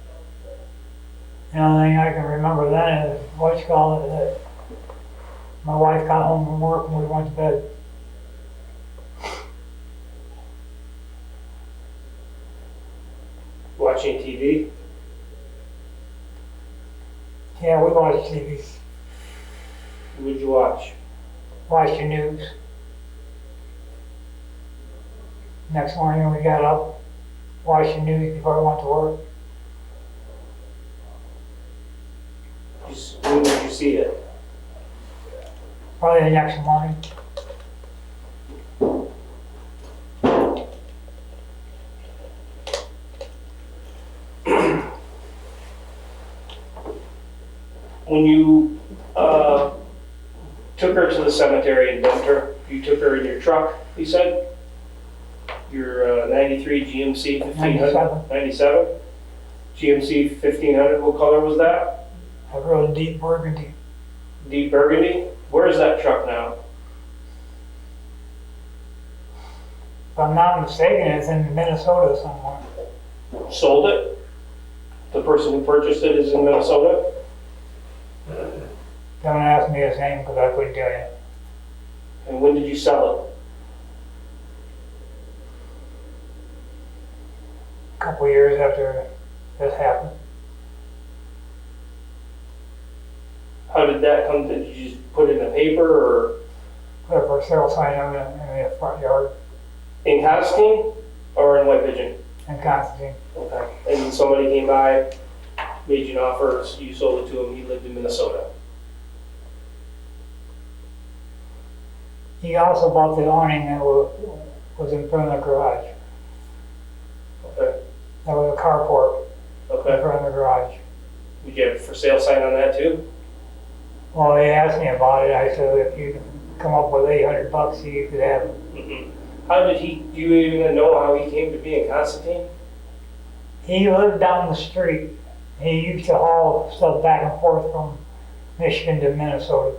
The only thing I can remember then is, what you call it, that my wife got home from work and we went to bed. Watching TV? Yeah, we watched TV, What'd you watch? watched the news. Next morning we got up, watched the news before I went to work. When did you see it? Probably the next morning. When you took her to the cemetery and dumped her, you took her in your truck, you said? Your 93 GMC 1500? 97? GMC 1500, what color was that? A real deep burgundy. Deep burgundy? Where is that truck now? If I'm not mistaken, it's in Minnesota somewhere. Sold it? The person who purchased it is in Minnesota? Don't ask me his name because I couldn't tell you. And when did you sell it? A couple years after this happened. How did that come? Did you just put it in the paper or Put a for sale sign on it in the front yard in Constantine or in White Pigeon? in Constantine. Okay. And somebody came by, made you an offer, so you sold it to him, he lived in Minnesota. He also bought the awning that was in front of the garage. Okay. That was a carport in Okay. front of the garage. Would you have a for sale sign on that too? Well, he asked me about it. I said, if you come up with $800, you could have it. Mm-hmm. How did he, do you even know how he came to be in Constantine? He lived down the street. He used to haul stuff back and forth from Michigan to Minnesota.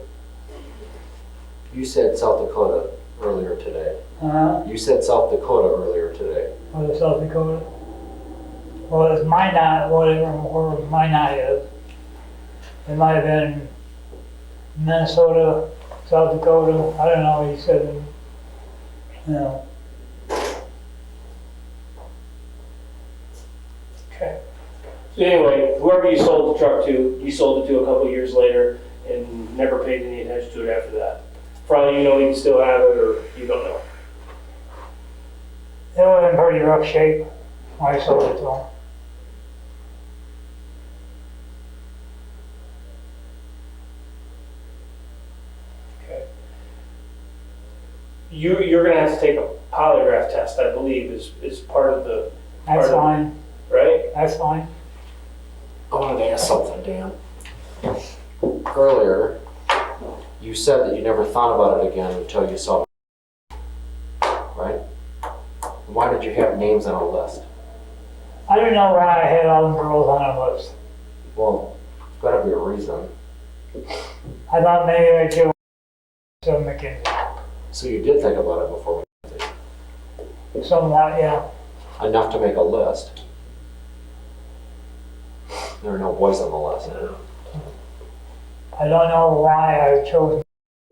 You said South Dakota earlier today. Uh-huh. You said South Dakota earlier today. Was it South Dakota? Well, it's Minot, whatever, where Minot is. It might have been Minnesota, South Dakota, I don't know, he said, you know. Okay. So anyway, whoever you sold the truck to, you sold it to a couple years later and never paid any attention to it after that. For all you know, you can still have it or you don't know. It was in pretty rough shape when I sold it to him. Okay. You're gonna have to take a polygraph test, I believe, is part of the, That's Pardon? fine, right? that's fine. I wanted to ask something, Dan. Earlier, you said that you never thought about it again until you saw it. Right? Why did you have names on a list? I don't know why I had all the girls on a list. Well, there's gotta be a reason. I thought maybe I'd do some McKinsey. So you did think about it before. somewhat, yeah. Enough to make a list. There are no boys on the list. I don't know why I chose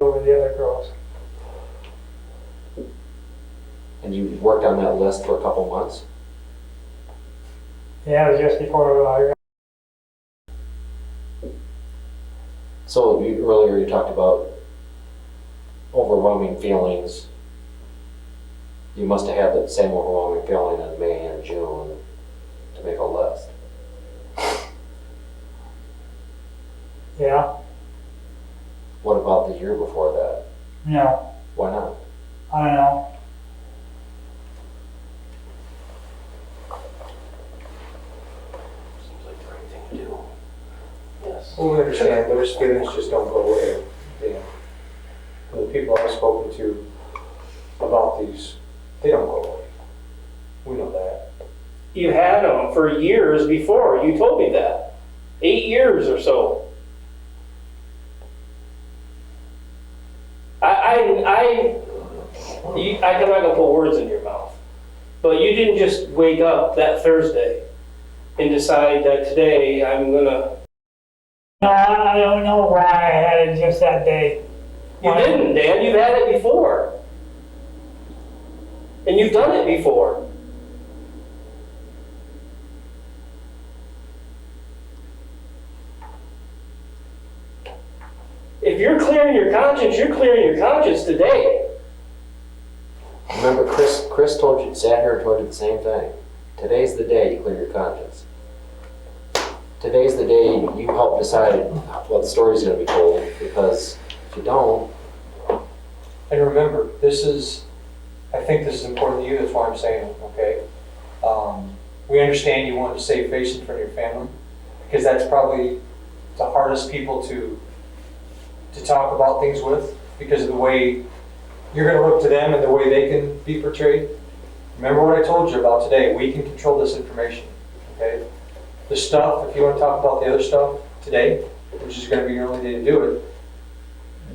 over the other girls. And you worked on that list for a couple months? Yeah, it was just before I got. So earlier you talked about overwhelming feelings. You must have had that same overwhelming feeling in May and June to make a list. Yeah, What about the year before that? no, Why not? I don't know. Seems like the right thing to do. Yes. Well, we understand, those feelings just don't go away, Dan. The people I've spoken to about these, they don't go away. We know that. You had them for years before, you told me that. 8 years or so. I'm not gonna put words in your mouth, but you didn't just wake up that Thursday and decide that today I'm gonna. No, I don't know why I had it just that day. You didn't, Dan. You've had it before, and you've done it before. If you're clearing your conscience, you're clearing your conscience today. Remember, Chris told you, sat here and told you the same thing. Today's the day you clear your conscience. Today's the day you help decide what the story's going to be told, because if you don't. And remember, I think this is important to you, that's why I'm saying it, okay? We understand you want to save face in front of your family, because that's probably the hardest people to talk about things with, because of the way you're going to look to them and the way they can be portrayed. Remember what I told you about today. We can control this information, okay? The stuff, if you want to talk about the other stuff today, which is going to be your only day to do it,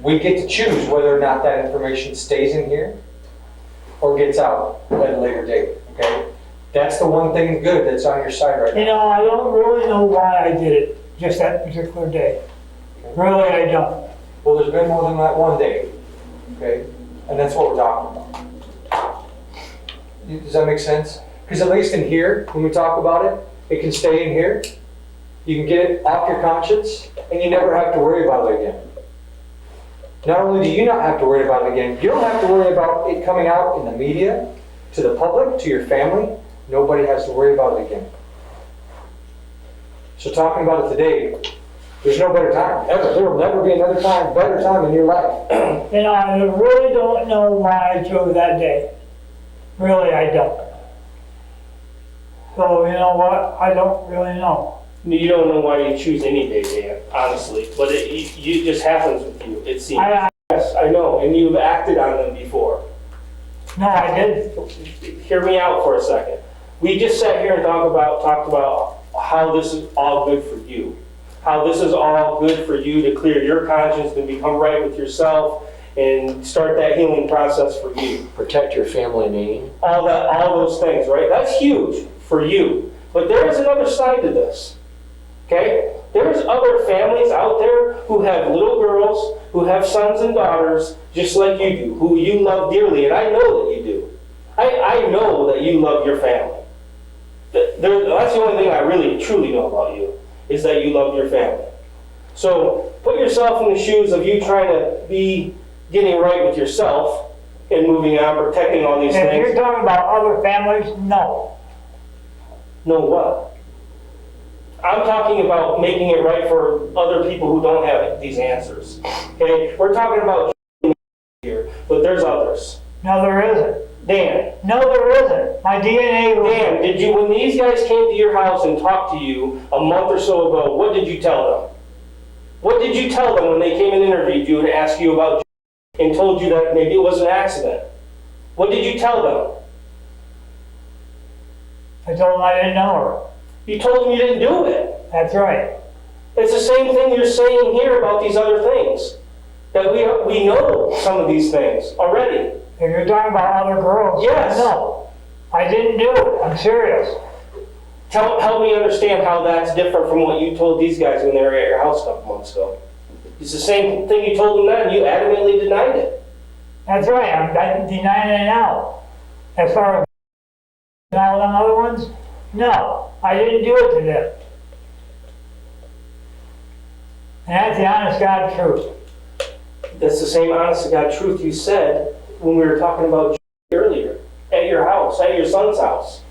we get to choose whether or not that information stays in here or gets out at a later date, okay? That's the one thing good that's on your side right now. You know, I don't really know why I did it just that particular day. Really, I don't. Well, there's been more than that one day, okay? And that's what we're talking about. Does that make sense? Because at least in here, when we talk about it, it can stay in here. You can get it off your conscience, and you never have to worry about it again. Not only do you not have to worry about it again, you don't have to worry about it coming out in the media, to the public, to your family. Nobody has to worry about it again. So talking about it today, there's no better time ever. There will never be another time, better time in your life. You know, I really don't know why I chose that day. Really, I don't. So, you know what? I don't really know. You don't know why you choose any day, Dan, honestly, but it just happens with you, it seems. Yes, I know, and you've acted on them before. No, I didn't. Hear me out for a second. We just sat here and talked about how this is all good for you. How this is all good for you to clear your conscience and become right with yourself and start that healing process for you. Protect your family name. All those things, right? That's huge for you. But there is another side to this. Okay? There's other families out there who have little girls, who have sons and daughters, just like you do, who you love dearly, and I know that you do. I know that you love your family. That's the only thing I really, truly know about you, is that you love your family. So put yourself in the shoes of you trying to be getting right with yourself and moving on, protecting all these If things. you're talking about other families, no. No what? I'm talking about making it right for other people who don't have these answers. Okay? We're talking about here, but there's others. No, there isn't. Dan. No, there isn't. My DNA was... Dan, did you, when these guys came to your house and talked to you a month or so ago, what did you tell them? What did you tell them when they came and interviewed you and asked you about and told you that maybe it was an accident? What did you tell them? I told them I didn't know her. You told them you didn't do it. That's right. It's the same thing you're saying here about these other things. That we know some of these things already. If you're talking about other girls, Yes. no. I didn't do it, I'm serious. Help me understand how that's different from what you told these guys when they were at your house a couple months ago. It's the same thing you told them then, you adamantly denied it. That's right, I'm denying it now. As far as all them other ones, no, I didn't do it to them. And that's the honest God truth. That's the same honest to God truth you said when we were talking about earlier, at your house, at your son's house.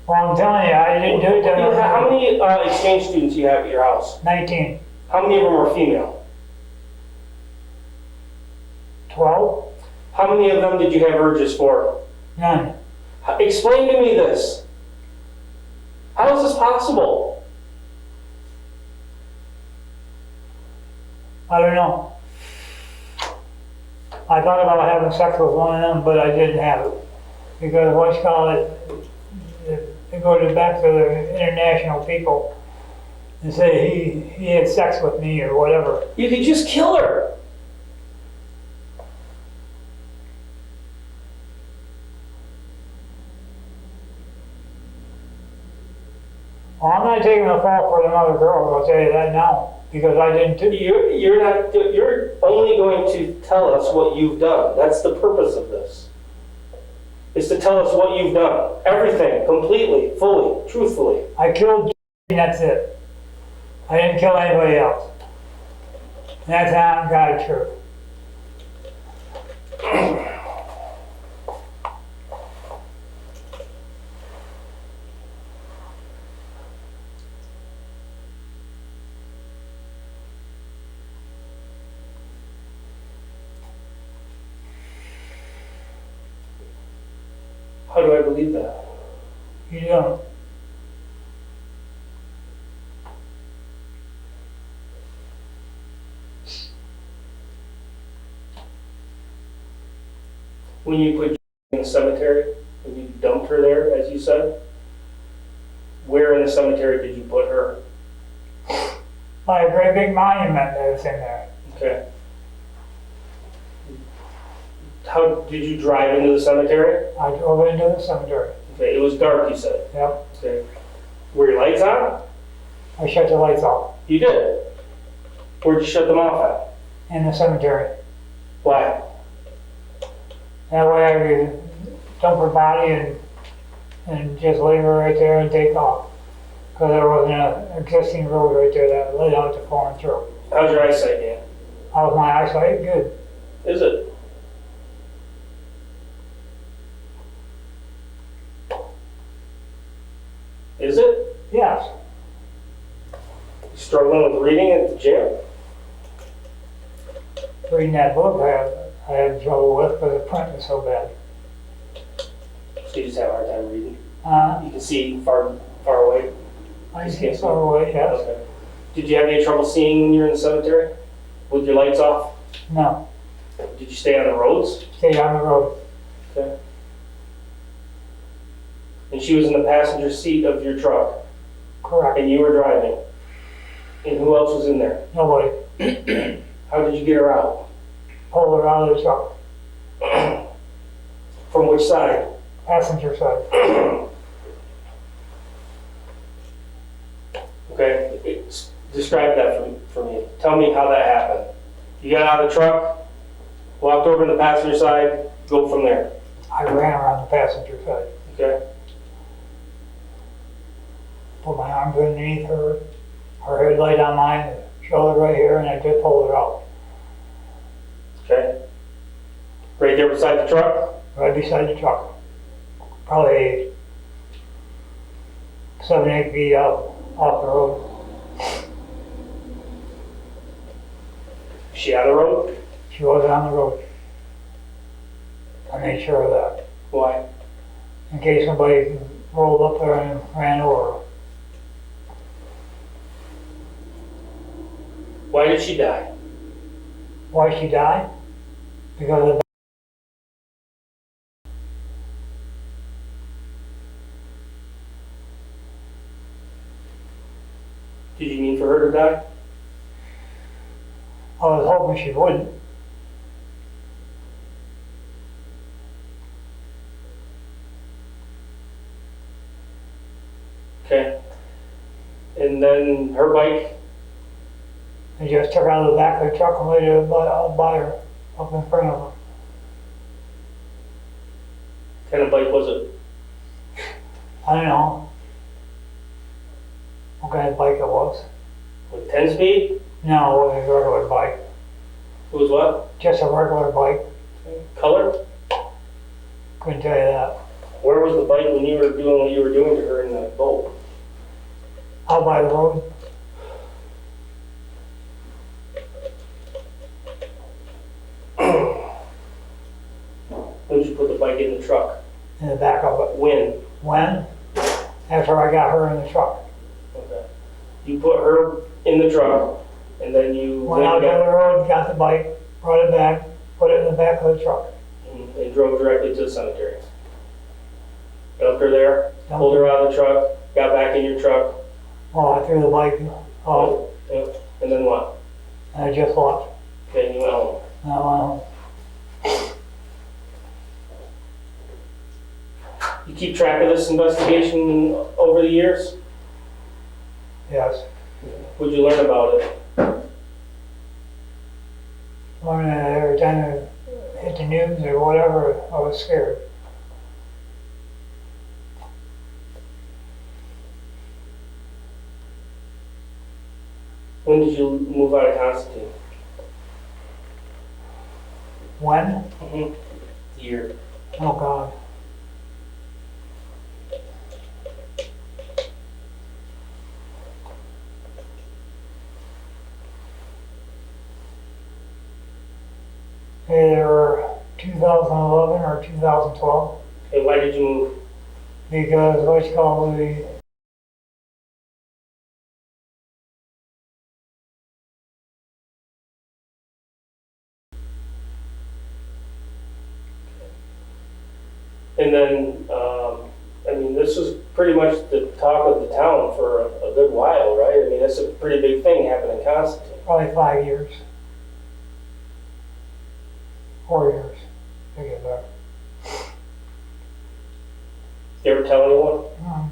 Well, I'm telling you, I didn't do it to them. How many exchange students you have at your house? 19, How many of them are female? 12, How many of them did you have urges for? none. Explain to me this. How is this possible? I don't know. I thought about having sex with one of them, but I didn't have it. Because what you call it, they go back to the international people and say he had sex with me or whatever. You could just kill her. Well, I'm not taking the fall for another girl, I'll tell you that now, because I didn't do it. You're only going to tell us what you've done. That's the purpose of this. Is to tell us what you've done. Everything, completely, fully, truthfully. I killed and that's it. I didn't kill anybody else. And that's not God's truth. How do I believe that? You don't. When you put in the cemetery, when you dumped her there, as you said, where in the cemetery did you put her? Like a great big monument that was in there. Okay. How did you drive into the cemetery? I drove into the cemetery. Okay, it was dark, you said. Yep. Okay. Were your lights on? I shut the lights off You did. Where'd you shut them off in the cemetery. at? Why? That way I could dump her body and just leave her right there and take off. Because there wasn't an existing road right there that led out to Florence Road. How's your eyesight, Dan? How's my eyesight? Good. Is it? Is it? Yes. You struggling with reading at the gym? Reading that book I had trouble with because the print was so bad. So you just have a hard time reading? Uh, You can see far away? I see far away, yes. Okay. Did you have any trouble seeing when you're in the cemetery? With your lights off? No. Did you stay on the roads? Stay on the road. Okay. And she was in the passenger seat of your truck, Correct. and you were driving. And who else was in there? Nobody. How did you get her out? Pulled her out of the truck. From which side? Passenger side. Okay, describe that for me. Tell me how that happened. You got out of the truck, walked over to the passenger side, go from there. I ran around the passenger side. Okay? Put my arms underneath her headlight on mine, shoulder right here, and I just pulled her out. Okay? Right there beside the truck? Right beside the truck. Probably 7, 8 feet out off the road. Is she on the road? She wasn't on the road. I made sure of that. Why? In case somebody rolled up there and ran over her. Why did she die? Why she died? Because of Did you mean for her to die? I was hoping she wouldn't. And then her bike, They just took out of the back of the truck and laid it by her, up in front of her. kind of bike was it? I don't know what kind of bike it was. With 10 speed? No, it was a regular bike, It was what? just a regular bike. Color? Couldn't tell you that. Where was the bike when you were doing what you were doing to her in the boat? Out by the road. When did you put the bike in the truck? In the back of it. When? When? After I got her in the truck. Okay. You put her in the truck, and then you Went out down the road, got the bike, brought it back, put it in the back of the truck. and drove directly to the cemetery. Dumped her there, pulled her out of the truck, got back in your truck. Well, I threw the bike off, Yep. And then what? and I just left. Okay, and you went home. And I went home. You keep track of this investigation over the years? Yes. What'd you learn about it? Learning that every time I hit the news or whatever, I was scared. When did you move out of Constantine? When? Year. Oh, God. Either 2011 or 2012, And why did you move? because what you call the And then, I mean, this was pretty much the talk of the town for a good while, right? I mean, that's a pretty big thing happening in Constantine. probably 5 years. 4 years. I get there. You ever tell anyone?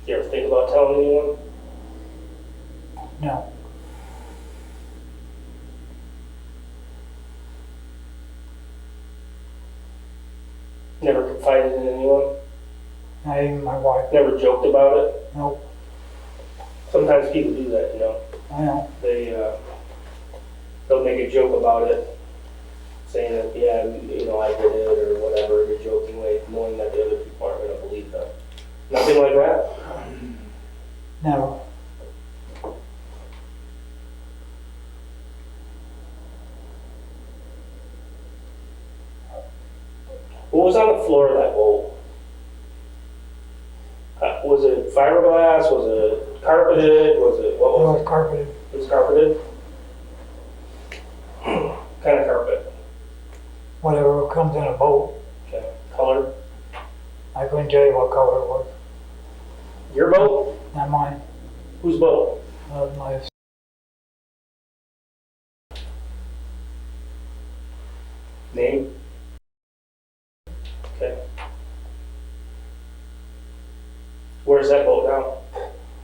You ever think about telling anyone? No. Never confided in anyone? Not even my wife. Never joked about it? Nope. Sometimes people do that, you know? I know. They'll make a joke about it, saying that, yeah, you know, I did it or whatever, in a joking way, knowing that the other people aren't gonna believe them. Nothing like that? Never. What was on the floor of that bowl? Was it fiberglass? Was it carpeted? Was it, what It was was carpeted. it? It was carpeted? Kind of carpet. Whatever comes in a boat. Okay. Color? I couldn't tell you what color it was. Your boat? Not mine. Whose boat? My Name? Okay. Where's that boat now?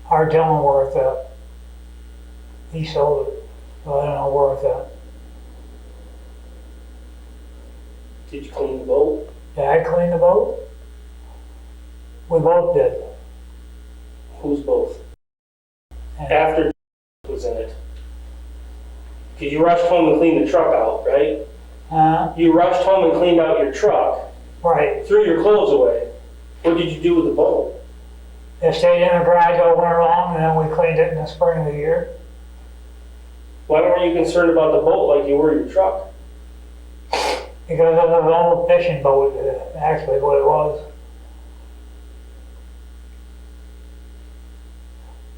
hard telling where it's at. He sold it, so I don't know where it's at. Did you clean the boat? Did I clean the boat? We both did. Who's both? And After was in it. Because you rushed home and cleaned the truck out, right? You rushed home and cleaned out your truck, right. threw your clothes away. What did you do with the boat? It stayed in the garage all winter long, and then we cleaned it in the spring of the year. Why weren't you concerned about the boat like you were your truck? Because it was an old fishing boat, actually what it was.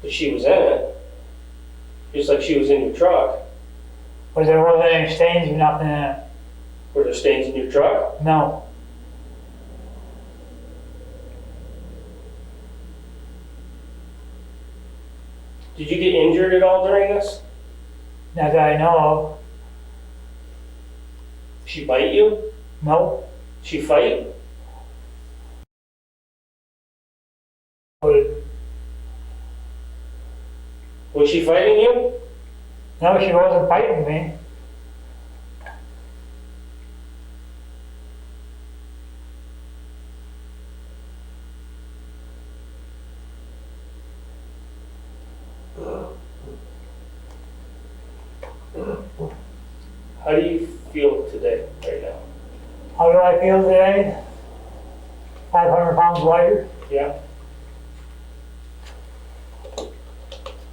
But she was in it, just like she was in your truck. But there wasn't any stains or nothing in it. Were there stains in your truck? No. Did you get injured at all during this? Not that I know of. Did she bite you? Nope. She fight? But Was she fighting you? no, she wasn't fighting me. How do you feel today, right now? How do I feel today? 500 pounds lighter. Yeah?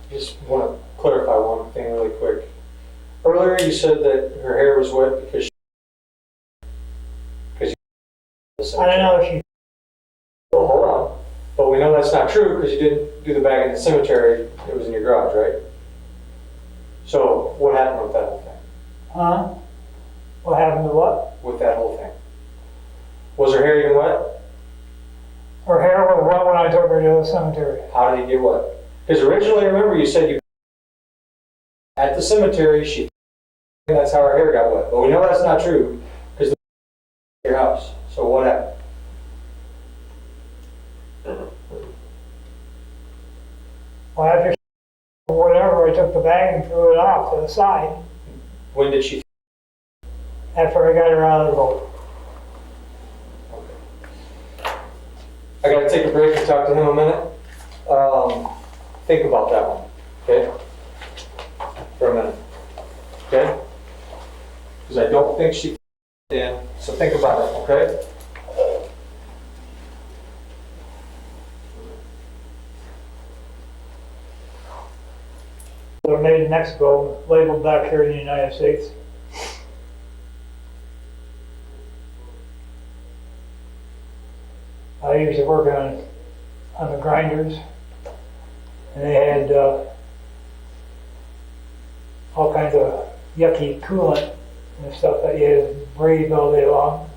Just want to clarify one thing really quick. Earlier you said that her hair was wet because I don't know if she, Well, hold on. But we know that's not true because you didn't do the bag in the cemetery. It was in your garage, right? So what happened with that whole thing? huh? What happened to what? With that whole thing? Was her hair even wet? Her hair was wet when I took her to the cemetery. How did it get wet? Because originally, remember, you said you at the cemetery, that's how her hair got wet. But we know that's not true because your house. So what happened? Well, after whatever, I took the bag and threw it off to the side When did she? after I got her out of the boat. I got to take a break and talk to him a minute. Think about that one, okay? For a minute, okay? Because I don't think she did. So think about it, okay? They're made in Mexico, labeled back here in the United States. I used to work on the grinders, and they had all kinds of yucky coolant and stuff that you had to breathe all day long.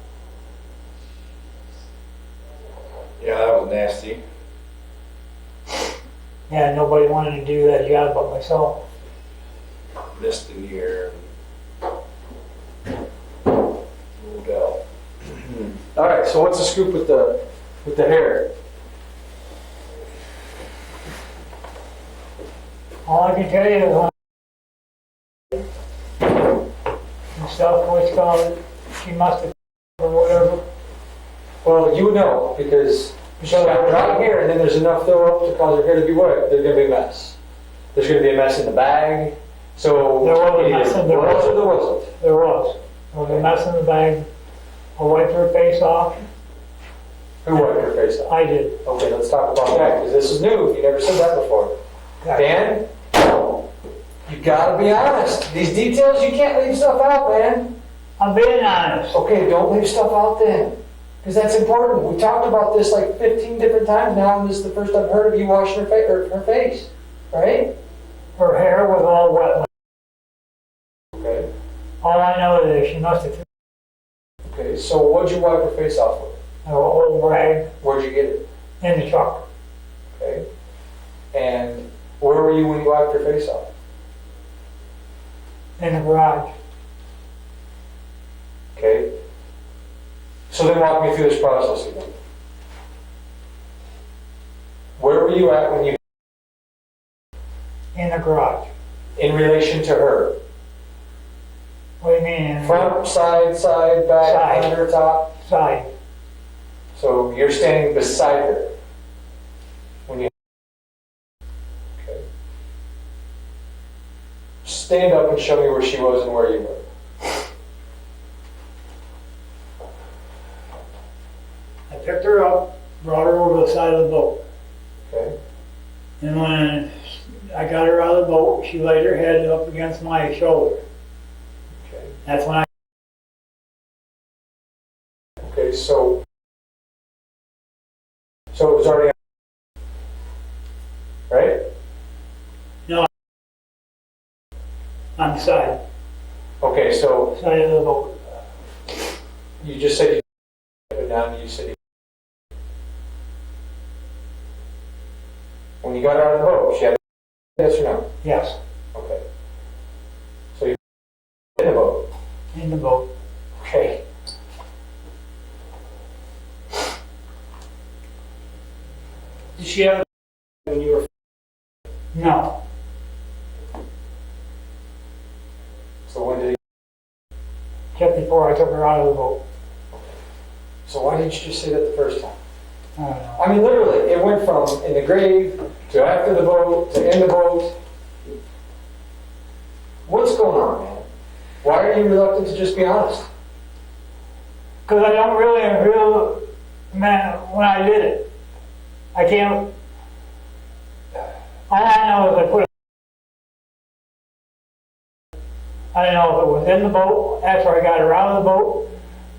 Yeah, that was nasty. Yeah, nobody wanted to do that job but myself. Mist in the air. No doubt. All right, so what's the scoop with the hair? All I can tell you is and stuff, what's called it, she must have or whatever. Well, you know, because she's got brown hair and then there's enough fill up to cause her hair to be wet, there's gonna be a mess. There's gonna be a mess in the bag, so. There was a mess in the was or there wasn't? There was. There was a mess in the bag. I wiped her face off. Who wiped her face off? I did. Okay, let's talk about that, because this is new, you never said that before. Dan, you gotta be honest. These details, you can't leave stuff out, man. I'm being honest. Okay, don't leave stuff out then, because that's important. We talked about this like 15 different times now, and this is the first I've heard of you washing her face, right? Her hair was all wet. Okay. All I know is she must have Okay, so what'd you wipe her face off with? threw an old rag Where'd you get it? in the truck. Okay. And where were you when you wiped her face off? In the garage. Okay. So then walk me through this process again. Where were you at when you, In the garage. in relation to her? What do you mean? Front, side, back, Side. under, top? Side. So you're standing beside her when you. Okay. Stand up and show me where she was and where you were. I picked her up, brought her over the side of the boat. Okay. And when I got her out of the boat, she laid her head up against my shoulder. Okay. That's when I, Okay. So it was already right. on the side, Okay. So side of the boat. you just said you, but now you said you. When you got out of the boat, she had. Yes or no? Yes, Okay. So you in the boat. in the boat. Okay. Did she have when you were? No, So when did he, just before I took her out of the boat. so why didn't you just say that the first time? I don't know. I mean, literally, it went from in the grave to after the boat to in the boat. What's going on, man? Why are you reluctant to just be honest? Because I don't really feel, man, when I did it, I can't, all I know is I put it, I don't know if it was in the boat, after I got her out of the boat,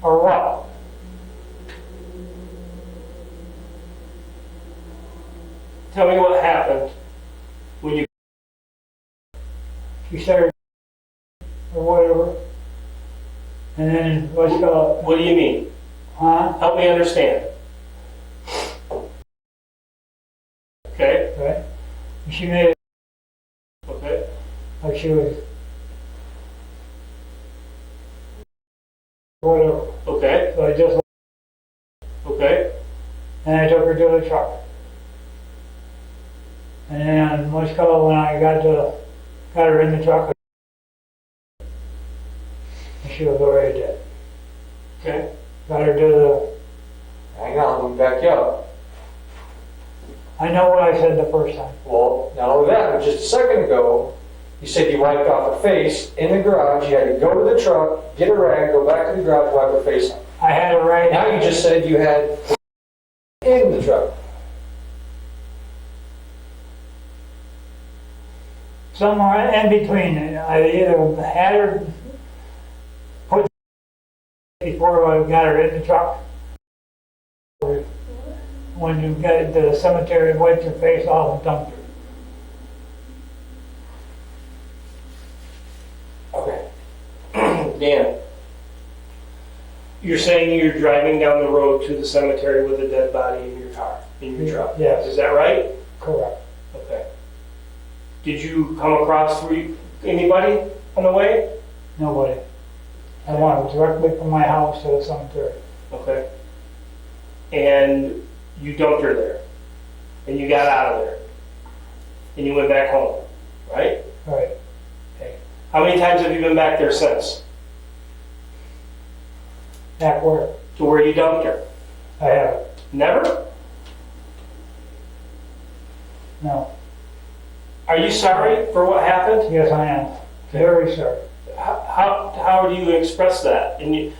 or what. Tell me what happened when you. She started, or whatever, and then, let's go, What do you mean? huh, Help me understand. Okay. right? And she made it Okay. like she was, whatever, Okay. so I just, Okay. and I took her to the truck. And then, let's go, when I got her in the truck, and she was already dead. Okay. Got her to the, Hang on, let me back you up. I know what I said the first time. Well, not only that, but just a second ago, you said you wiped off her face in the garage. You had to go to the truck, get a rag, go back to the garage, wipe her face off. I had it right. Now you just said you had in the truck. Somewhere in between, I either had her put before I got her in the truck, or when you got to the cemetery, wiped her face off and dumped her. Okay. Dan, you're saying you're driving down the road to the cemetery with a dead body in your car, in your truck? Yes. Is that right? Correct. Okay. Did you come across anybody on the way? Nobody. I went directly from my house to the cemetery. Okay. And you dumped her there. And you got out of there. And you went back home, right? Right. Okay. How many times have you been back there since? Back where? To where you dumped her? I haven't. Never? No. Are you sorry for what happened? Yes, I am. Very sorry. How do you express that?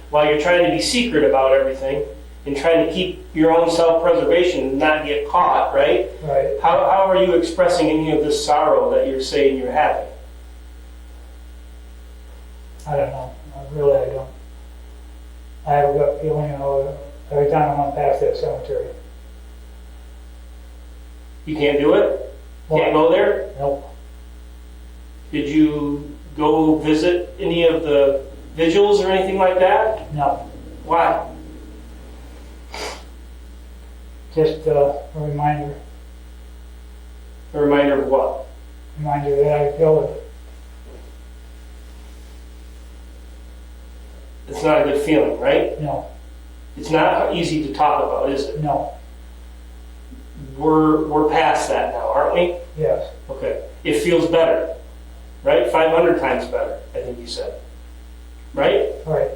While you're trying to be secret about everything and trying to keep your own self-preservation and not get caught, right? Right. How are you expressing any of this sorrow that you're saying you're having? I don't know. Really, I don't. I have a gut feeling, every time I went past that cemetery. You can't do it? Can't go there? Nope. Did you go visit any of the vigils or anything like that? No. Why? Just a reminder A reminder of what? that I killed it. It's not a good feeling, right? No. It's not easy to talk about, is it? No. We're past that now, aren't we? Yes. Okay. It feels better, right? 500 times better, I think you said. Right? Right.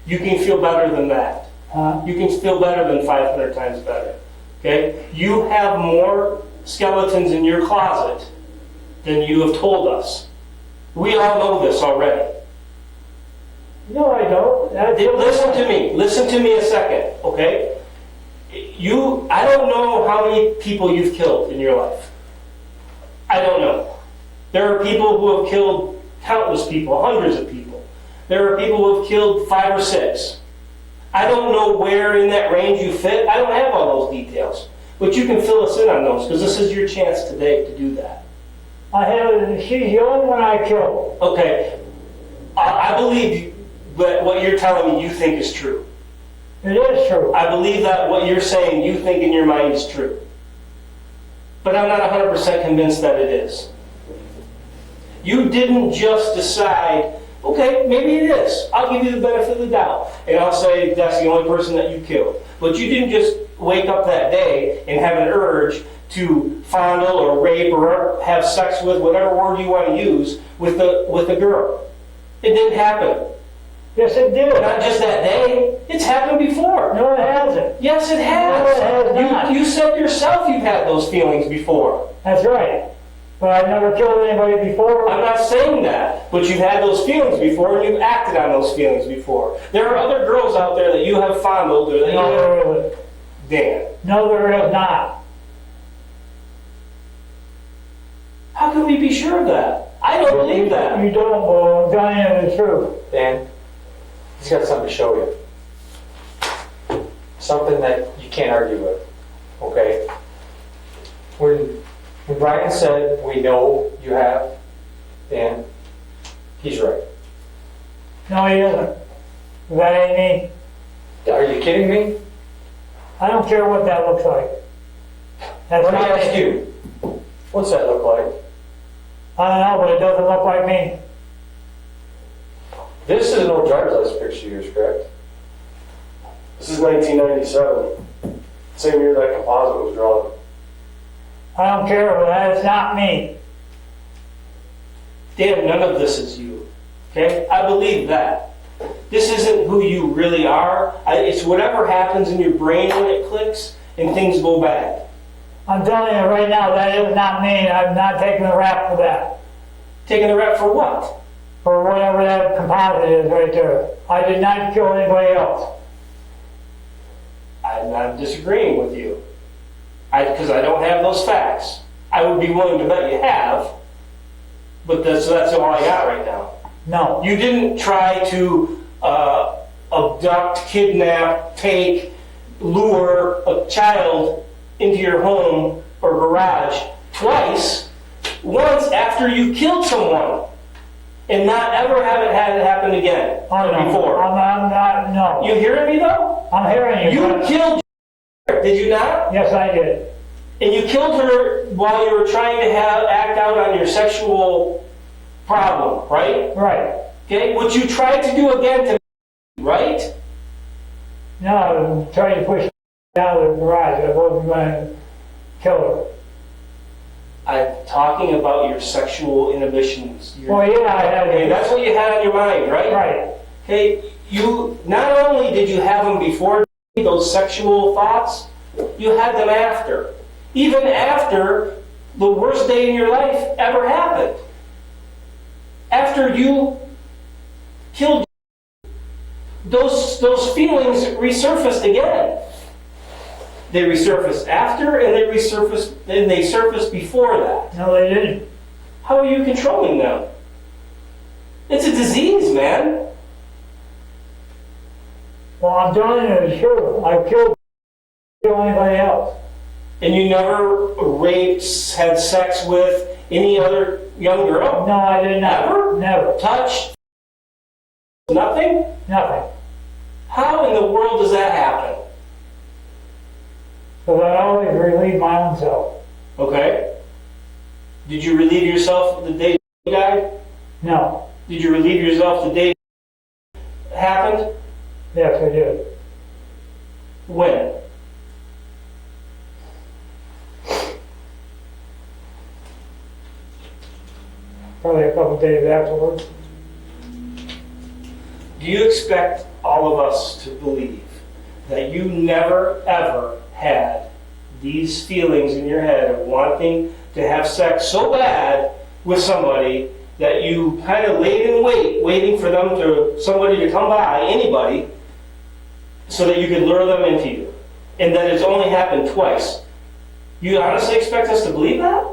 You can feel better than that. Huh? You can feel better than 500 times better. Okay? You have more skeletons in your closet than you have told us. We all know this already. No, I don't. Listen to me. Listen to me a second, okay? I don't know how many people you've killed in your life. I don't know. There are people who have killed countless people, hundreds of people. There are people who have killed 5 or 6. I don't know where in that range you fit. I don't have all those details. But you can fill us in on those, because this is your chance today to do that. She's the only one I killed. Okay. I believe that what you're telling me you think is true. It is true. I believe that what you're saying you think in your mind is true. But I'm not 100% convinced that it is. You didn't just decide Okay, maybe it is. I'll give you the benefit of the doubt. And I'll say that's the only person that you killed. But you didn't just wake up that day and have an urge to fondle or rape or have sex with, whatever word you want to use, with the girl. It didn't happen. Yes, it did. Not just that day. It's happened before. No, it hasn't. Yes, it has. No, it has not. You said yourself you've had those feelings before. That's right. But I've never killed anybody before. I'm not saying that, but you've had those feelings before and you've acted on those feelings before. There are other girls out there that you have fondled or that you No, have... there isn't. Dan, No, there is not. how can we be sure of that? I don't believe that. You don't, but I'm telling you the truth. Dan, he's got something to show you. Something that you can't argue with, okay? When Brian said, we know you have, Dan, he's right. No, he isn't. That ain't me. Are you kidding me? I don't care what that looks like. That's Let me not ask me. you, what's that look like? I don't know, but it doesn't look like me. This is an old driver's license picture of yours, correct? This is 1997, same year that composite was drawn. I don't care, but that's not me. Dan, none of this is you. Okay? I believe that. This isn't who you really are. It's whatever happens in your brain when it clicks and things go bad. I'm telling you right now, that is not me, and I'm not taking the rap for that. Taking the rep for what? For whatever that composite is right there. I did not kill anybody else. I'm not disagreeing with you. Because I don't have those facts. I would be willing to bet you have, but that's all I got right now. No. You didn't try to abduct, kidnap, take, lure a child into your home or garage twice. Once after you killed someone, and not ever have it had it happen again Oh, no. before. I'm not, no. You hearing me though? I'm hearing you. You but- killed her, did you not? Yes, I did. And you killed her while you were trying to act out on your sexual problem, right? Right. Okay, which you tried to do again to me, right? No, I'm trying to push her out of the garage. I wasn't going to kill her. I'm talking about your sexual inhibitions. Well, yeah, I had Okay, that's what you had on your mind, right? Right. Okay, you not only did you have them before those sexual thoughts, you had them after. Even after the worst day in your life ever happened. After you killed, those feelings resurfaced again. They resurfaced after, and they surfaced before that. No, they didn't. How are you controlling them? It's a disease, man. Well, I'm telling you the truth. I killed anybody else. And you never raped, had sex with any other young girl? No, I did not. Never? Never. Touched? Nothing? Nothing. How in the world does that happen? Because I always relieve my own self. Okay. Did you relieve yourself the day you died? No. Did you relieve yourself the day it happened? Yes, I did. When? Probably a couple days afterwards. Do you expect all of us to believe that you never ever had these feelings in your head of wanting to have sex so bad with somebody that you kind of laid in wait, waiting for somebody to come by, anybody, so that you could lure them into you, and that it's only happened twice? You honestly expect us to believe that?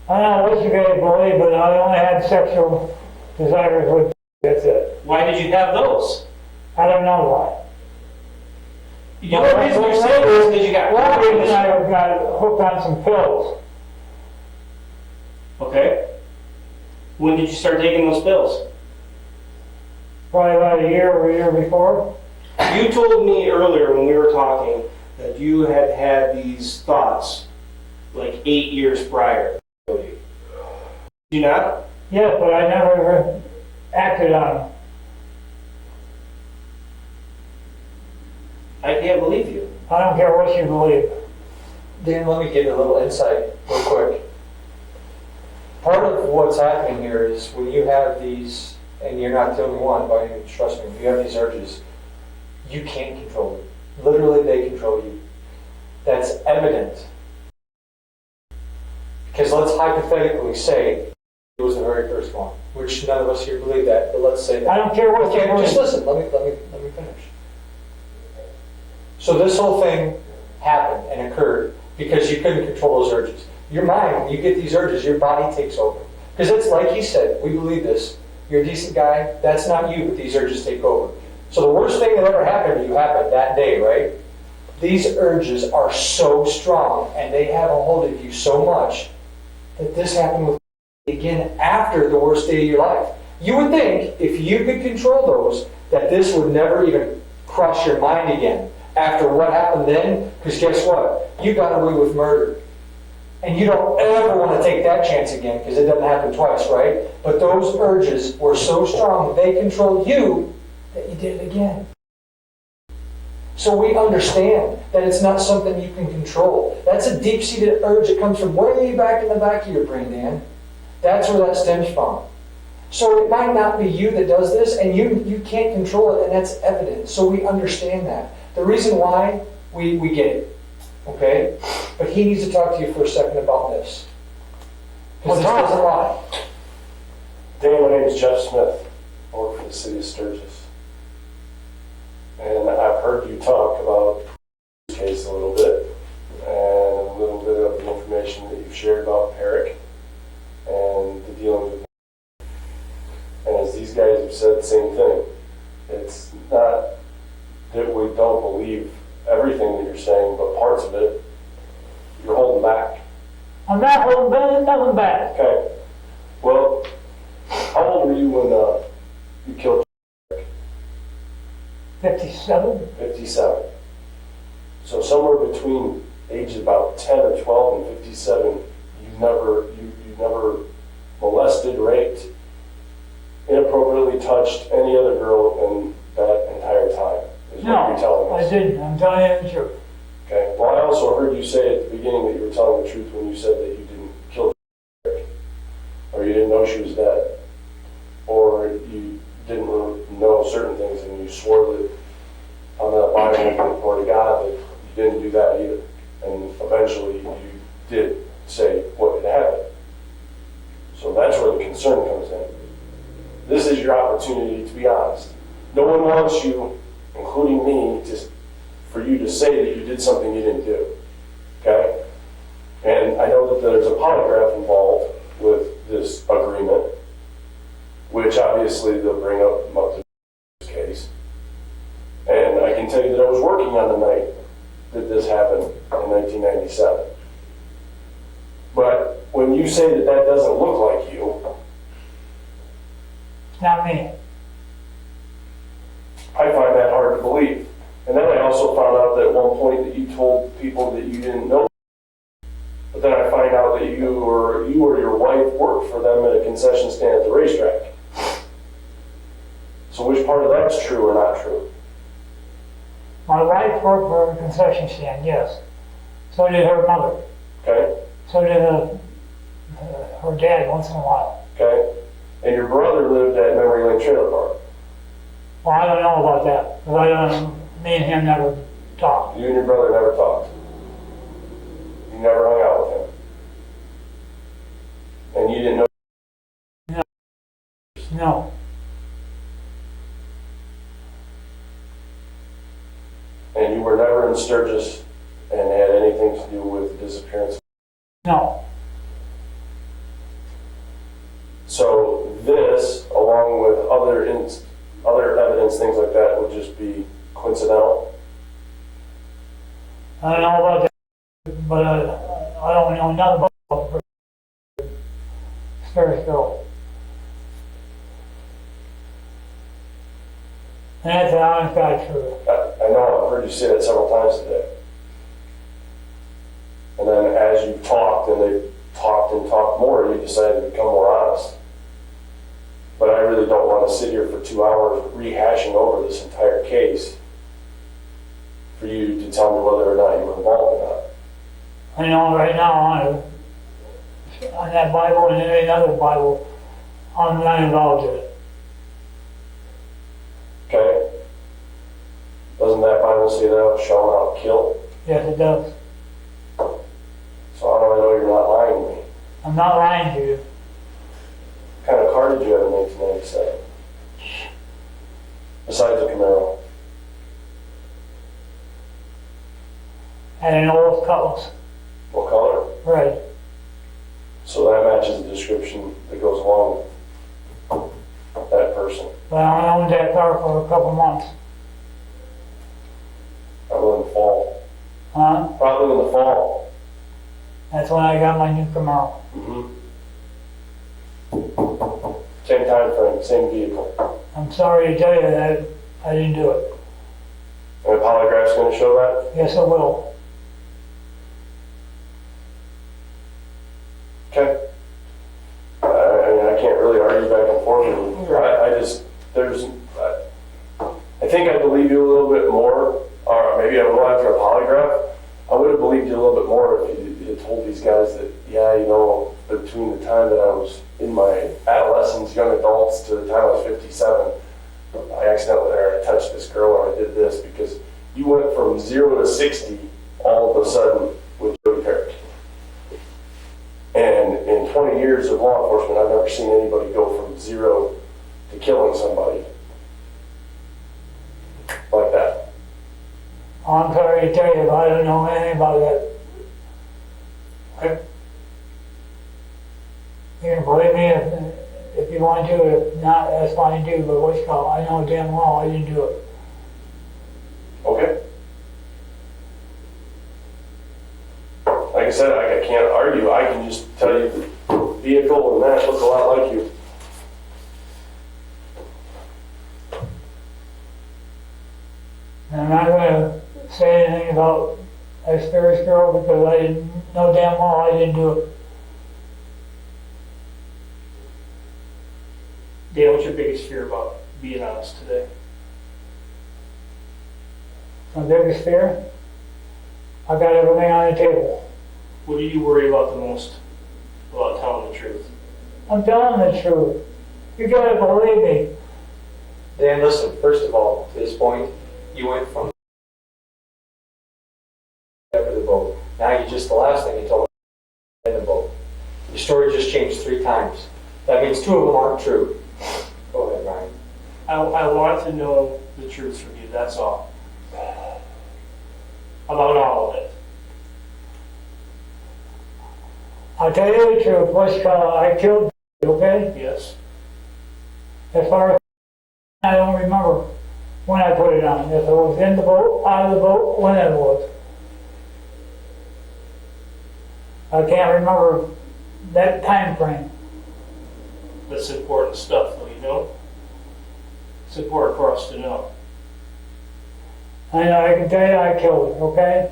I don't know what you guys believe, but I only had sexual desires with. That's it. Why did you have those? I don't know why. The only reason you're saying this is because you got One caught in reason this. I got hooked on some pills. Okay. When did you start taking those pills? Probably about a year or a year before. You told me earlier when we were talking that you had had these thoughts like 8 years prior. Did you not? Yes, but I never acted on. I can't believe you. I don't care what you believe. Dan, let me give you a little insight real quick. Part of what's happening here is when you have these, and you're not the only one, by any means, trust me, if you have these urges, you can't control them. Literally, they control you. That's evident. Because let's hypothetically say it was the very first one, which none of us here believe that, but let's say that. I don't care what you Okay, believe. just listen, let me finish. So this whole thing happened and occurred because you couldn't control those urges. Your mind, when you get these urges, your body takes over. Because it's like he said, we believe this. You're a decent guy, that's not you, but these urges take over. So the worst thing that ever happened to you happened that day, right? These urges are so strong and they have a hold of you so much that this happened with again after the worst day of your life. You would think if you could control those, that this would never even cross your mind again after what happened then, because guess what? You got away with murder. And you don't ever want to take that chance again because it doesn't happen twice, right? But those urges were so strong, they controlled you, that you did it again. So we understand that it's not something you can control. That's a deep-seated urge that comes from way back in the back of your brain, Dan. That's where that stems from. So it might not be you that does this, and you can't control it, and that's evident. So we understand that. The reason why, we get it. Okay? But he needs to talk to you for a second about this. Because this doesn't lie. Dan, my name is Jeff Smith. I work for the city of Sturgis. And I've heard you talk about this case a little bit, and a little bit of the information that you've shared about Parrack and the dealings with. And as these guys have said the same thing, it's not that we don't believe everything that you're saying, but parts of it, you're holding back. I'm not holding nothing back. Okay. Well, how old were you when you killed 57? 57? So somewhere between ages about 10 or 12 and 57, you never molested, raped, inappropriately touched any other girl in that entire time, is what you're telling No, us. I didn't. I'm telling you the truth. Okay. Well, I also heard you say at the beginning that you were telling the truth when you said that you didn't kill her, or you didn't know she was dead, or you didn't know certain things and you swore that on that Bible or to God that you didn't do that either. And eventually you did say what had happened. So that's where the concern comes in. This is your opportunity to be honest. No one wants you, including me, for you to say that you did something you didn't do. Okay? And I know that there's a polygraph involved with this agreement, which obviously they'll bring up to this case. And I can tell you that I was working on the night that this happened in 1997. But when you say that that doesn't look like you, It's not me. I find that hard to believe. And then I also found out that at one point that you told people that you didn't know. But then I find out that you or your wife worked for them at a concession stand at the racetrack. So which part of that's true or not true? My wife worked for a concession stand, yes. So did her mother. Okay? So did her dad once in a while. Okay? And your brother lived at Memory Lane Trailer Park. Well, I don't know about that, because me and him never talked. You and your brother never talked. You never hung out with him. And you didn't know. No. And you were never in Sturgis and had anything to do with the disappearance. No. So this, along with other evidence, things like that, would just be coincidental. I don't know about that, but I don't know nothing about Sturgisville. And that's the honest God truth. I know, I've heard you say that several times today. And then as you've talked and they've talked and talked more, you decided to become more honest. But I really don't want to sit here for 2 hours rehashing over this entire case for you to tell me whether or not you were involved or not. I know right now on that Bible and any other Bible, I'm not involved in it. Okay? Doesn't that Bible say thou shalt not kill? Yes, it does. So how do I know you're not lying to me? I'm not lying to you. What kind of car did you have in 1997? Besides the Camaro. And an old Cutlass. What color? Right. So that matches the description that goes along with that person. But I owned that car for a couple months. Probably in the fall. Huh? Probably in the fall. That's when I got my new Camaro. Same time frame, same vehicle. I'm sorry to tell you that I didn't do it. And the polygraph's going to show that? Yes, I will. Okay. I mean, I can't really argue back and forth with you. I just, I think I believe you a little bit more, or maybe I will after a polygraph. I would have believed you a little bit more if you had told these guys that, yeah, you know, between the time that I was in my adolescence, young adults, to the time I was 57, I accidentally there, I touched this girl or I did this, because you went from 0 to 60 all of a sudden with Jodi Parrack. And in 20 years of law enforcement, I've never seen anybody go from 0 to killing somebody like that. I'm sorry to tell you, but I don't know anything about that. Okay. You can believe me if you want to, if not, that's fine too, but what's called, I know damn well I didn't do it. Okay. Like I said, I can't argue. I can just tell you the vehicle and that look a lot like you. And I'm not gonna say anything about that Spirits girl because I didn't know damn well I didn't do it. Dan, what's your biggest fear about being honest today? My biggest fear, I got everything on the table. What do you worry about the most about telling the truth? I'm telling the truth. You gotta believe me. Dan, listen, first of all, to this point, you went from after the boat. Now you just, the last thing you told me in the boat. Your story just changed 3 times. That means 2 of them aren't true. Go ahead, Ryan. I want to know the truth from you, that's all. About all of it. I'll tell you the truth. What's called, I killed, okay? Yes? As far as I don't remember when I put it on. If it was in the boat, out of the boat, when it was. I can't remember that time frame. That's important stuff, though, you know? It's important for us to know. I can tell you I killed her, okay?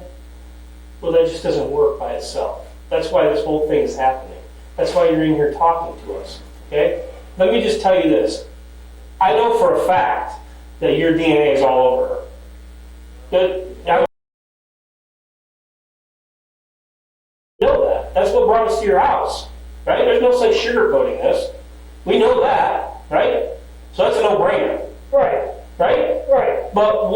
Well, that just doesn't work by itself. That's why this whole thing is happening. That's why you're in here talking to us, okay? Let me just tell you this. I know for a fact that your DNA is all over her. I know that. That's what brought us to your house, right? There's no such sugarcoating this. We know that, right? So that's a no-brainer, Right, right? right. But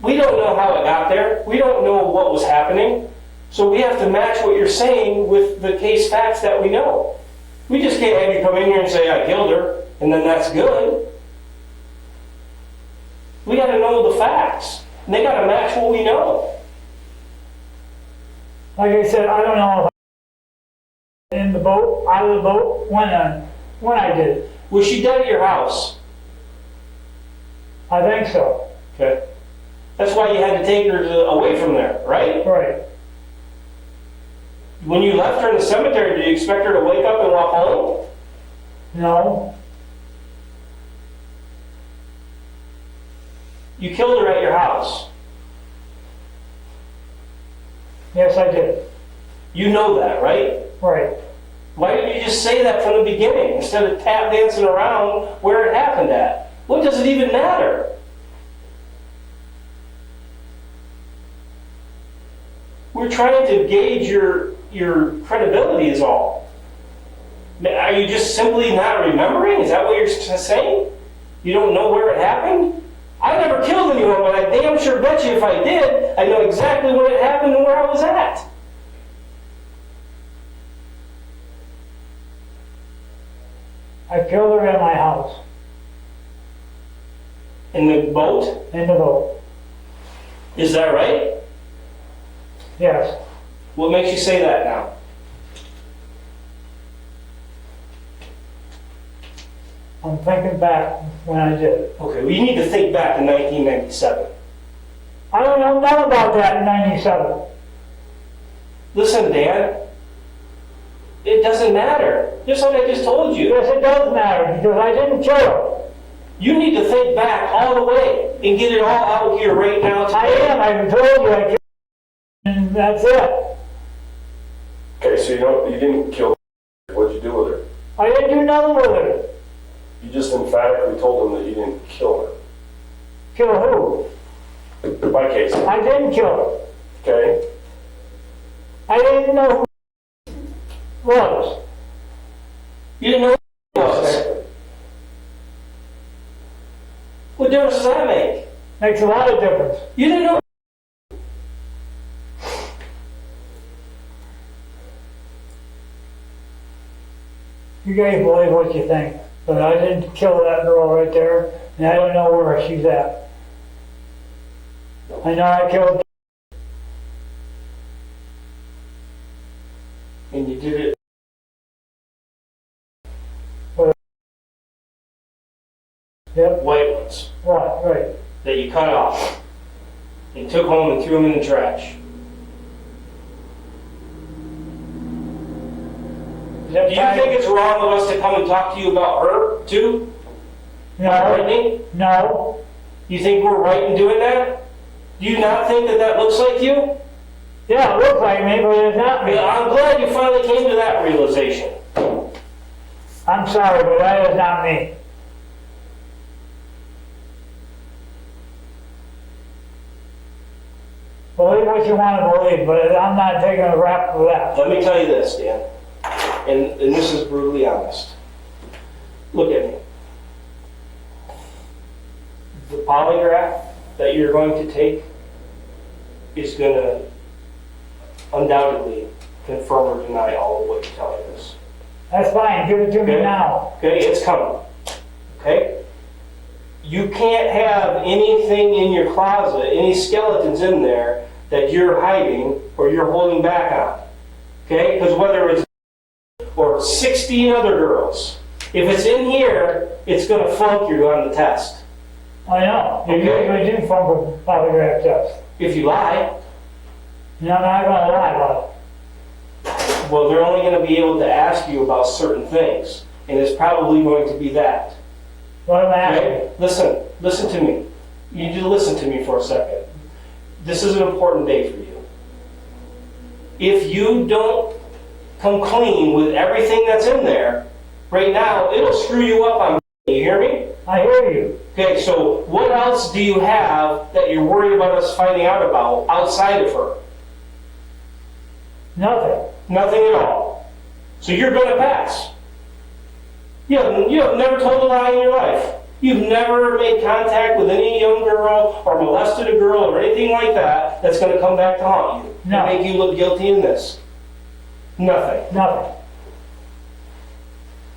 we don't know how it got there. We don't know what was happening. So we have to match what you're saying with the case facts that we know. We just can't have you come in here and say, I killed her, and then that's good. We got to know the facts. And they got to match what we know. Like I said, I don't know if I in the boat, out of the boat, when I did it. Was she dead at your house? I think so. Okay. That's why you had to take her away from there, right? Right. When you left her in the cemetery, did you expect her to wake up and walk home? No. You killed her at your house. Yes, I did. You know that, right? Right. Why didn't you just say that from the beginning instead of tap dancing around where it happened at? What does it even matter? We're trying to gauge your credibility is all. Are you just simply not remembering? Is that what you're saying? You don't know where it happened? I never killed anyone, but I damn sure bet you if I did, I know exactly when it happened and where I was at. I killed her at my house, In the boat? in the boat. Is that right? Yes. What makes you say that now? I'm thinking back when I did it. Okay, well, you need to think back to 1997. I don't know nothing about that in 97. Listen, Dan, it doesn't matter. Just like I just told you. Yes, it does matter because I didn't kill her. You need to think back all the way and get it all out here right now. I am. I told you I killed her, and that's it. Okay, so you didn't kill her. What'd you do with her? I didn't do nothing with her. You just emphatically told them that you didn't kill her. Kill who? By case, I didn't kill her. okay? I didn't know who was. You didn't know who it was. What difference does that make? Makes a lot of difference. You didn't know. You guys believe what you think, but I didn't kill that girl right there, and I don't know where she's at. I know I killed. And you did it. Yep. White ones Right. that you cut off and took home and threw them in the trash. Do you think it's wrong of us to come and talk to you about her too? No. Brittany? No. You think we're right in doing that? Do you not think that that looks like you? Yeah, it looks like me, but it's not me. I'm glad you finally came to that realization. I'm sorry, but that is not me. Believe what you want to believe, but I'm not taking a rap for that. Let me tell you this, Dan, and this is brutally honest. Look at me. The polygraph that you're going to take is going to undoubtedly confirm or deny all of what you're telling us. That's fine, give it to me Okay. now. Okay, it's coming. Okay? You can't have anything in your closet, any skeletons in there that you're hiding or you're holding back on. Okay? Because whether it's or 16 other girls, if it's in here, it's going to flunk you on the test. I know, you Okay. usually do funk a polygraph test. If you lie, And I'm not gonna lie about it. well, they're only going to be able to ask you about certain things. And it's probably going to be that. What am I asking? Okay? Listen to me. You need to listen to me for a second. This is an important day for you. If you don't come clean with everything that's in there, right now, it'll screw you up on. You hear me? I hear you. Okay, so what else do you have that you're worried about us finding out about outside of her? Nothing. Nothing at all. So you're going to pass. You have never told a lie in your life. You've never made contact with any young girl or molested a girl or anything like that that's going to come back to haunt you No. and make you look guilty in this. Nothing. Nothing.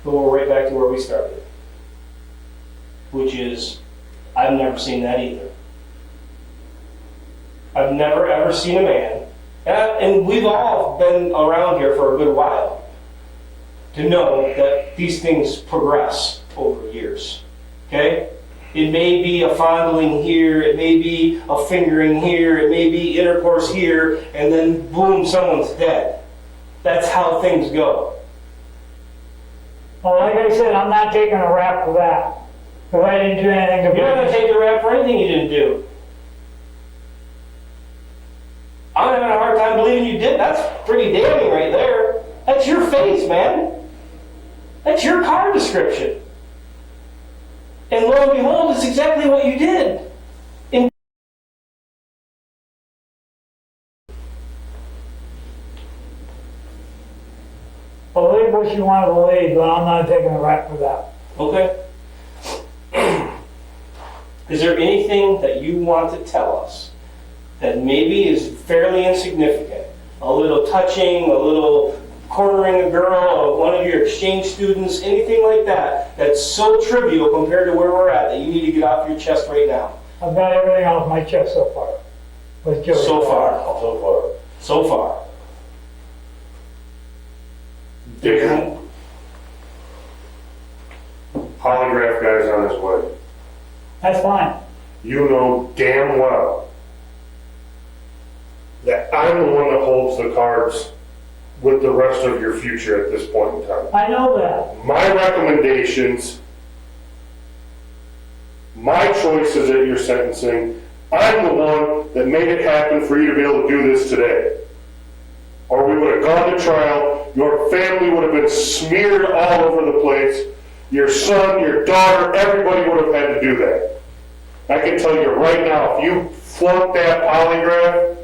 But we're right back to where we started. Which is, I've never seen that either. I've never ever seen a man, and we've all been around here for a good while, to know that these things progress over years. Okay? It may be a fondling here, it may be a fingering here, it may be intercourse here, and then boom, someone's dead. That's how things go. Well, like I said, I'm not taking a rap for that. Because I didn't do anything to You're not going to be. take the rap for anything you didn't do. I'm having a hard time believing you did. That's pretty damning right there. That's your face, man. That's your car description. And lo and behold, it's exactly what you did. Believe what you want to believe, but I'm not taking a rap for that. Okay. Is there anything that you want to tell us that maybe is fairly insignificant? A little touching, a little cornering a girl, one of your exchange students, anything like that, that's so trivial compared to where we're at that you need to get off your chest right now? I've got everything off my chest so far. With Jodi. So far. Dan, polygraph guy's on his way. That's fine. You know damn well that I'm the one that holds the cards with the rest of your future at this point in time. I know that. My recommendations, my choices at your sentencing, I'm the one that made it happen for you to be able to do this today. Or we would have gone to trial, your family would have been smeared all over the place, your son, your daughter, everybody would have had to do that. I can tell you right now, if you flunk that polygraph,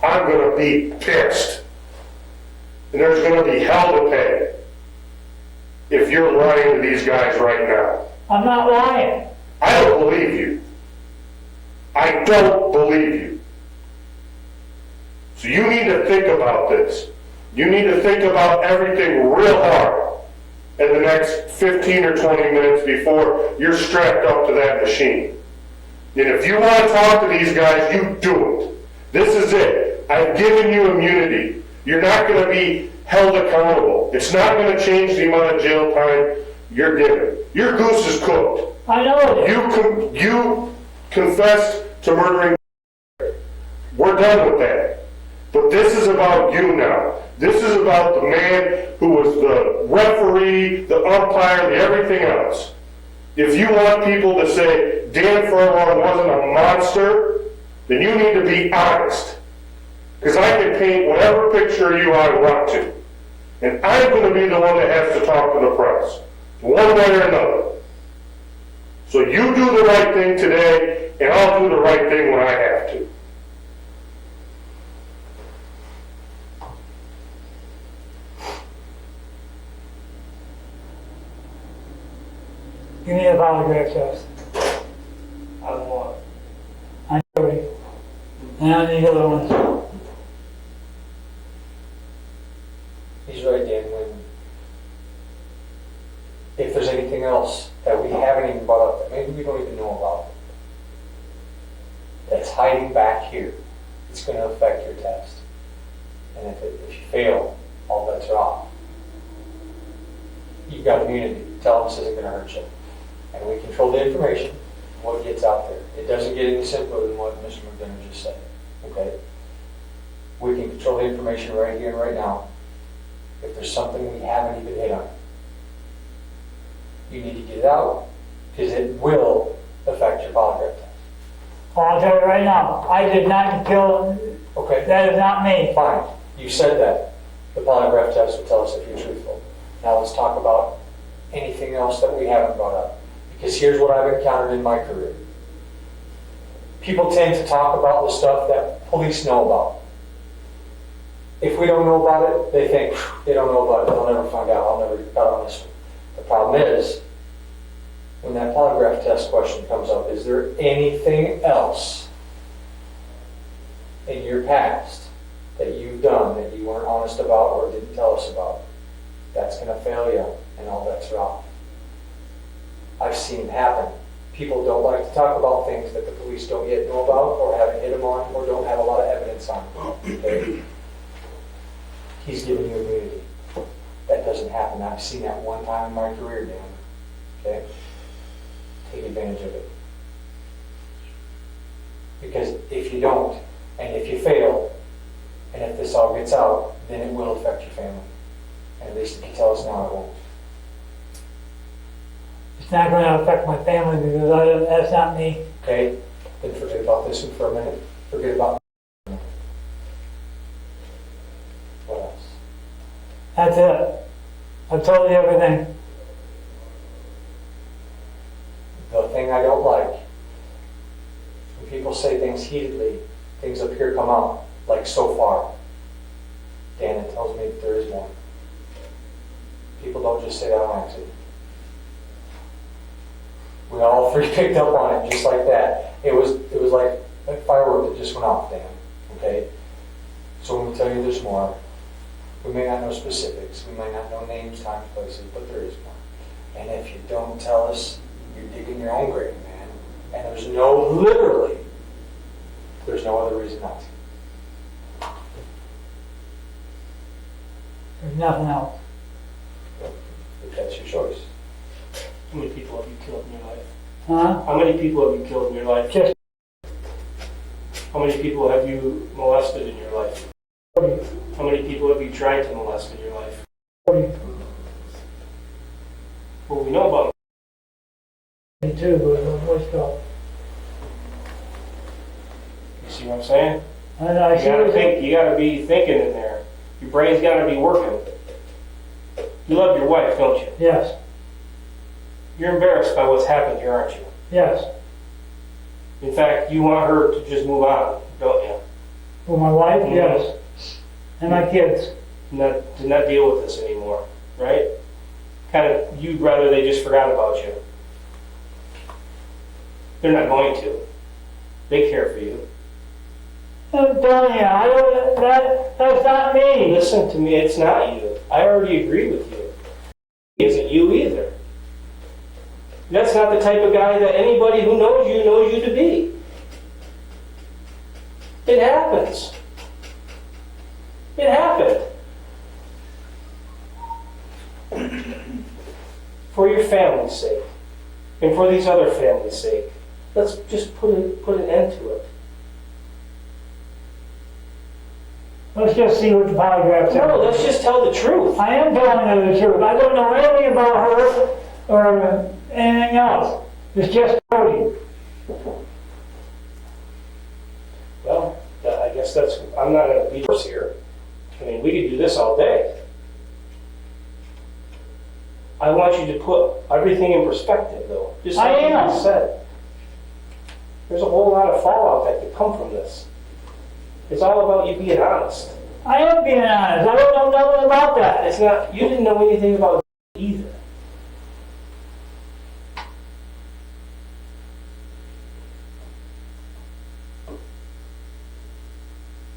I'm going to be pissed. And there's going to be hell to pay if you're lying to these guys right now. I'm not lying. I don't believe you. I don't believe you. So you need to think about this. You need to think about everything real hard in the next 15 or 20 minutes before you're strapped up to that machine. And if you want to talk to these guys, you do it. This is it. I've given you immunity. You're not going to be held accountable. It's not going to change the amount of jail time you're given. Your goose is cooked. I know it. You confessed to murdering. We're done with that. But this is about you now. This is about the man who was the referee, the umpire, the everything else. If you want people to say Dan Furlong wasn't a monster, then you need to be honest. Because I can paint whatever picture of you I want to. And I'm going to be the one that has to talk to the press, one way or another. So you do the right thing today, and I'll do the right thing when I have to. Give me a polygraph test. I don't want it. I'm Jodi. And I need other ones. He's right, Dan. If there's anything else that we haven't even brought up, that maybe we don't even know about, that's hiding back here, it's going to affect your test. And if you fail, all bets are off. You've got immunity. Tell them this isn't going to hurt you. And we control the information, what gets out there. It doesn't get any simpler than what Mr. McDonough just said. Okay? We can control the information right here and right now. If there's something we haven't even hit on, you need to get it out, because it will affect your polygraph test. I'll tell you right now, I did not kill. Okay? That is not me. Fine. You said that. The polygraph test will tell us if you're truthful. Now let's talk about anything else that we haven't brought up. Because here's what I've encountered in my career. People tend to talk about the stuff that police know about. If we don't know about it, they think they don't know about it. They'll never find out. I'll never get on this one. The problem is, when that polygraph test question comes up, is there anything else in your past that you've done that you weren't honest about or didn't tell us about? That's going to fail you, and all bets are off. I've seen it happen. People don't like to talk about things that the police don't yet know about, or haven't hit them on, or don't have a lot of evidence on. Okay? He's giving you immunity. That doesn't happen. I've seen that one time in my career, Dan. Okay? Take advantage of it. Because if you don't, and if you fail, and if this all gets out, then it will affect your family. And at least if you tell us now, it won't. It's not going to affect my family because that's not me. Okay? Then forget about this one for a minute. Forget about what else? That's it. I told you everything. The thing I don't like, when people say things heatedly, things up here come out, like so far. Dan, it tells me that there is more. People don't just say that on accident. We all three picked up on it just like that. It was like a firework that just went off, Dan. Okay? So when we tell you there's more, we may not know specifics, we might not know names, times, places, but there is more. And if you don't tell us, you're digging your own grave, man. And there's no, literally, there's no other reason not to. There's nothing else. If that's your choice. How many people have you killed in your life? Huh? How many people have you killed in your life? Just How many people have you molested in your life? 40. How many people have you tried to molest in your life? 40. Well, we know about 22, but what's go? You see what I'm saying? And I You see gotta what think. You gotta be thinking in there. Your brain's gotta be working. You love your wife, don't you? Yes, You're embarrassed by what's happened here, aren't you? yes. In fact, you want her to just move on, don't you? For my wife, Mhm. yes. And my kids. To not deal with this anymore, right? Kind of, you'd rather they just forgot about you. They're not going to. They care for you. I'm telling you, that's not me. Listen to me, it's not you. I already agree with you. It isn't you either. That's not the type of guy that anybody who knows you to be. It happens. It happened. For your family's sake, and for these other families' sake, let's just put an end to it. Let's just see what the polygraph says. No, let's just tell the truth. I am telling you the truth. I don't know anything about her or anything else. It's just Jodi. Well, I guess I'm not going to be worse here. I mean, we could do this all day. I want you to put everything in perspective, though. Just like I am. you said. There's a whole lot of fallout that could come from this. It's all about you being honest. I am being honest. I don't know nothing about that. It's not, you didn't know anything about either.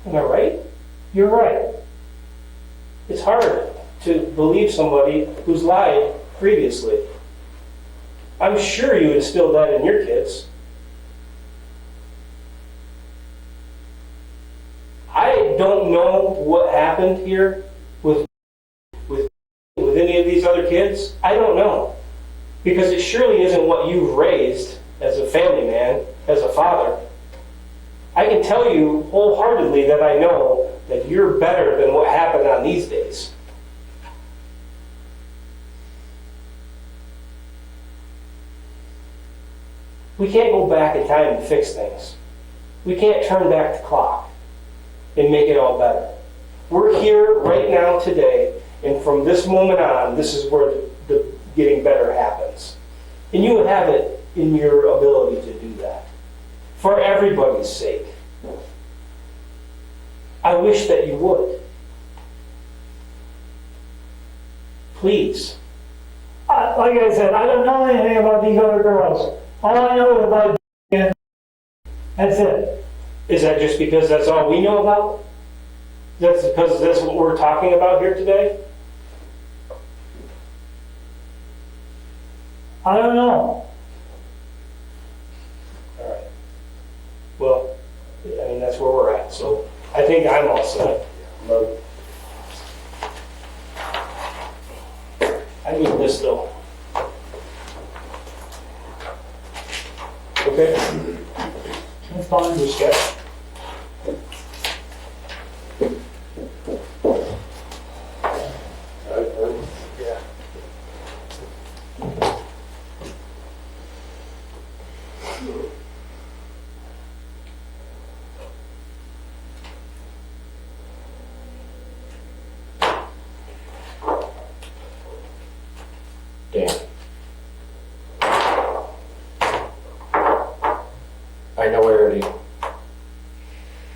Am I right? You're right. It's hard to believe somebody who's lied previously. I'm sure you instilled that in your kids. I don't know what happened here with any of these other kids. I don't know. Because it surely isn't what you've raised as a family man, as a father. I can tell you wholeheartedly that I know that you're better than what happened on these days. We can't go back in time to fix things. We can't turn back the clock and make it all better. We're here right now today, and from this moment on, this is where the getting better happens. And you have it in your ability to do that. For everybody's sake. I wish that you would. Please. Like I said, I don't know anything about these other girls. All I know is about and that's it. Is that just because that's all we know about? That's because that's what we're talking about here today? I don't know. All right. Well, I mean, that's where we're at. So I think I'm all set. I need this though. Okay. That's fine. Your sketch. Yeah.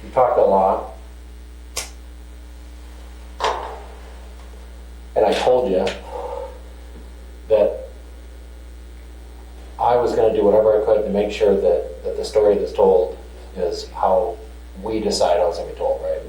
you talked a lot. And I told you that I was gonna do whatever I could to make sure that the story that's told is how we decide how it's gonna be told, right?